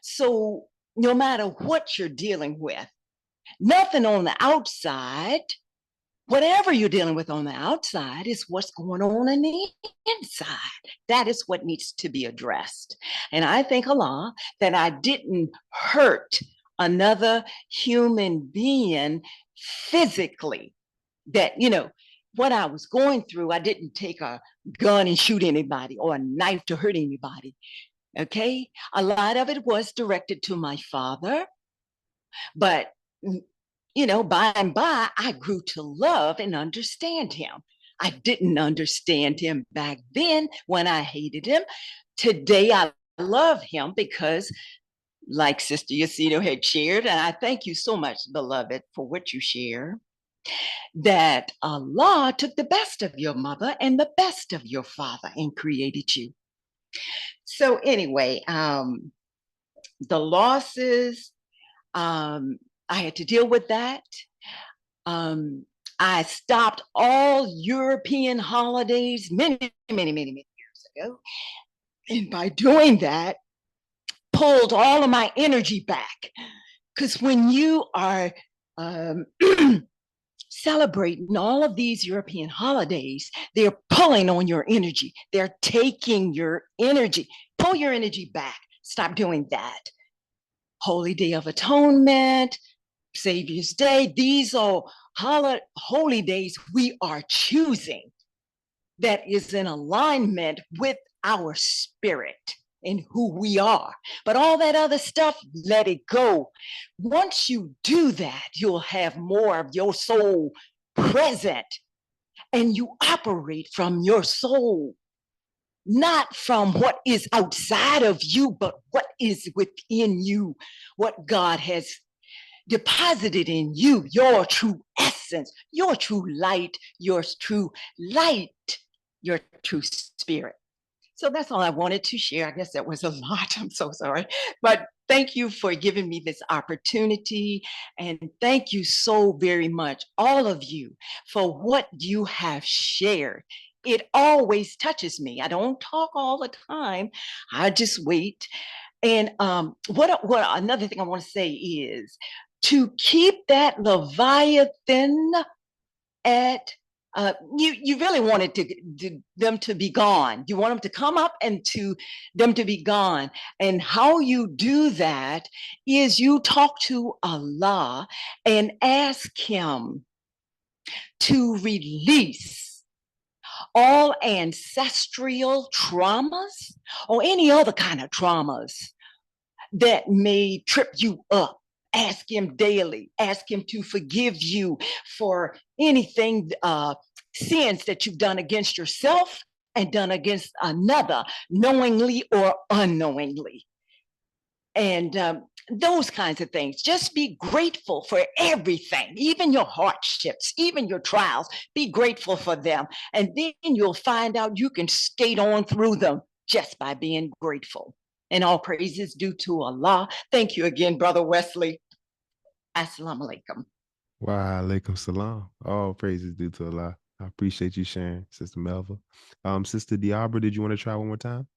So no matter what you're dealing with, nothing on the outside, whatever you're dealing with on the outside is what's going on in the inside. That is what needs to be addressed. And I thank Allah that I didn't hurt another human being physically. That, what I was going through, I didn't take a gun and shoot anybody or a knife to hurt anybody. Okay? A lot of it was directed to my father, but by and by, I grew to love and understand him. I didn't understand him back then when I hated him. Today, I love him because, like Sister Yacino had shared, and I thank you so much, beloved, for what you share, that Allah took the best of your mother and the best of your father and created you. So anyway, the losses, I had to deal with that. I stopped all European holidays many, many, many, many years ago. And by doing that, pulled all of my energy back. Because when you are celebrating all of these European holidays, they're pulling on your energy. They're taking your energy. Pull your energy back. Stop doing that. Holy Day of Atonement, Savior's Day, these are holy days we are choosing that is in alignment with our spirit and who we are. But all that other stuff, let it go. Once you do that, you'll have more of your soul present, and you operate from your soul, not from what is outside of you, but what is within you, what God has deposited in you, your true essence, your true light, your true spirit. So that's all I wanted to share. I guess that was a lot. I'm so sorry. But thank you for giving me this opportunity. And thank you so very much, all of you, for what you have shared. It always touches me. I don't talk all the time. I just wait. And what another thing I want to say is to keep that Leviathan at you really wanted them to be gone. You want them to come up and to them to be gone. And how you do that is you talk to Allah and ask him to release all ancestral traumas or any other kind of traumas that may trip you up. Ask him daily. Ask him to forgive you for anything, sins that you've done against yourself and done against another, knowingly or unknowingly. And those kinds of things. Just be grateful for everything, even your hardships, even your trials. Be grateful for them. And then you'll find out you can skate on through them just by being grateful. And all praises due to Allah. Thank you again, Brother Wesley. Assalamu alaikum. Wa alaikum salam. All praises due to Allah. I appreciate you sharing, Sister Melva. Sister Diabra, did you want to try one more time?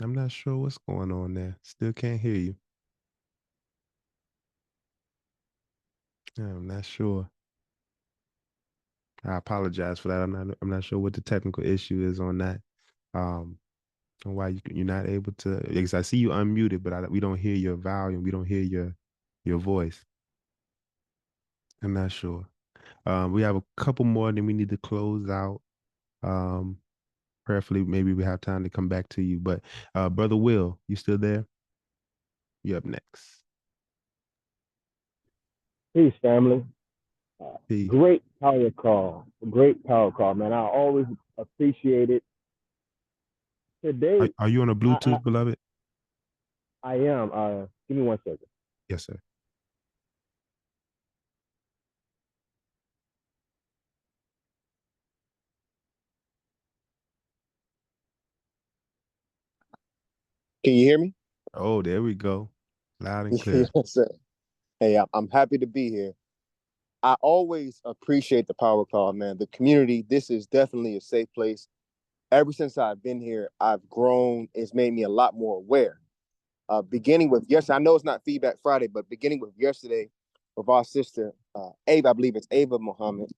I'm not sure what's going on there. Still can't hear you. I'm not sure. I apologize for that. I'm not sure what the technical issue is on that. And why you're not able to, because I see you unmuted, but we don't hear your volume. We don't hear your voice. I'm not sure. We have a couple more, then we need to close out. Prayerfully, maybe we have time to come back to you. But Brother Will, you still there? You're up next. Peace, family. Peace. Great power call. Great power call, man. I always appreciate it. Today, Are you on a I Bluetooth, beloved? I am. Give me 1 second. Yes, sir. Can you hear me? Oh, there we go. Loud and clear. Yes, sir. Hey, I'm happy to be here. I always appreciate the power call, man. The community, this is definitely a safe place. Ever since I've been here, I've grown. It's made me a lot more aware. Beginning with yesterday, I know it's not Feedback Friday, but beginning with yesterday with our sister, Ava, I believe it's Ava Muhammad.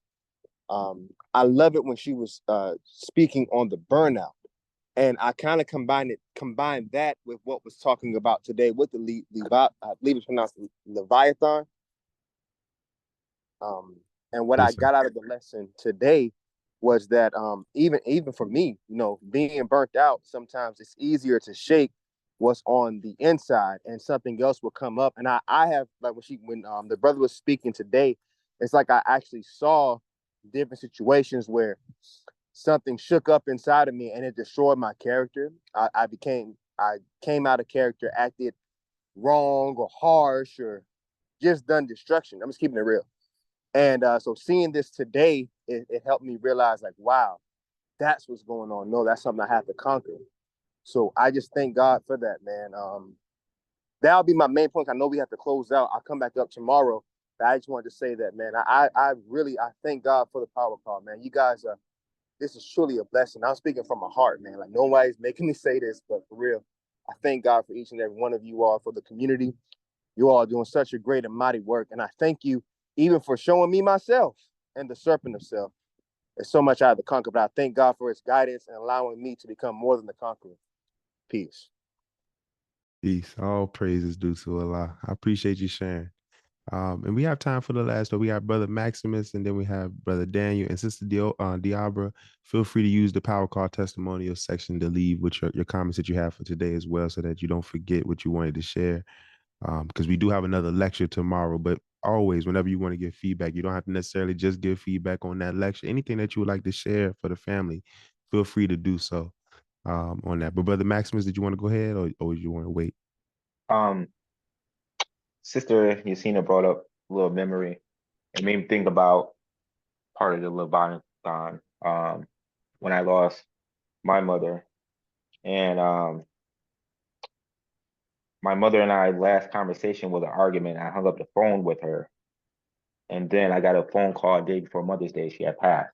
I love it when she was speaking on the burnout. And I kind of combined that with what was talking about today with the I believe it's pronounced Leviathan. And what I Yes, sir. got out of the lesson today was that even for me, being burnt out, sometimes it's easier to shake what's on the inside, and something else will come up. And I have, like, when the brother was speaking today, it's like I actually saw different situations where something shook up inside of me and it destroyed my character. I came out of character, acted wrong or harsh or just done destruction. I'm just keeping it real. And so seeing this today, it helped me realize, like, wow, that's what's going on. No, that's something I have to conquer. So I just thank God for that, man. That'll be my main point. I know we have to close out. I'll come back up tomorrow. But I just wanted to say that, man. I really thank God for the power call, man. You guys this is truly a blessing. I'm speaking from my heart, man. Like, nobody's making me say this, but for real, I thank God for each and every one of you all, for the community. You all are doing such a great and mighty work. And I thank you even for showing me myself and the serpent of self. There's so much I have to conquer, but I thank God for his guidance and allowing me to become more than the conqueror. Peace. Peace. All praises due to Allah. I appreciate you sharing. And we have time for the last, but we have Brother Maximus, and then we have Brother Daniel and Sister Diabra. Feel free to use the Power Call testimonial section to leave with your comments that you have for today as well, so that you don't forget what you wanted to share. Because we do have another lecture tomorrow, but always, whenever you want to give feedback, you don't have to necessarily just give feedback on that lecture. Anything that you would like to share for the family, feel free to do so on that. But Brother Maximus, did you want to go ahead, or you want to wait? Um, Sister Yasina brought up a little memory. It made me think about part of the Leviathan when I lost my mother. And my mother and I last conversation was an argument. I hung up the phone with her. And then I got a phone call a day before Mother's Day. She had passed.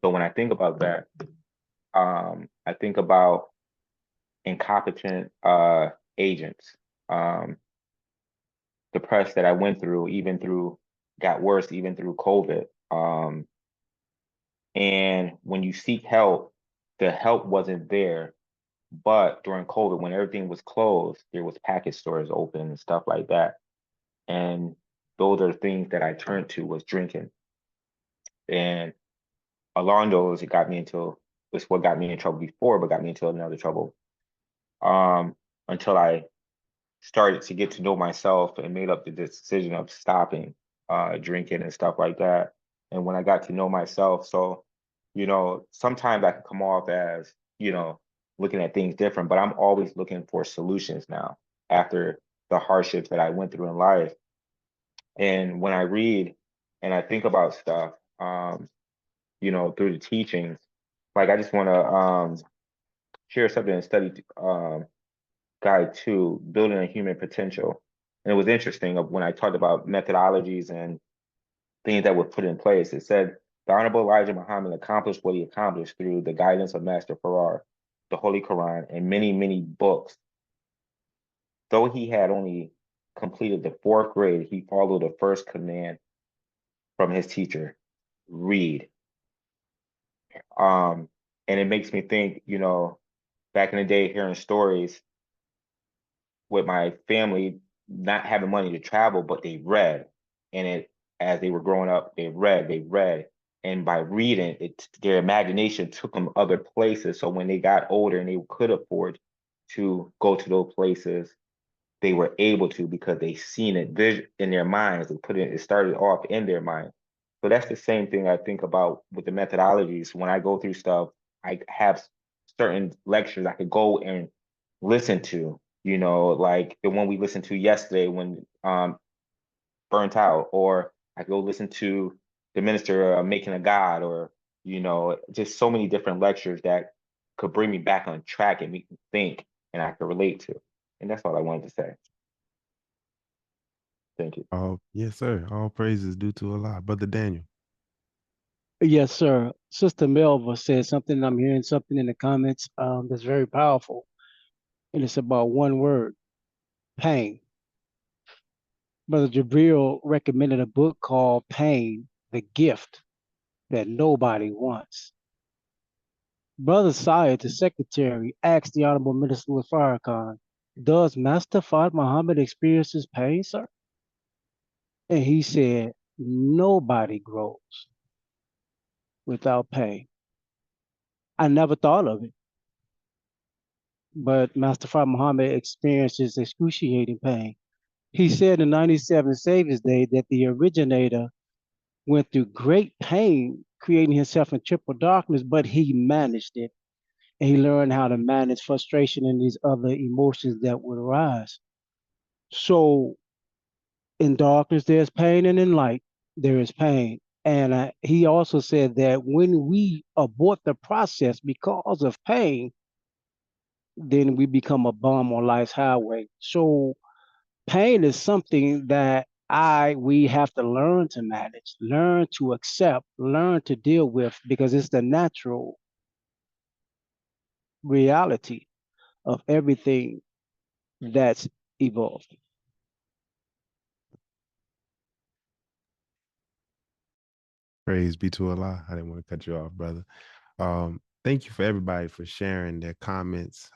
So when I think about that, I think about incompetent agents. The press that I went through, got worse even through COVID. And when you seek help, the help wasn't there. But during COVID, when everything was closed, there was package stores open and stuff like that. And those are things that I turned to, was drinking. And along those, it's what got me in trouble before, but got me into another trouble. Until I started to get to know myself and made up the decision of stopping drinking and stuff like that. And when I got to know myself, so, sometimes I can come off as, looking at things different, but I'm always looking for solutions now after the hardships that I went through in life. And when I read and I think about stuff, through the teachings, like, I just want to share something in study guide to building a human potential. And it was interesting when I talked about methodologies and things that were put in place. It said the Honorable Elijah Muhammad accomplished what he accomplished through the guidance of Master Farrar, the Holy Quran, and many, many books. Though he had only completed the 4th grade, he followed the first command from his teacher: read. And it makes me think, back in the day, hearing stories with my family, not having money to travel, but they read. And as they were growing up, they read. And by reading, their imagination took them other places. So when they got older and they could afford to go to those places, they were able to because they seen it in their minds. They put it started off in their mind. So that's the same thing I think about with the methodologies. When I go through stuff, I have certain lectures I could go and listen to, like the one we listened to yesterday when Burnt Out, or I could go listen to the minister Making a God, or just so many different lectures that could bring me back on track and make me think and I could relate to. And that's all I wanted to say. Thank you. Oh, yes, sir. All praises due to Allah. Brother Daniel. Yes, sir. Sister Melva said something. I'm hearing something in the comments that's very powerful, and it's about one word: pain. Brother Jabril recommended a book called Pain, the Gift That Nobody Wants. Brother Syed, the secretary, asked the Honorable Minister Louis Farrakhan, does Master Fard Muhammad experience his pain, sir? And he said, nobody grows without pain. I never thought of it, but Master Fard Muhammad experiences excruciating pain. He said in 97 Savior's Day that the originator went through great pain creating himself in triple darkness, but he managed it. And he learned how to manage frustration and these other emotions that would arise. So in darkness, there's pain, and in light, there is pain. And he also said that when we abort the process because of pain, then we become a bum on life's highway. So pain is something that we have to learn to manage, learn to accept, learn to deal with, because it's the natural reality of everything that's evolved. Praise be to Allah. I didn't want to cut you off, brother. Thank you for everybody for sharing their comments.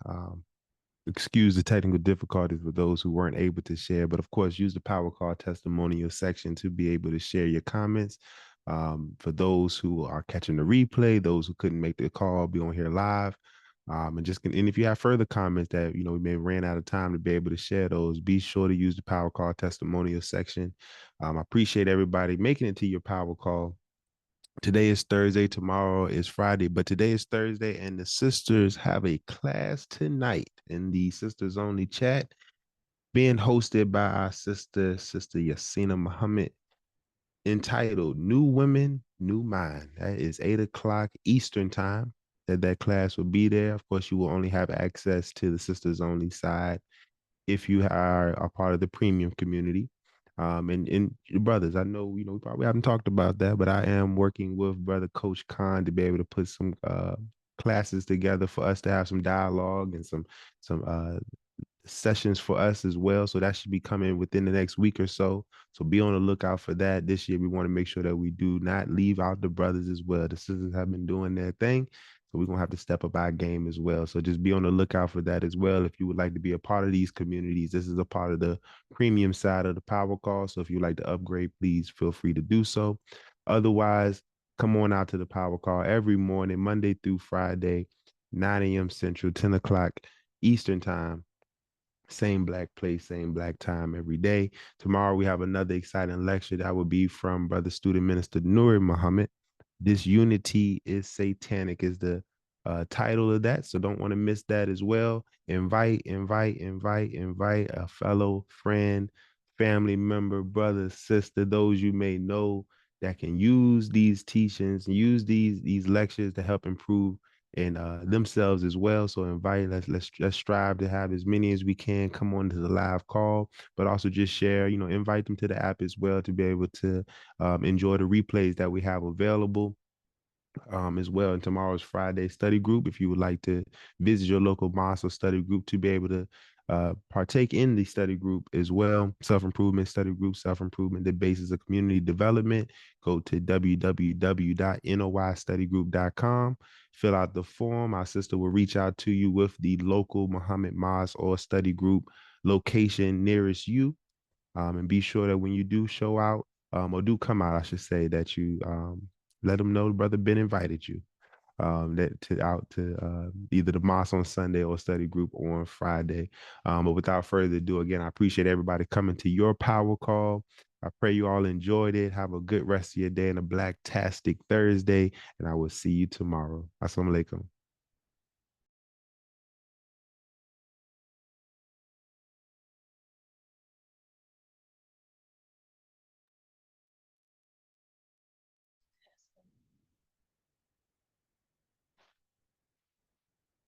Excuse the technical difficulties with those who weren't able to share, but of course, use the Power Call testimonial section to be able to share your comments. For those who are catching the replay, those who couldn't make the call, be on here live. And if you have further comments that we may ran out of time to be able to share those, be sure to use the Power Call testimonial section. I appreciate everybody making it to your Power Call. Today is Thursday, tomorrow is Friday, but today is Thursday, and the sisters have a class tonight in the Sisters Only chat, being hosted by our Sister Yasina Muhammad, entitled New Women, New Mind. That is 8 o'clock Eastern time that class will be there. Of course, you will only have access to the Sisters Only side if you are a part of the premium community. And brothers, I know, we probably haven't talked about that, but I am working with brother Coach Khan to be able to put some classes together for us to have some dialogue and some sessions for us as well. So that should be coming within the next week or so. So be on the lookout for that. This year, we want to make sure that we do not leave out the brothers as well. The sisters have been doing their thing. So we're going to have to step up our game as well. So just be on the lookout for that as well. If you would like to be a part of these communities, this is a part of the premium side of the Power Call. So if you'd like to upgrade, please feel free to do so. Otherwise, come on out to the Power Call every morning, Monday through Friday, 9 a.m. Central, 10 o'clock Eastern time. Same black place, same black time every day. Tomorrow we have another exciting lecture that will be from Brother Student Minister Nuri Muhammad. This Unity is Satanic is the title of that. So don't want to miss that as well. Invite a fellow friend, family member, brother, sister, those you may know that can use these teachings, use these lectures to help improve and themselves as well. So invite, let's strive to have as many as we can come on to the live call, but also just share, invite them to the app as well to be able to enjoy the replays that we have available as well. And tomorrow's Friday study group. If you would like to visit your local mosque or study group to be able to partake in the study group as well, self-improvement study group, self-improvement, the basis of community development, go to www.noystudygroup.com, fill out the form. Our sister will reach out to you with the local Muhammad Mosque or study group location nearest you. And be sure that when you do show out, or do come out, I should say, that you let them know Brother Ben invited you. that to out to either the mosque on Sunday or study group on Friday. But without further ado, again, I appreciate everybody coming to your power call. I pray you all enjoyed it. Have a good rest of your day and a black-tastic Thursday, and I will see you tomorrow. Assalamu alaikum.